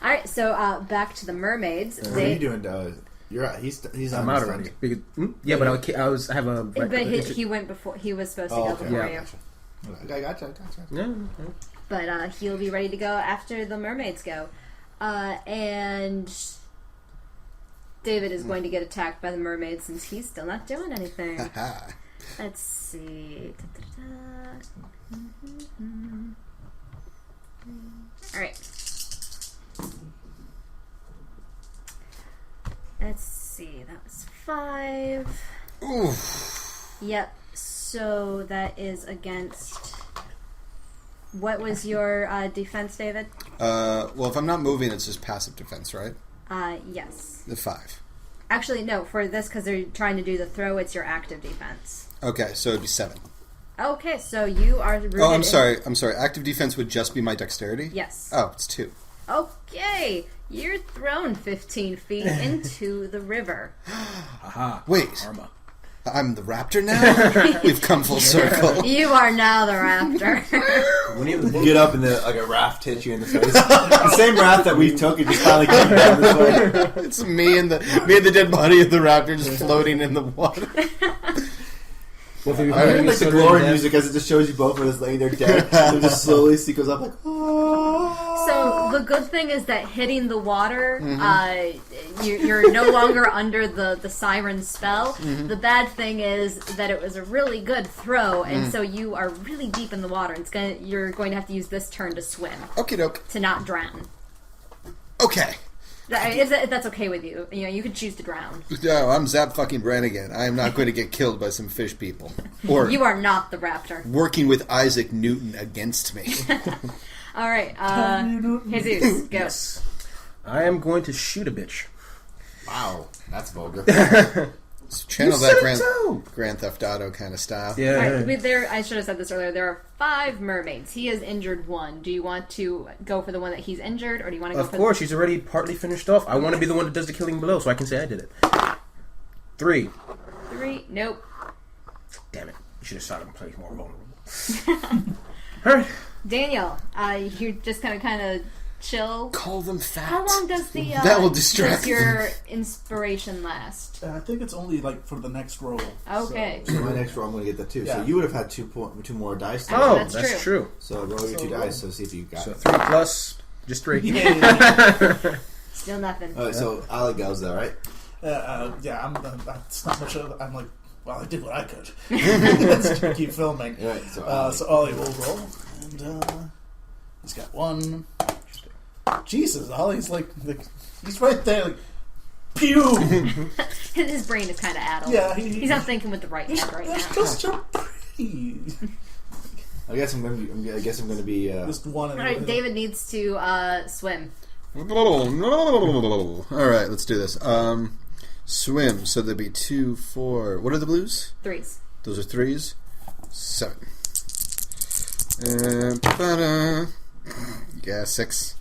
All right, so back to the mermaids. What are you doing? You're out. He's I'm out already. Yeah, but I have a. But he went before. He was supposed to go before Yeah. you. I gotcha. Yeah. But he'll be ready to go after the mermaids go. And David is going to get attacked by the mermaids since he's still not doing anything. Let's see. Alright. Let's see. That was 5. Oof. Yep. So that is against... What was your defense, David? Well, if I'm not moving, it's just passive defense, right? Yes. The 5. Actually, no. For this, because they're trying to do the throw, it's your active defense. Okay, so it'd be 7. Okay, so you are... Oh, I'm sorry. Active defense would just be my dexterity? Yes. Oh, it's 2. Okay. You're thrown 15 feet into the river. Aha. Wait. Karma. I'm the raptor now? We've come full circle. You are now the raptor. You get up and like a raft hits you in the face. The same raft that we took and just finally came down this way. It's me and the dead body of the raptor just floating in the water. I really like the glory music as it just shows you both of us laying there dead. And just slowly she goes up like, oh. So the good thing is that hitting the water, you're no longer under the siren spell. The bad thing is that it was a really good throw, and so you are really deep in the water. You're going to have to use this turn to swim. Okie doke. To not drown. Okay. If that's okay with you. You know, you could choose to drown. No, I'm Zap fucking Brannigan. I am not going to get killed by some fish people. Or You are not the raptor. working with Isaac Newton against me. All right, Jesus, go. Yes. I am going to shoot a bitch. Wow, that's vulgar. So channel You that said it too. Grand Theft Auto kind of style. Yeah. All right, I should have said this earlier. There are 5 mermaids. He has injured 1. Do you want to go for the one that he's injured, or do you want to go Of for course, she's already partly finished off. I want to be the one that does the killing below, so I can say I did it. 3. 3? Nope. Damn it. You should have shot him place more vulnerable. Alright. Daniel, you're just gonna kind of chill. Call them fat. How long does That will distract does your inspiration last? I think it's only like for the next roll. Okay. So my next roll, I'm going to get that too. Yeah. So you would have had two more dice. Oh, Oh, that's that's true. So roll your 2 dice. So see if you got So it. 3 plus just 3. Still nothing. So Ali goes there, right? Yeah, it's not much of. I'm like, well, I did what I could. Let's keep filming. Right. So Ollie will roll, and he's got 1. Jesus, Ollie's like he's right there, like, pew. His brain is kind of addled. Yeah, he's not thinking with the right head right That's now. just so pretty. I guess I'm going to be. Just 1. All right, David needs to swim. All right, let's do this. Swim. So there'd be 2, 4. What are the blues? 3s. Those are 3s. 7. Yeah, 6.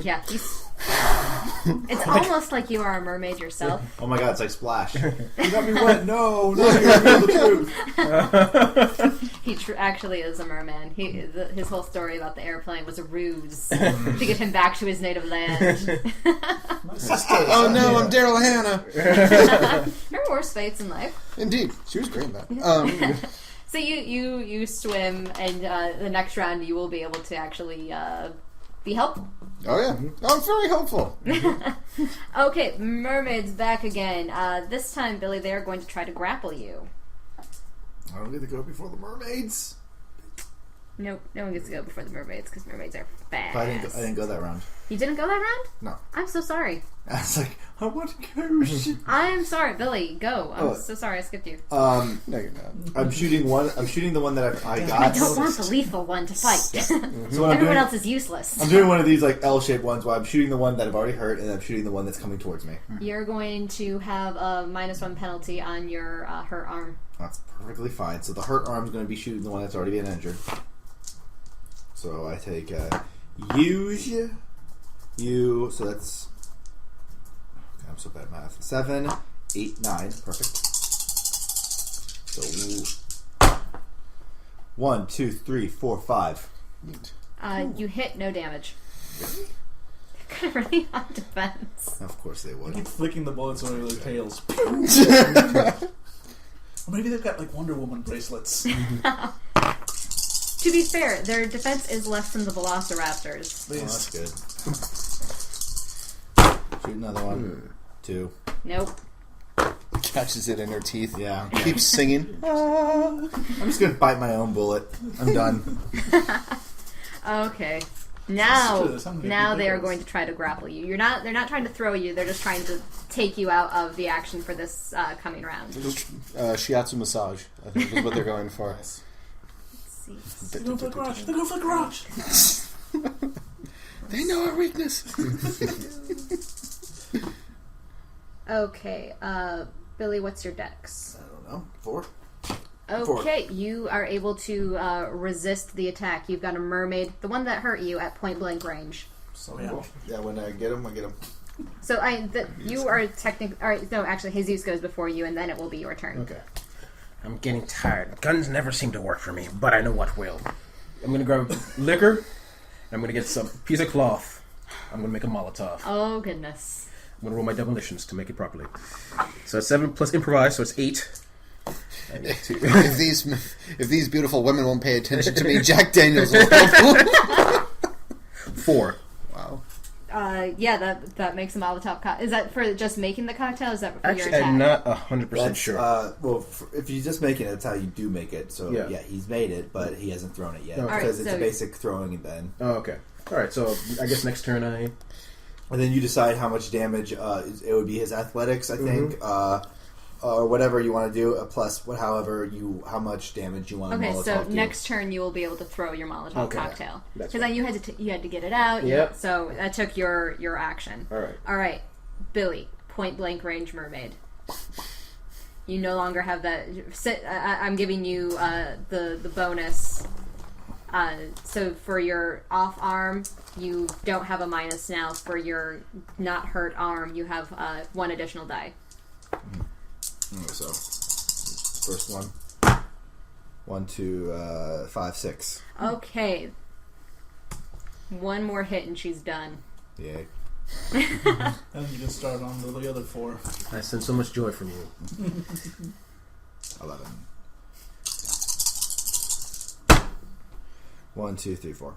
Yeah, it's almost like you are a mermaid yourself. Oh my God! It's like Splash. You got me wet. No, you're the truth. He actually is a merman. His whole story about the airplane was a ruse to get him back to his native land. My sister. Oh no, I'm Daryl Hannah. There are worse fates in life. Indeed, she was great in that. So you swim, and the next round you will be able to actually be helpful. Oh yeah, I'm very helpful. Okay, mermaids back again. This time, Billy, they are going to try to grapple you. I don't get to go before the mermaids. Nope, no one gets to go before the mermaids because mermaids are fast. I didn't go that round. You didn't go that round? No. I'm so sorry. I was like, I want to go. I'm sorry, Billy. Go. I'm Oh. so sorry I skipped you. No, you're not. I'm shooting the one that I got. I don't want the lethal one to fight. So what I'm Everyone doing, else is useless. I'm doing one of these like L-shaped ones where I'm shooting the one that I've already hurt, and I'm shooting the one that's coming towards me. You're going to have a -1 penalty on your hurt arm. That's perfectly fine. So the hurt arm's going to be shooting the one that's already been injured. So I take use you. So that's. Okay, I'm so bad at math. 7, 8, 9. Perfect. So 1, 2, 3, 4, 5. You hit, no damage. Got a really high defense. Of course they I would. keep flicking the bullets over their tails. Or maybe they've got like Wonder Woman bracelets. To be fair, their defense is less than the Velociraptors. Oh, that's good. Shoot another one. 2. Nope. Catches it in her teeth. Yeah. Keeps singing. I'm just gonna bite my own bullet. I'm done. Okay. Now This is true. they are going to try to grapple you. They're not trying to throw you. They're just trying to take you out of the action for this coming round. Shiatsu massage, I think, is what they're going for. Let's see. They're going for the garage. They're going for the garage. They know our weakness. Okay, Billy, what's your dex? I don't know. 4. Okay, you are able to resist the attack. You've got a mermaid, the one that hurt you, at point blank range. So yeah. Yeah, when I get him, I get him. So you are technically... Alright, no, actually, Jesus goes before you, and then it will be your turn. Okay. I'm getting tired. Guns never seem to work for me, but I know what will. I'm gonna grab liquor, and I'm gonna get some piece of cloth. I'm gonna make a Molotov. Oh, goodness. I'm gonna roll my demolitions to make it properly. So it's 7 plus improvise, so it's 8. I need 2. If these beautiful women won't pay attention to me, Jack Daniels will help. 4. Wow. Yeah, that makes a Molotov cocktail. Is that for just making the cocktail? Is that for your Actually, attack? I'm not 100% That's, sure. if you're just making it, that's how you do make it. So, Yeah. he's made it, but he hasn't thrown it yet. Okay. Because Alright, it's so- a basic throwing then. Oh, okay. Alright, so I guess next turn I... And then you decide how much damage, it would be his athletics, I think, or whatever you want to do, plus how much damage you want to Okay, Molotov so do. next turn you will be able to throw your Molotov Okay. cocktail. That's Because then you had to get it out. Yep. So that took your action. Alright. All right, Billy, point blank range mermaid. You no longer have that. I'm giving you the bonus. So for your off arm, you don't have a minus now. For your not hurt arm, you have 1 additional die. Okay, so, first one. 1, 2, 5, 6. Okay. One more hit and she's done. Yay. And you can start on the other 4. I sense so much joy from you. 11. 1, 2, 3, 4.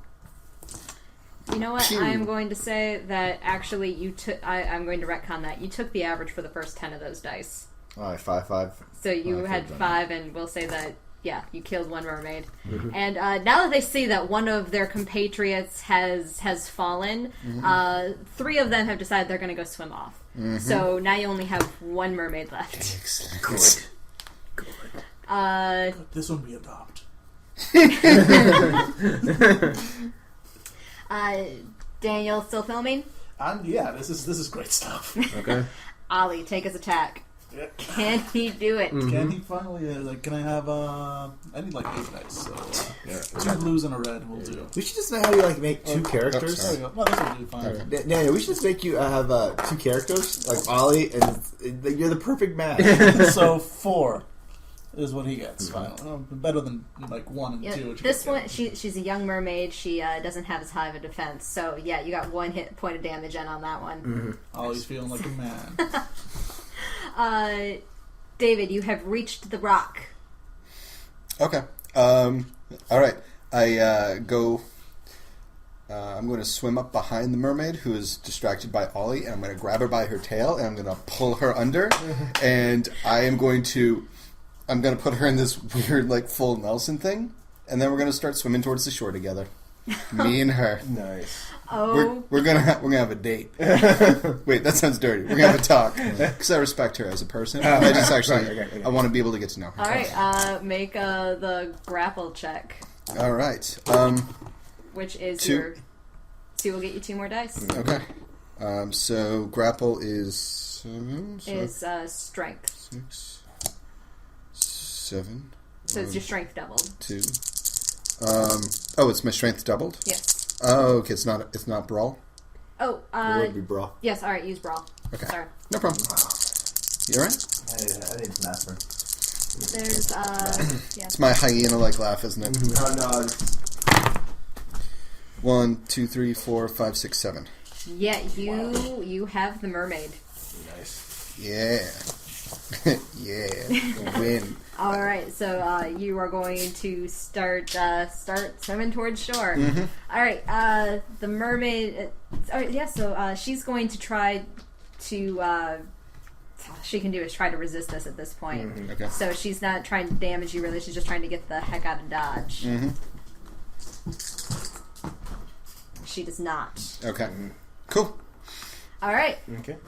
You know what? Pew. I am going to say that actually you took. I'm going to retcon that. You took the average for the first 10 of those dice. Alright, 5, 5. So you Oh, I had could've done 5, and we'll say that, yeah, you killed one mermaid. And now that they see that one of their compatriots has fallen, 3 of them have decided they're going to go swim off. So now you only have 1 mermaid left. Excellent. Good. This one we adopt. Daniel, still filming? Yeah, this is great stuff. Okay. Ollie, take his attack. Yeah. Can he do it? Can he finally? Can I have? I need like 8 dice. So 2 blues and a red will do. We should just have you make 2 characters. There we go. Well, this will do fine. Daniel, we should just make you have 2 characters, like Ollie, and you're the perfect match. So 4 is what he gets. Final. Better than like 1 and 2. Yeah, which this you one, get. she's a young mermaid. She doesn't have as high of a defense. So yeah, you got 1 hit point of damage in on that one. Ollie's feeling like a man. David, you have reached the rock. Okay. All right. I go. I'm going to swim up behind the mermaid, who is distracted by Ollie, and I'm going to grab her by her tail, and I'm going to pull her under, and I'm going to put her in this weird, like, full Nelson thing, and then we're going to start swimming towards the shore together. Me and her. Nice. Oh, We're gonna have a date. Wait, that sounds dirty. We're gonna have a talk because I respect her as a person. I just actually okay. I want to be able to get to know her. all right. Make the grapple check, All right. which is 2. your. So will get you 2 more dice. Okay. So grapple is 7. So Is strength. 6, 7, So it's your strength doubled. 2. It's my strength doubled. Yes. Oh, okay. It's not brawl. Oh, It would be bra. yes. All right. Use brawl. Okay. Sorry. No problem. You all right? I need some aspirin. There's yeah. It's my hyena-like laugh, isn't it? Oh, no. 1, 2, 3, 4, 5, 6, 7. Yeah, you have the mermaid. Nice. Yeah. Yeah. Win. All right, so you are going to start swimming towards shore. Mm-hmm. All right, the mermaid. All right, yeah, so she's going to try to. All she can do is try to resist this at this point. Mm-hmm. Okay. So she's not trying to damage you, really. She's just trying to get the heck out of Dodge. Mm-hmm. She does not. Okay. Cool. All right. Okay.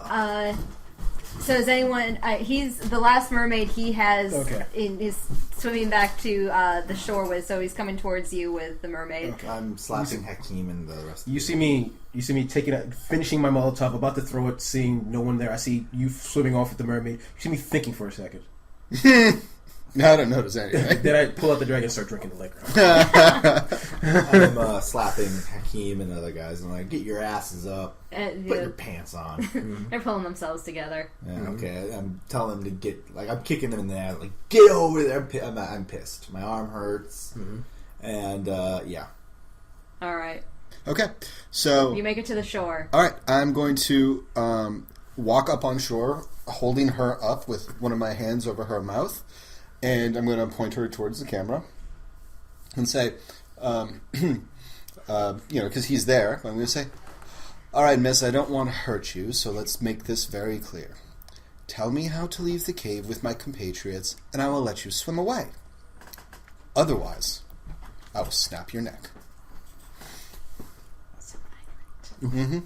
So is anyone? He's the last mermaid. He has Okay. is swimming back to the shore with. So he's coming towards you with the mermaid. Okay. I'm slapping Hakeem and the rest of You see me taking it, finishing my Molotov, about to throw it, seeing no one there. I see you swimming off with the mermaid. You see me thinking for a second. No, I don't notice anything. Then I pull out the dragon and start drinking the liquor. I'm slapping Hakeem and other guys. I'm like, get your asses up. Put your pants on. They're pulling themselves together. Yeah, okay. I'm telling them to get, like, I'm kicking them in the ass. Like, get over there. I'm pissed. My arm hurts. And, yeah. All right. Okay. So, You make it to the shore. all right. I'm going to walk up on shore, holding her up with one of my hands over her mouth. And I'm going to point her towards the camera and say, because he's there, I'm going to say, all right, miss, I don't want to hurt you, so let's make this very clear. Tell me how to leave the cave with my compatriots, and I will let you swim away. Otherwise, I will snap your neck. So violent. Mm-hmm.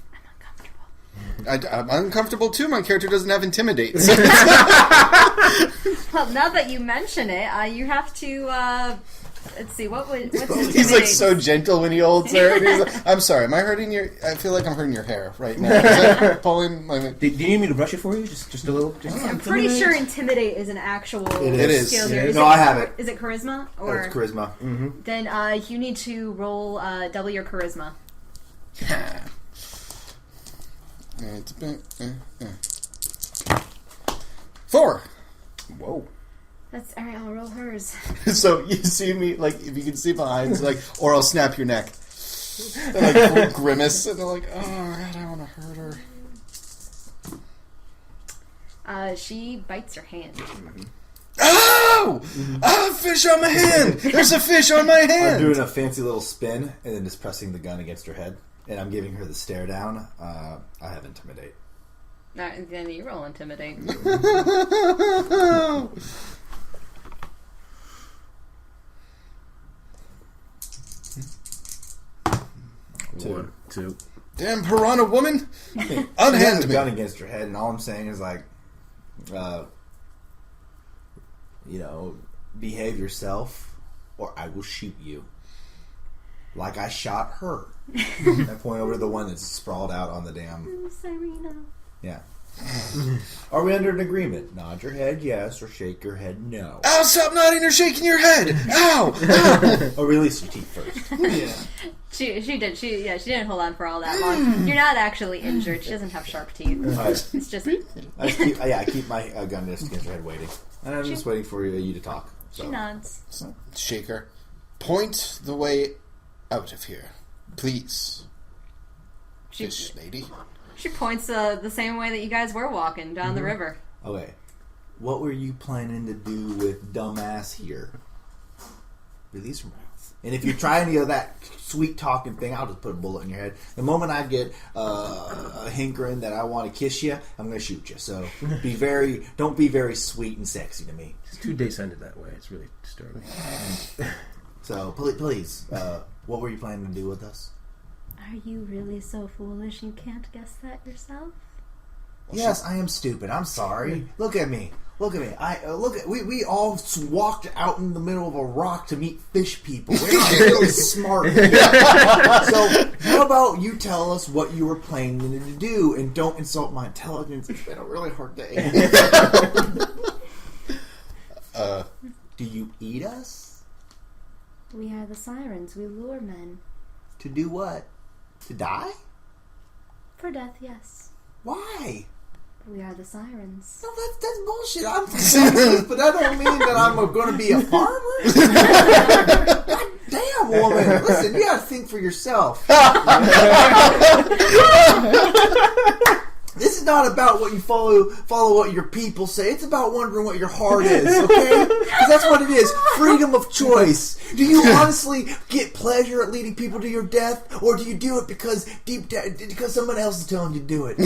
I'm uncomfortable. I'm uncomfortable, too. My character doesn't have Intimidate. Well, now that you mention it, you have to. Let's see. What's He's like so gentle when he holds her. And he's like, I'm sorry. Am I hurting your? I feel like I'm hurting your hair right now. Is that pulling? Do you need me to brush it for you? Just a little. Just I'm pretty sure intimidate is an actual It is. skill It here. is. No, I have it. Is it charisma or It's charisma. then you need to roll double your charisma. 4. Whoa. That's all right. I'll roll hers. So you see me, like, if you can see behind, it's like, or I'll snap your neck. They're like grimace, and they're like, oh god, I want to hurt her. She bites her hand. Oh! A fish on my hand! There's a fish on my I'm hand! doing a fancy little spin and then just pressing the gun against her head. And I'm giving her the stare down. I have Intimidate. Then you roll intimidate. Two. 2. Damn piranha woman! She has Unhand a me! gun against her head, and all I'm saying is like, behave yourself, or I will shoot you. Like I shot her. I point over to the one that's sprawled out on the damn. Serena. Yeah. Are we under an agreement? Nod your head yes, or shake your head no. Ow, stop nodding or shaking your head! Ow! Ow! Or release your teeth first. Yeah. She did. She didn't hold on for all that long. You're not actually injured. She doesn't have sharp teeth. Alright. It's just I keep my gun just against her head waiting. And I'm just waiting for you to talk. So. she nods. Shaker, point the way out of here. Please. She Fish lady. she points the same way that you guys were walking down the river. Okay. What were you planning to do with dumbass here? Release her mouth. And if you try any of that sweet talking thing, I'll just put a bullet in your head. The moment I get a hankering that I want to kiss you, I'm going to shoot you. So don't be very sweet and sexy to me. It's 2 days ended that way. It's really disturbing. So please, what were you planning to do with us? Are you really so foolish you can't guess that yourself? Yes, I am stupid. I'm sorry. Look at me. Look at me. We all walked out in the middle of a rock to meet fish people. We're not really smart. So how about you tell us what you were planning to do and don't insult my intelligence. It's been a really hard day. Do you eat us? We are the sirens. We lure men. To do what? To die? For death, yes. Why? We are the sirens. No, that's bullshit. I'm sexist, but that don't mean that I'm going to be a farmer. God damn, woman. Listen, you got to think for yourself. This is not about what you follow what your people say. It's about wondering what your heart is, okay? Because that's what it is. Freedom of choice. Do you honestly get pleasure at leading people to your death, or do you do it because because someone else is telling you to do it?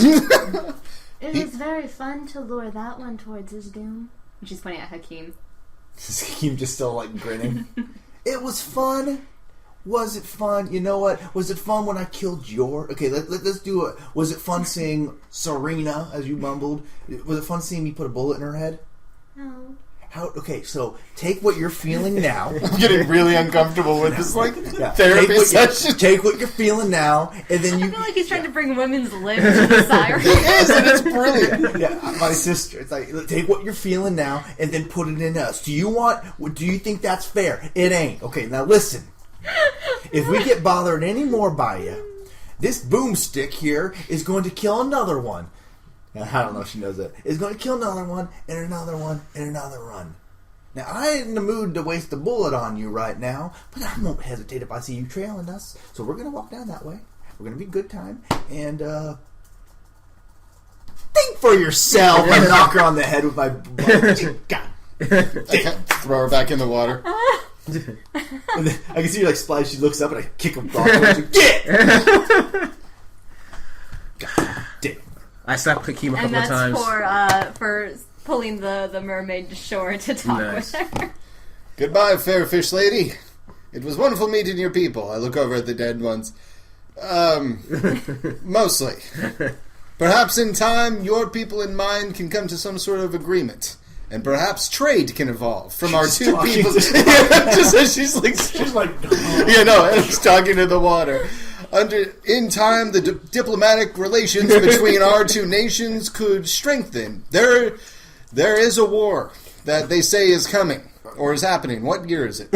It is very fun to lure that one towards his doom. And she's pointing at Hakeem. Hakeem just still like grinning. It was fun. Was it fun? You know what? Was it fun when I killed your... Okay, let's do it. Was it fun seeing Serena, as you mumbled? Was it fun seeing me put a bullet in her head? No. Okay, so take what you're feeling now. I'm getting really uncomfortable with this, Yeah, therapy session. Take what you're feeling now, and then you... I feel like he's trying to bring women's limbs to the siren. It is, and it's brilliant. Yeah, my sister. It's like, take what you're feeling now, and then put it in us. Do you think that's fair? It ain't. Okay, now listen. If we get bothered anymore by you, this boomstick here is going to kill another one. Now, I don't know if she knows that. It's going to kill another one, and another one, and another one. Now, I ain't in the mood to waste a bullet on you right now, but I won't hesitate if I see you trailing us. So we're going to walk down that way. We're going to be a good time. And, think for yourself. I knock her on the head with my... God. Throw her back in the water. I can see her like splash. She looks up and I kick him off. Get! God damn. I slapped Hakeem a And couple of that's times. for pulling the mermaid to shore to talk Nice. with her. Goodbye, fair fish lady. It was wonderful meeting your people. I look over at the dead ones. Mostly. Perhaps in time, your people and mine can come to some sort of agreement. And perhaps trade can evolve from our two people. Just as she's like, she's talking to the water. In time, the diplomatic relations between our two nations could strengthen. There is a war that they say is coming or is happening. What year is it?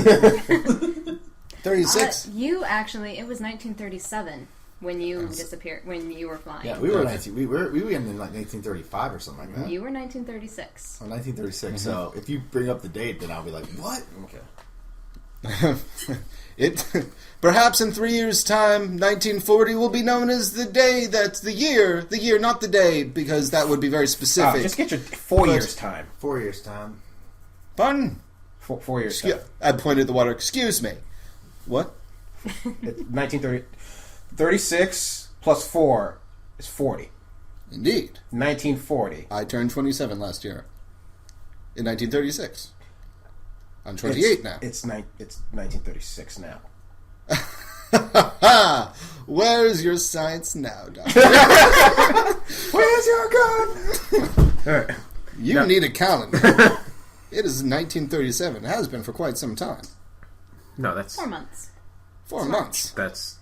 36. It was 1937 when you disappeared, when you were flying. Yeah, we were in like 1935 or something like that. You were 1936. Oh, 1936. So if you bring up the date, then I'll be like, what? Okay. Perhaps in 3 years' time, 1940 will be known as the day that's the year, not the day, because that would be very specific. Just get your 4 years time. 4 years time. Pardon? 4 years time. I pointed at the water. Excuse me. What? It's 1930. 36 plus 4 is 40. Indeed. 1940. I turned 27 last year. In 1936. I'm 28 now. It's 1936 now. Where's your science now, Doctor? Where's your gun? All right. You need a calendar. It is 1937. It has been for quite some time. No, that's 4 months. 4 months. That's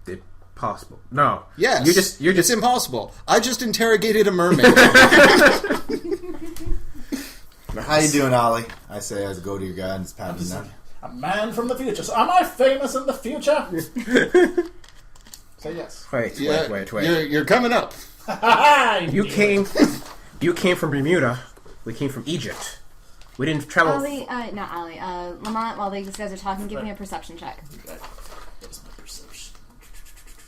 impossible. No. Yes. You're just It's impossible. I just interrogated a mermaid. How you doing, Ollie? I say as I go to your guy and just pat him down. A man from the future. So am I famous in the future? Say yes. Wait. You're coming up. You came from Bermuda. We came from Egypt. We didn't travel. Not Ollie. Lamont, while these guys are talking, give me a perception check. What's my perception?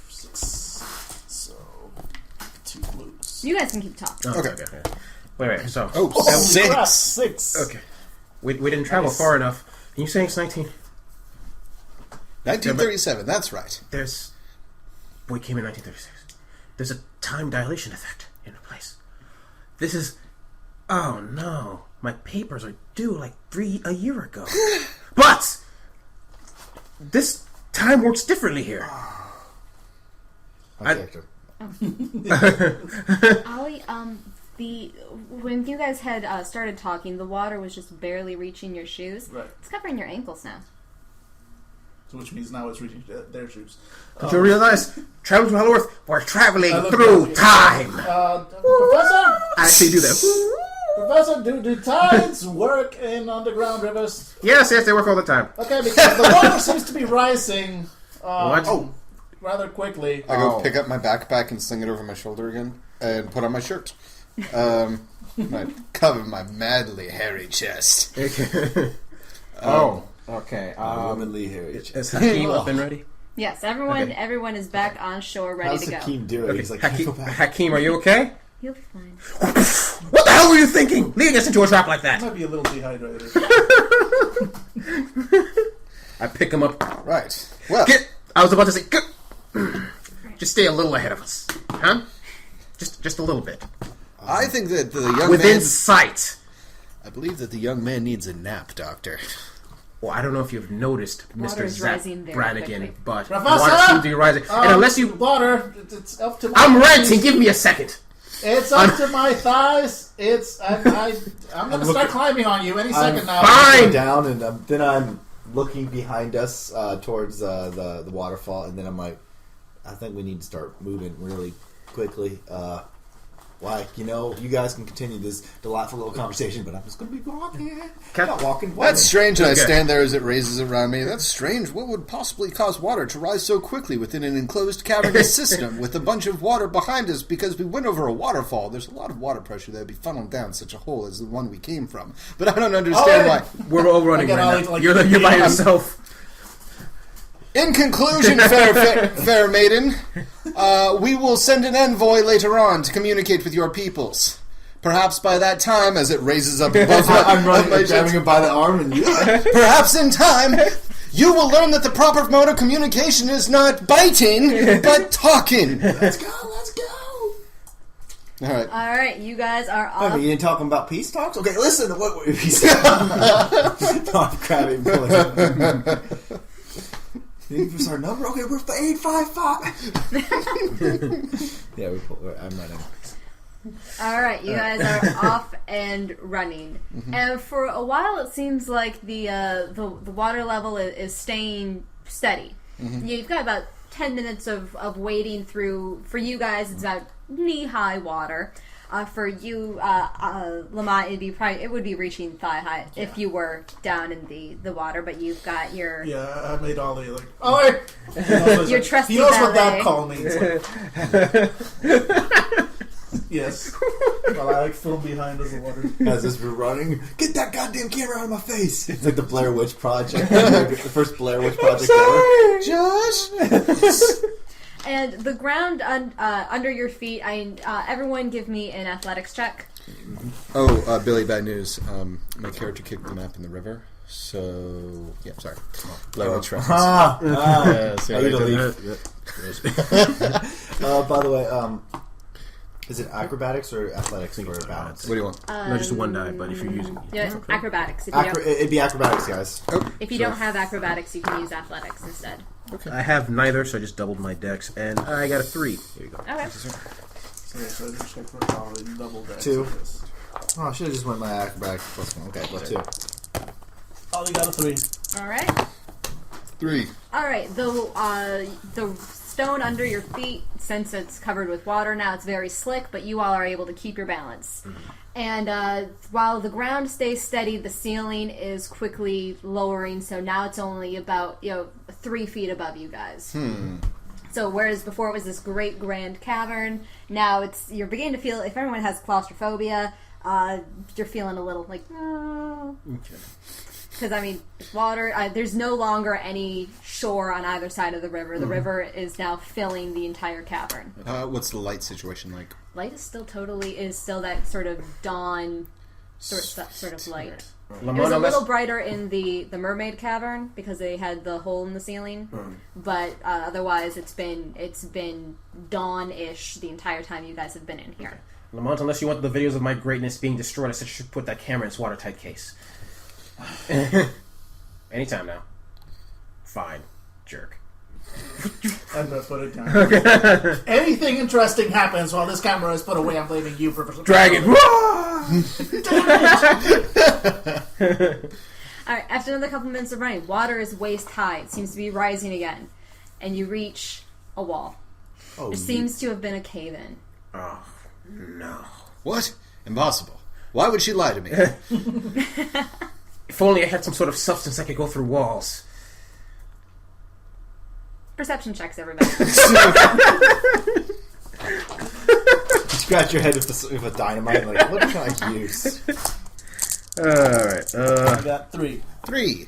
6. So 2 blues. You guys can keep talking. Oh, okay. Wait. So. Oh, Holy crap, 6. 6. Okay. We didn't travel far enough. And you saying it's 1937, that's right. We came in 1936. There's a time dilation effect in place. This is... Oh, no. My papers are due like a year ago. But! This time works differently here. Okay, Ollie, when you guys had started talking, the water was just barely reaching your shoes. Right. It's covering your ankles now. So which means now it's reaching their shoes. Don't you realize? Travel to Hollow Earth, we're traveling through time! Professor? I actually do that. Professor, do tides work in underground rivers? Yes, they work all the time. Okay, because the water seems to be rising rather quickly. I go pick up my backpack and sling it over my shoulder again and put on my shirt. Might cover my madly hairy chest. Okay. Womanly heritage. Is Hakeem up and ready? Yes, everyone. Okay. Everyone is back on shore, ready How's to go. Hakeem doing? Okay. He's like, "Can you go back?" Hakeem, are you okay? You'll be fine. What the hell were you thinking? Leading us into a trap like I that. might be a little dehydrated. I pick him up. Right. Well, I was about to say, just stay a little ahead of us, huh? Just a little bit. I think that the young Within man... sight. I believe that the young man needs a nap, Doctor. Well, I don't know if you've noticed, Water Mr. is Zap rising very Brannigan, quickly. but Professor! water seems to be rising. And unless you... Water, it's up to my I'm thighs. ranting, give me a second. It's up to my thighs. I'm going to start climbing on you any second now. fine. Down, and then I'm looking behind us towards the waterfall, and then I'm like, I think we need to start moving really quickly. You guys can continue this delightful little conversation, but I'm just going to be walking. Not walking. That's strange, and I Okay. stand there as it raises around me. That's strange. What would possibly cause water to rise so quickly within an enclosed cavernous system with a bunch of water behind us because we went over a waterfall? There's a lot of water pressure that would be funneled down such a hole as the one we came from. But I don't understand why. We're all running Again, right I'll now. like- You're by yourself. In conclusion, fair maiden, we will send an envoy later on to communicate with your peoples. Perhaps by that time, as it raises up above I'm running, my grabbing him by the arm, and perhaps in time, you will learn that the proper mode of communication is not biting, but talking. let's go. All right. All right, you guys are Wait a off. minute, you didn't talk about peace talks? Okay, listen. What peace talks? I'm grabbing him. Looking for our number? Okay, we're 855. Yeah, I'm running. All right, you guys are off and running. And for a while, it seems like the water level is staying steady. You've got about 10 minutes of wading through. For you guys, it's about knee-high water. For you, Lamont, it would be reaching thigh high if you were down in the water. But you've got your Yeah, I made Ollie like, Ollie! Your trusty He knows what ballet. that call means. Yes. While I film behind us the water. As we're running, get that goddamn camera out of my face! It's like the Blair Witch Project. The first Blair Witch Project ever. Josh! and the ground under your feet. Everyone, give me an athletics check. Oh, Billy, bad news. My character kicked the map in the river. So, yeah, sorry. Blair Witch reference. Yes, yeah, I need I to did leave. By the way, is it acrobatics or athletics for balance? What do you want? No, just one die, but if you're using... Yeah, acrobatics. If you, don't, It'd be acrobatics, guys. if you don't have acrobatics, you can use athletics instead. I have neither, so I just doubled my dex, and I got a 3. Here you go. Okay. So I just check for Ollie, double that. 2. Oh, I should have just went my acrobatics plus 1. Okay, plus 2. Ollie got a 3. All right. 3. All right. The stone under your feet, since it's covered with water now, it's very slick, but you all are able to keep your balance. And while the ground stays steady, the ceiling is quickly lowering. So now it's only about 3 feet above you guys. So whereas before it was this great grand cavern, now you're beginning to feel. If everyone has claustrophobia, you're feeling a little like. Okay. Because, water, there's no longer any shore on either side of the river. The river is now filling the entire cavern. What's the light situation like? Light is still that sort of dawn sort of light. It was a little brighter in the mermaid cavern because they had the hole in the ceiling. But otherwise, it's been dawn-ish the entire time you guys have been in here. Lamont, unless you want the videos of my greatness being destroyed, I said you should put that camera in its watertight case. Anytime now. Fine. Jerk. I'm gonna put it down. Anything interesting happens while this camera is put away, I'm blaming you for Dragon! Alright, after another couple minutes of running, water is waist high. It seems to be rising again. And you reach a wall. There seems to have been a cave-in. Oh, no. What? Impossible. Why would she lie to me? If only I had some sort of substance I could go through walls. Perception checks, everybody. scratch your head with a dynamite. Like, what can I use? Alright, I got 3. Three.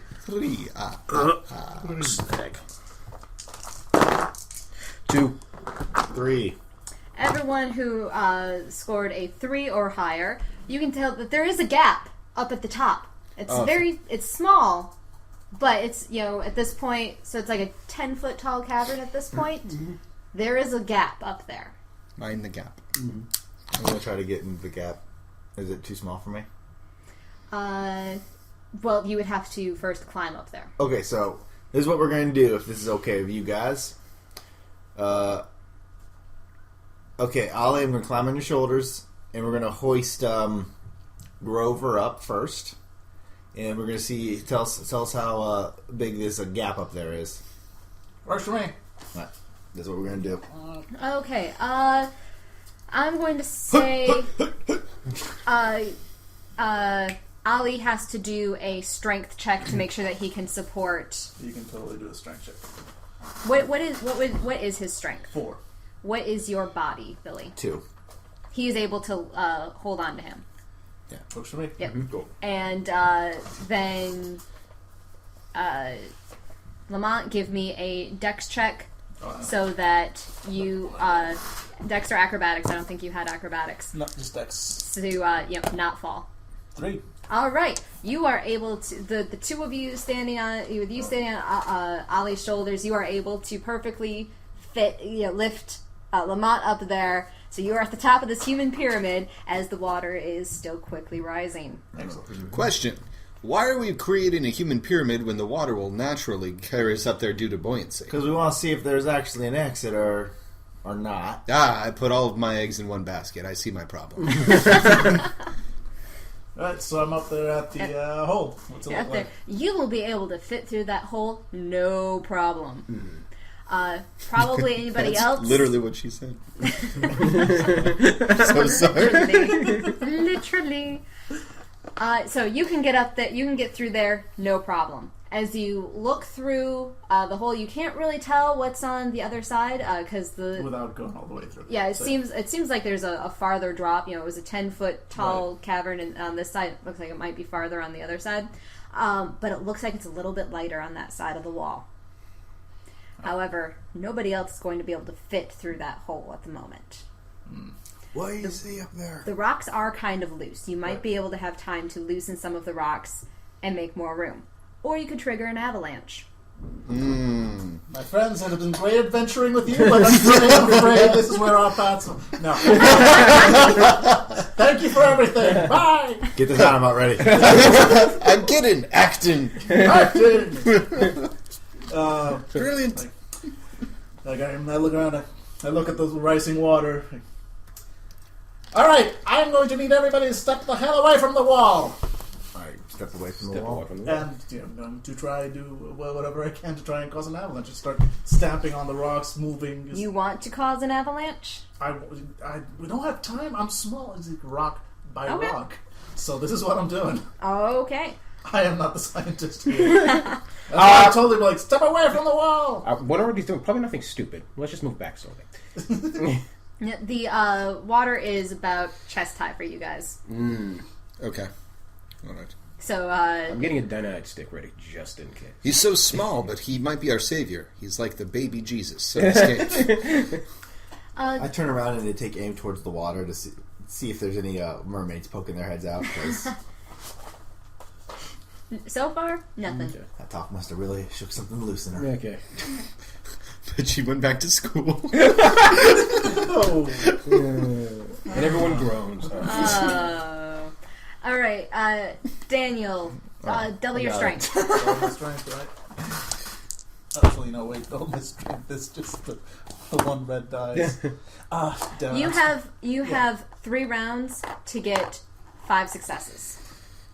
Snag. 2. 3. Everyone who scored a 3 or higher, you can tell that there is a gap up at the top. It's it's small, but it's, at this point, so it's like a 10-foot tall cavern at this point. Mm-hmm. There is a gap up there. Mind the gap. Mm-hmm. I'm going to try to get into the gap. Is it too small for me? Well, you would have to first climb up there. Okay, so this is what we're going to do, if this is okay with you guys. Okay, Ollie, I'm going to climb on your shoulders, and we're going to hoist Grover up first. And we're going to tell us how big this gap up there is. Works for me. Right. That's what we're going to do. Okay, I'm going to say Ollie has to do a strength check to make sure that he can support. You can totally do a strength check. What is his strength? 4. What is your body, Billy? 2. He is able to hold on to him. Yeah. Works for me. Yep. Mm-hmm. Cool. And then Lamont, give me a dex check so that you dex or acrobatics. I don't think you had acrobatics. No, just dex. To not fall. 3. All right, you are able to the two of you standing on Ollie's shoulders. You are able to perfectly lift Lamont up there. So you are at the top of this human pyramid as the water is still quickly rising. Excellent. Question. Why are we creating a human pyramid when the water will naturally carry us up there due to buoyancy? Because we want to see if there's actually an exit or not. I put all of my eggs in one basket. I see my problem. Alright, so I'm up there at the hole. What's it look like? You will be able to fit through that hole, no problem. Probably anybody That's else. literally what she said. So sorry. Literally. So you can get up there. You can get through there, no problem. As you look through the hole, you can't really tell what's on the other side because without going all the way through. Yeah, it seems like there's a farther drop. It was a 10-foot tall cavern, and on this side, it looks like it might be farther on the other side. But it looks like it's a little bit lighter on that side of the wall. However, nobody else is going to be able to fit through that hole at the moment. What do you see up there? The rocks are kind of loose. You might be able to have time to loosen some of the rocks and make more room. Or you could trigger an avalanche. My friends, it has been great adventuring with you, but I'm afraid this is where our paths... No. Thank you for everything. Bye! Get the dynamite ready. I'm kidding. Acting. Brilliant. I look around, I look at the rising water. Alright, I'm going to need everybody to step the hell away from the wall. Alright, step away from the wall. And I'm going to try do whatever I can to try and cause an avalanche. Just start stamping on the rocks, moving. You want to cause an avalanche? We don't have time. I'm small. It's like rock by Okay. rock. So this is what I'm doing. Okay. I am not the scientist here. I'm totally like, step away from the wall! What are these doing? Probably nothing stupid. Let's just move back slowly. The water is about chest high for you guys. Okay. All right. So, I'm getting a dynamite stick ready just in case. He's so small, but he might be our savior. He's like the baby Jesus. So escape. I turn around and they take aim towards the water to see if there's any mermaids poking their heads out. Because so far, nothing. Okay. that talk must have really shook something loose in her. Okay. But she went back to school. Oh. And everyone groans. All right, Daniel, double your strength. Double my strength, right? Actually, no, wait, double my strength. It's just the one red dice. Damn it. You have 3 rounds to get 5 successes.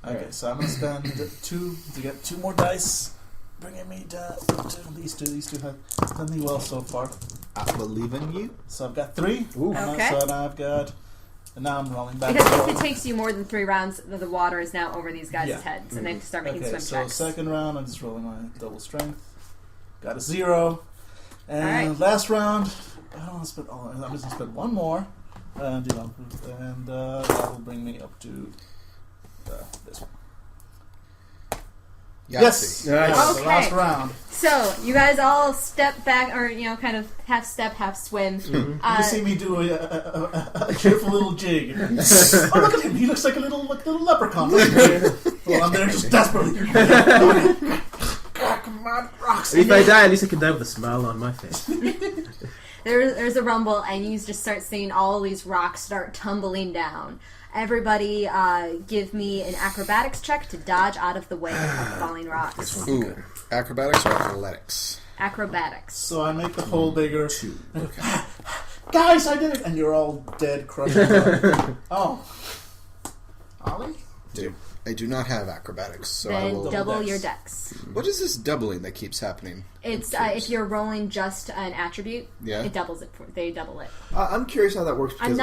Okay, so I'm going to spend 2 to get 2 more dice, bringing me down to these two have done me well so far. I believe in you. So I've got 3. Ooh. Okay. So now I've got... And now I'm rolling back. Because if it takes you more than 3 rounds, the water is now over these guys' Yeah. heads, and they have to start making Okay, swim so checks. second round, I'm just rolling my double strength. Got a 0. And Alright. last round, I don't want to spend all. I'm just going to spend 1 more. and that will bring me up to this one. Yes, Nice. the Okay. last round. So you guys all step back, or kind of half step, half swim. You see me do a cheerful little jig. Oh, look at him! He looks like a little leprechaun. Well, I'm there just desperately. Come on, rocks. If I die, at least I can die with a smile on my face. There's a rumble, and you just start seeing all these rocks start tumbling down. Everybody, give me an acrobatics check to dodge out of the way of falling rocks. Ooh, acrobatics or athletics? Acrobatics. So I make the hole bigger. 2. Guys, I did it! And you're all dead, crushed. Oh. Ollie? I do not have acrobatics, so I Then will... double dex. your dex. What is this doubling that keeps happening? It's if you're rolling just an attribute, Yeah. it doubles it. They double it. I'm curious how that works because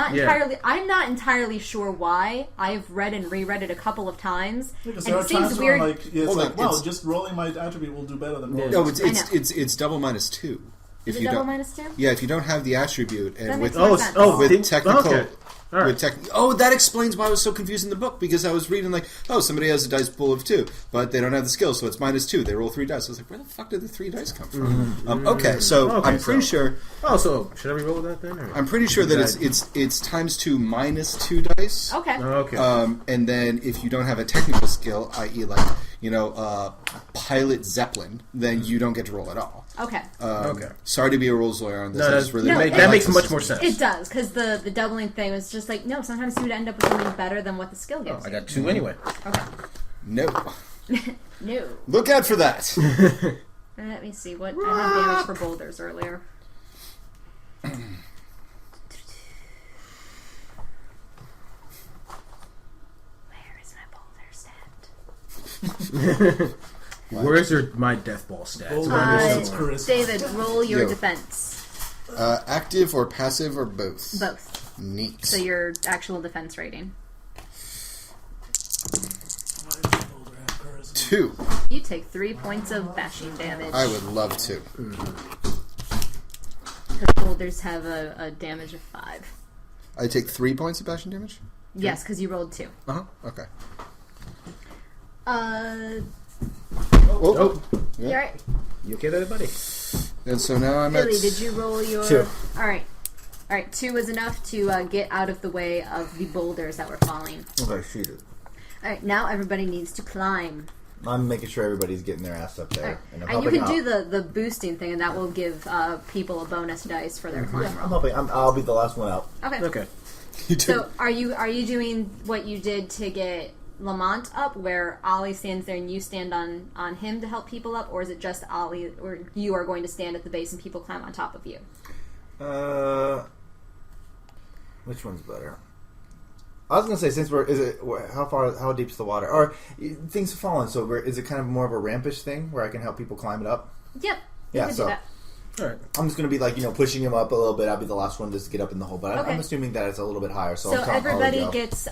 I'm not entirely sure why. I've read and reread it a couple of times, Because and there it are seems times weird. where it's Hold like, on, well, it's- just rolling my attribute will do better than rolling. No, my- it's double minus 2. Is it double minus 2? Yeah, if you don't have the attribute and That with makes more sense. with technical Okay. All right. that explains why I was so confused in the book, because I was reading like, oh, somebody has a dice pool of 2, but they don't have the skill, so it's minus 2. They roll 3 dice. I was like, where the fuck did the 3 dice come from? Okay, so Okay, I'm pretty sure. Oh, so should I re-roll that then? Or? I'm pretty sure that it's times 2 minus 2 dice. Okay. Okay. And then if you don't have a technical skill, i.e., like pilot Zeppelin, then you don't get to roll at all. Okay. Okay. Sorry to be a rules lawyer on this. No, I that's just really No, I that like makes the much more system. sense. It does, because the doubling thing was just like, no, sometimes you would end up with something better than what the skill gives I you. got 2 anyway. Okay. No. No. Look out for that. Let me see. What I have damage for boulders earlier. Where is my boulder stand? Where's my death ball stats? Roll Around here yourself, somewhere. Chris. David, roll your Yo. defense. Active or passive or both? Both. Neat. So your actual defense rating. 2. You take 3 points of bashing damage. I would love to. Because boulders have a damage of 5. I take 3 points of bashing damage? Yes, because you rolled 2. Uh-huh. Okay. Oh, You alright? you okay there, buddy? And so now I'm Billy, at... did you roll your... 2. Alright. Alright, 2 was enough to get out of the way of the boulders that were falling. Okay, shoot it. Alright, now everybody needs to climb. I'm making sure everybody's getting their ass up there, Alright. and I'm And you helping can do out. the boosting thing, and that will give people a bonus dice for their climb I'm roll. helping. I'll be the last one out. Okay. Okay. You do. So are you doing what you did to get Lamont up, where Ollie stands there and you stand on him to help people up, or is it just Ollie, or you are going to stand at the base and people climb on top of you? Which one's better? I was gonna say, since how deep's the water? Or things have fallen, so is it kind of more of a rampish thing where I can help people climb it up? Yep. Yeah, You can so- do that. All right. I'm just gonna be like, pushing him up a little bit. I'll be the last one just to get up in the hole, but Okay. I'm assuming that it's a little bit higher. So, So I'll tell everybody Ollie go. gets.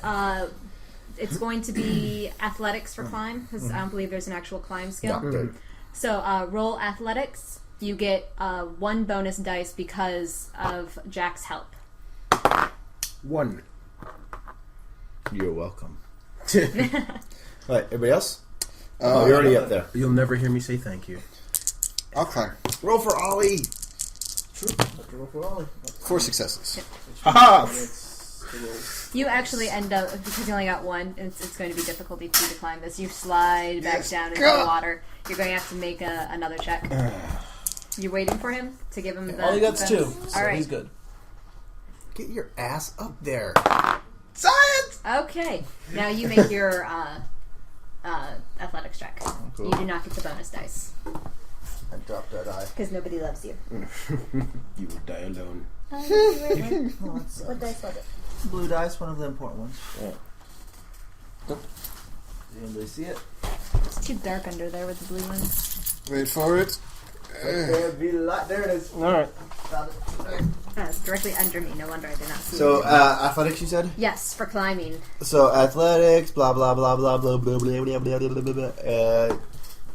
It's going to be athletics for climb, because I don't believe there's an actual climb skill. Yeah, good. So roll athletics. You get 1 bonus dice because of Jack's help. 1. You're welcome. Right, everybody else? Oh, You're already up there. You'll never hear me say thank you. I'll climb. Roll for Ollie. True. Roll for Ollie. 4 successes. Haha! You actually end up, because you only got 1, it's going to be difficulty 2 to climb this. You slide back down into the water. You're going to have to make another check. You're waiting for him to give him the... Ollie gets the- 2, so All right. he's good. Get your ass up there. Science! Okay. Now you make your athletics check. Cool. You do not get the bonus dice, I dropped that eye. because nobody loves you. You will die alone. What dice was it? Blue dice, one of the important ones. Yeah. Does anybody see it? It's too dark under there with the blue ones. Wait for it. There it is. All right. Found it. It's directly under me. No wonder I did not see So, it. athletics, you said? Yes, for climbing. So, athletics, blah, blah, blah, blah, blah, blah, blah, blah, blah, blah, blah, blah.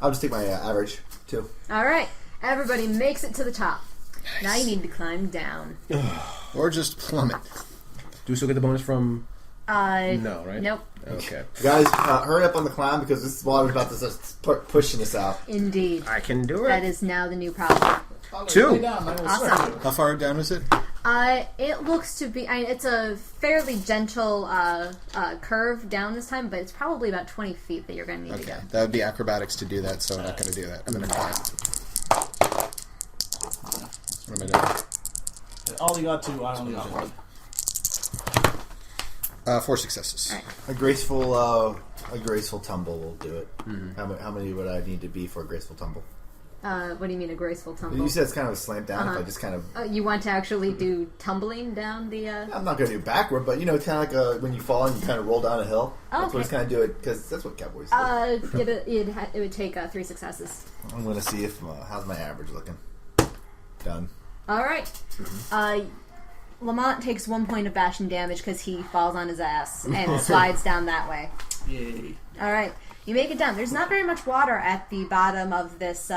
I'll just take my average, 2. All right. Everybody makes it to the top. Now you need to climb down. Or just plummet. we still get the bonus from? No, right? Nope. Okay. Guys, hurry up on the climb because this water's about to start pushing us out. Indeed. I can do it. That is now the new problem. Two. Lay down, I will Awesome. start you. How far down is it? It looks to be. It's a fairly gentle curve down this time, but it's probably about 20 feet that you're going to need to Okay, go. that would be acrobatics to do that, so I'm not going to do that. I'm going to climb. What am I doing? All you got 2, I only got 1. 4 successes. All right. A graceful tumble will do it. How many would I need to be for a graceful tumble? What do you mean a graceful tumble? You said it's kind of a slant down. If I just kind of, You want to actually do tumbling down the? I'm not going to do backward, but kind of like when you fall and you kind of roll down a hill. That's Okay. what it's kind of do it because that's what cowboys do. It would take 3 successes. I'm going to see if how's my average looking. Done. All right. Lamont takes 1 point of bashing damage because he falls on his ass and slides down that way. Yay. All right. You make it down. There's not very much water at the bottom of this.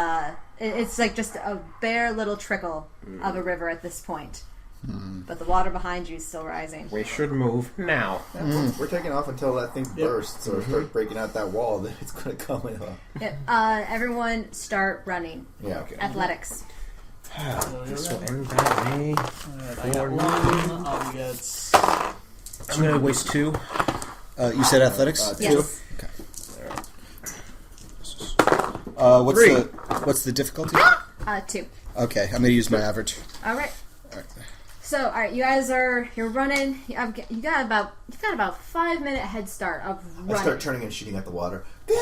It's like just a bare little trickle of a river at this point. But the water behind you is still rising. We should move now. We're taking off until that thing bursts or starts breaking out that wall. Then it's going to come in. Everyone start running. Yeah. Okay. Athletics. This will end badly. Alright, I got 1. I'll get... I'm going to waste 2. You said athletics? Yes. What's the difficulty? 2. Okay, I'm going to use my average. All right. So, all right, you guys you're running. You got about 5-minute head start of running. I start turning and shooting at the water. You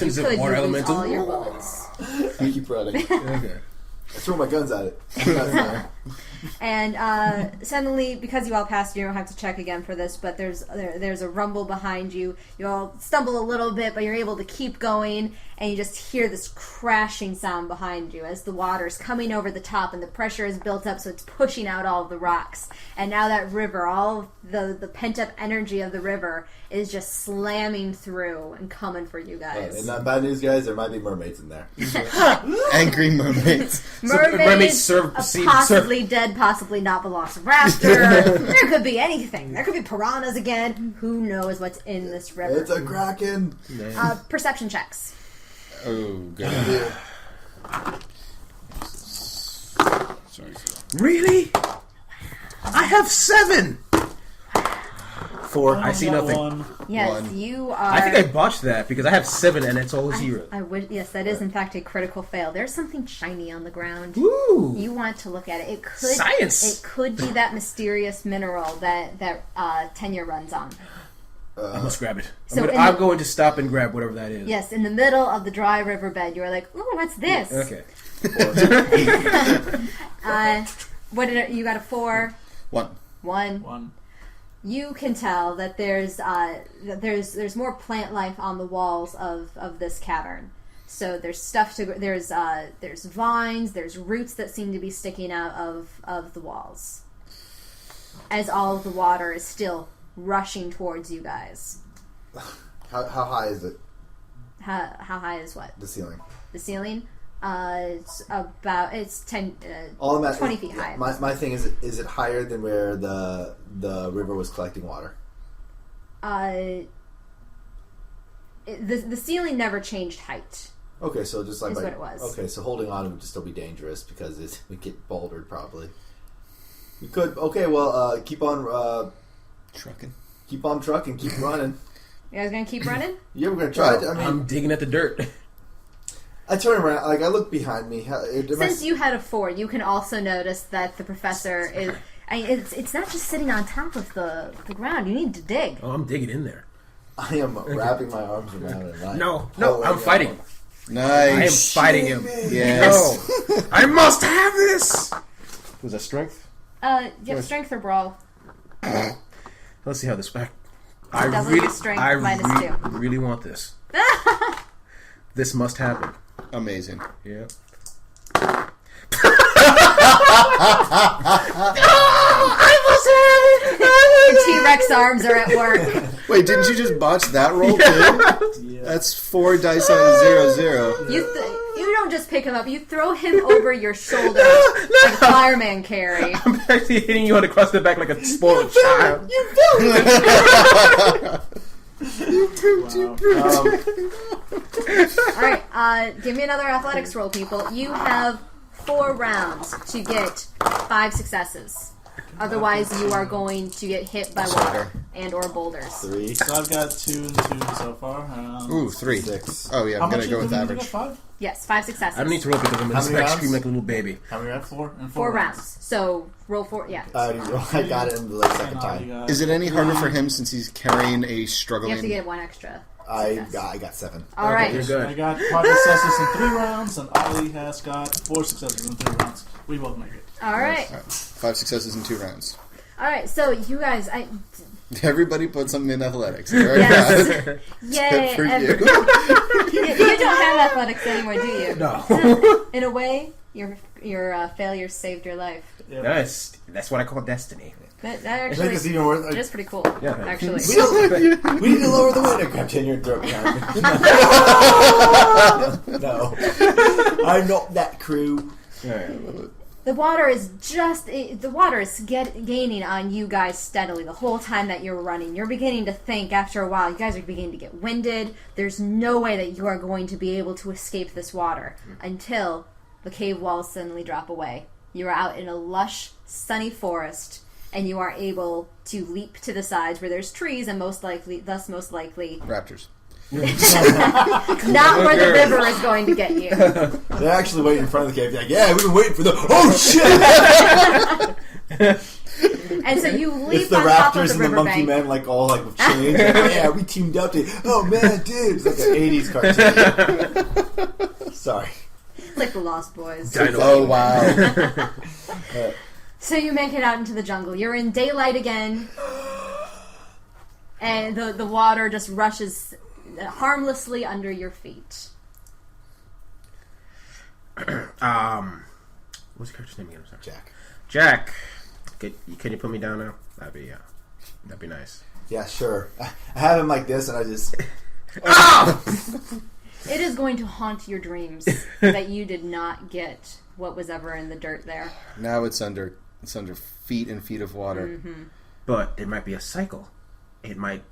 Is could it more use elemental? all your bullets. I keep running. Okay. I throw my guns at it. And suddenly, because you all passed, you don't have to check again for this, but there's a rumble behind you. You all stumble a little bit, but you're able to keep going, and you just hear this crashing sound behind you as the water's coming over the top, and the pressure is built up, so it's pushing out all of the rocks. And now that river, all of the pent-up energy of the river is just slamming through and coming for you guys. And not bad news, guys. There might be mermaids in there. Angry mermaids. Mermaids, serve- a see- possibly dead, possibly not velociraptor. There could be anything. There could be piranhas again. Who knows what's in this river? It's a kraken. Perception checks. Oh, good. Sorry. Really? I have 7! 4. I see nothing. 1. Yes, One. you are. I think I botched that because I have 7 and it's all 0. I would. Yes, that is in fact a critical fail. There's something shiny on the ground. Woo! You want to look at it. It could. Science! It could be that mysterious mineral that Tenure runs on. I must grab it. So in I'm the- going to stop and grab whatever that is. Yes, in the middle of the dry riverbed, you are like, "Ooh, what's this?" Okay. What did you got? A 4. 1. 1. You can tell that there's more plant life on the walls of this cavern. So there's stuff there's vines, there's roots that seem to be sticking out of the walls. As all of the water is still rushing towards you guys. How high is it? How high is what? The ceiling. The ceiling? It's 10, All I'm at 20 is- feet high. My thing is it higher than where the river was collecting water? The ceiling never changed height. Okay, so just like Is what it was. Okay, so holding on would just still be dangerous because we get bouldered probably. We could. Okay, well, keep on Trucking. keep on trucking, keep running. You guys gonna keep running? Yeah, we're gonna try. I mean, I'm digging at the dirt. I turn around, like I look behind me. Since you had a 4, you can also notice that the professor is. I mean, it's not just sitting on top of the ground. You need to dig. Oh, I'm digging in there. I am wrapping my arms around it. and No, pulling I'm it fighting. on. I am Nice. fighting him. Yes. No, I must have this. Was that strength? You have strength or brawl. Let's see how this back. Double your strength minus 2. really want this. This must happen. Amazing. Yeah. The T-Rex arms are at work. Wait, didn't you just botch that roll too? Yeah. That's 4 dice on 0, 0. You don't just pick him up. You throw him over your shoulder like fireman carry. I'm actually hitting you across the back like a spoiled child. All right, give me another athletics roll, people. You have 4 rounds to get 5 successes. Otherwise, you are going to get hit by water and or boulders. 3. So I've got 2 and 2 so far. Ooh, 3. 6. Oh yeah, How I'm gonna much go you with think you average. got? 5? Yes, 5 successes. I don't need to roll because I'm How going many to rounds? scream like a little baby. How many rounds? 4 and 4 rounds. So roll 4. Yeah. I got it in the second time. Is it any harder for him since he's carrying a You have to struggling? get 1 extra. I success. got 7. All right. You're good. I got 5 successes in 3 rounds, and Ollie has got 4 successes in 3 rounds. We both make it. All right. 5 successes in 2 rounds. All right. So you guys, Everybody put something in athletics. Very yes. bad. Yay. Good for you. You don't have athletics anymore, do you? No. In a way, your failure saved your life. Yeah. That's what I call destiny. That I think actually it's even worse. it is pretty cool. Yeah. Actually. We need to lower the window. Grab you in your throat. No. I'm not that crew. The water is gaining on you guys steadily the whole time that you're running. You're beginning to think after a while, you guys are beginning to get winded. There's no way that you are going to be able to escape this water until the cave walls suddenly drop away. You are out in a lush, sunny forest, and you are able to leap to the sides where there's trees and most likely Raptors. not where the river is going to get you. They're actually waiting in front of the cave. They're like, yeah, we've been waiting for the. Oh shit! And so you leap It's the on top of Raptors the and the Monkey riverbank. Men, like all like with chains. Like, yeah, we teamed up to. Oh man, dude, it's like an '80s cartoon. Sorry. It's like the Lost Boys. Oh wow. So you make it out into the jungle. You're in daylight again, and the water just rushes harmlessly under your feet. What's the character's name again? I'm sorry. Jack. Jack. Can you put me down now? That'd be nice. Yeah, sure. I have him like this, and I just. It is going to haunt your dreams that you did not get what was ever in the dirt there. Now it's under feet and feet of water. Mm-hmm. But it might be a cycle. It might.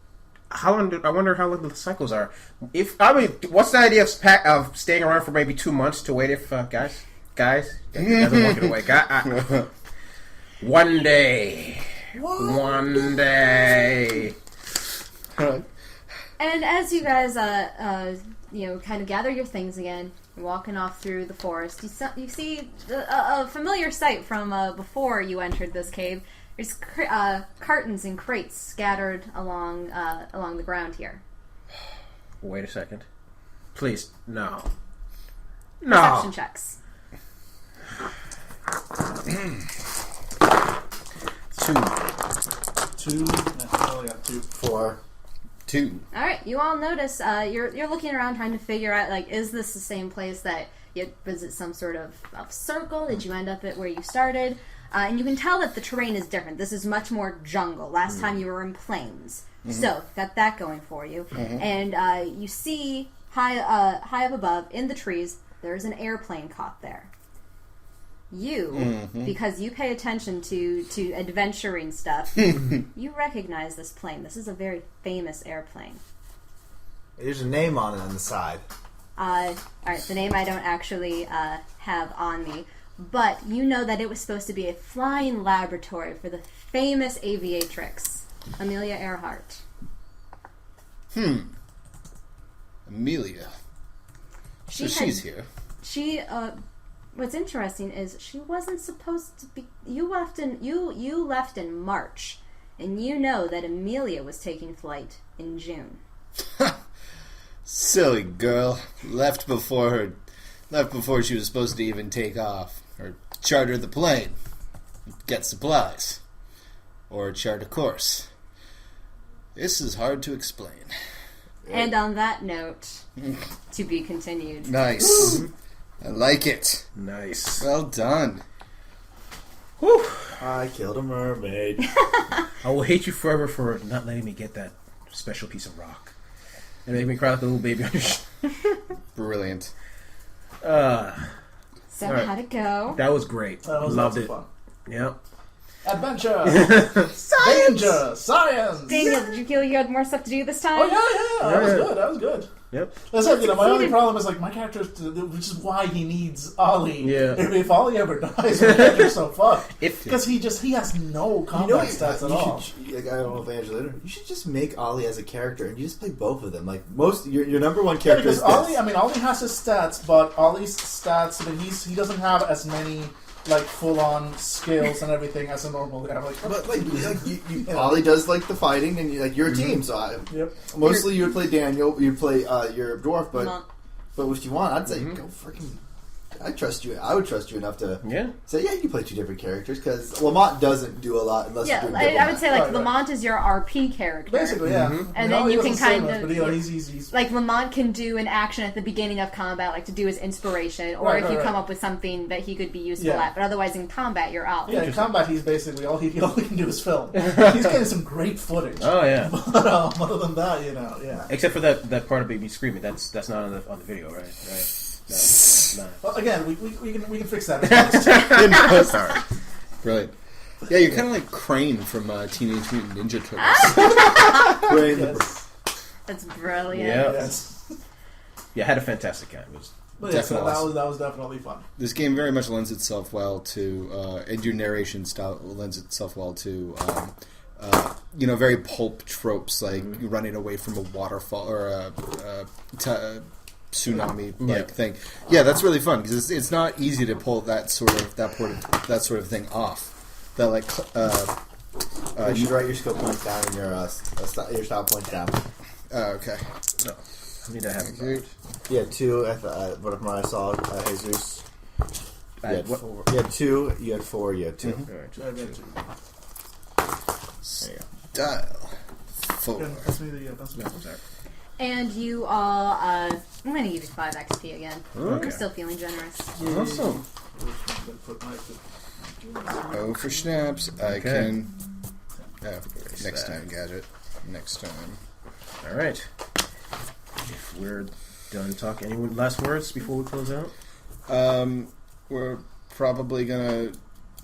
I wonder how long the cycles are. What's the idea of staying around for maybe 2 months to wait if guys doesn't walk it away. One day. And as you guys, kind of gather your things again, you're walking off through the forest. You see a familiar sight from before you entered this cave. There's cartons and crates scattered along the ground here. Wait a second. Please, no. Perception checks. 2. 2. I only got 2. 4. 2. All right, you all notice you're looking around trying to figure out, like, is this the same place that was it some sort of circle? Did you end up at where you started? And you can tell that the terrain is different. This is much more jungle. Last time you were in plains. Mm-hmm. So, got that going for you. Mm-hmm. And you see high up above, in the trees, there's an airplane caught there. You, because you pay attention to adventuring stuff, you recognize this plane. This is a very famous airplane. There's a name on it on the side. Alright, the name I don't actually have on me. But you know that it was supposed to be a flying laboratory for the famous aviatrix, Amelia Earhart. Amelia. She's here. What's interesting is she wasn't supposed to be. You left in March, and you know that Amelia was taking flight in June. Silly girl. Left before she was supposed to even take off. Or charter the plane. Get supplies. Or chart a course. This is hard to explain. And on that note, to be continued. Nice. I like it. Nice. Well done. Whew. I killed a mermaid. I will hate you forever for not letting me get that special piece of rock. And make me cry like a little baby on your Brilliant. So All right. how'd it go? That was great. That was Loved lots of it. fun. Yep. Adventure, danger, science. Daniel, did you feel you had more stuff to do this time? Oh yeah, that was Yeah. good. That was good. Yep. That's it. My only succeeded. problem is like my character, which is why he needs Ollie. Yeah. If Ollie ever dies, my character's so fucked If- because he has no You combat know, stats at all. I don't know if Angela, you should just make Ollie as a character and you just play both of them. Like most, your number one Yeah, character because is Ollie, this. I mean, Ollie has his stats, but Ollie's stats, I mean, he doesn't have as many like full on skills and everything as a normal guy. Like, But Ollie does like the fighting, and you're a team. So yep. mostly you would play Daniel, you would play your dwarf, but Lamont. if you want, I'd say go freaking. I trust you. I would trust you enough to Yeah. say, yeah, you can play two different characters because Lamont doesn't do a lot unless Yeah, you're doing I would diplomat. say like Right, Lamont is your RP character. Basically, yeah. Mm-hmm. And I then mean, you Ollie can doesn't say kind much, of- but he's Like Lamont can do an action at the beginning of combat, like to do his inspiration, or Right, if you right, come right. up with something that he could be useful Yeah. at. But otherwise, in combat, you're out. yeah. In combat, he's basically all he can do is film. He's getting some great footage. Oh yeah. But other than that, yeah. Except for that part of baby screaming. That's not on the video, right? No. Well, again, we can fix that. No, sorry. Brilliant. Yeah, you're kind of like Crane from Teenage Mutant Ninja Turtles. Brain- Yes. That's brilliant. Yeah. Yes. Yeah, I had a fantastic time. It was But yes, that Definitely. was definitely fun. This game very much lends itself well to, and your narration style lends itself well to, very pulp tropes like running away from a waterfall or a tsunami like thing. Yeah, that's really fun because it's not easy to pull that sort of thing off. That like you should write your skill points down and your style points down. okay. no. I need to have Okay. it. Yeah, 2. Whatever I saw, Jesus. You had What? 4. You had 2. You had 4. You had 2. All right. I bet you. Dial Okay, 4. pass me the pencil. Sorry. And you all, I'm going to give you 5 XP again. Okay. I'm still feeling generous. Awesome. Oh, for snaps. I Okay. can. Oh, Erase next that. time, gadget. Next time. All right. If we're done talking, any last words before we close out? We're probably gonna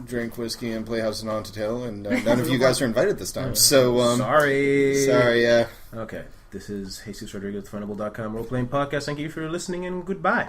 drink whiskey and play House of Haunted Hill, and none of you guys are invited this time. So, Sorry. sorry, yeah. Okay. This is Jesus Rodriguez, Funable.com role-playing podcast. Thank you for listening, and goodbye.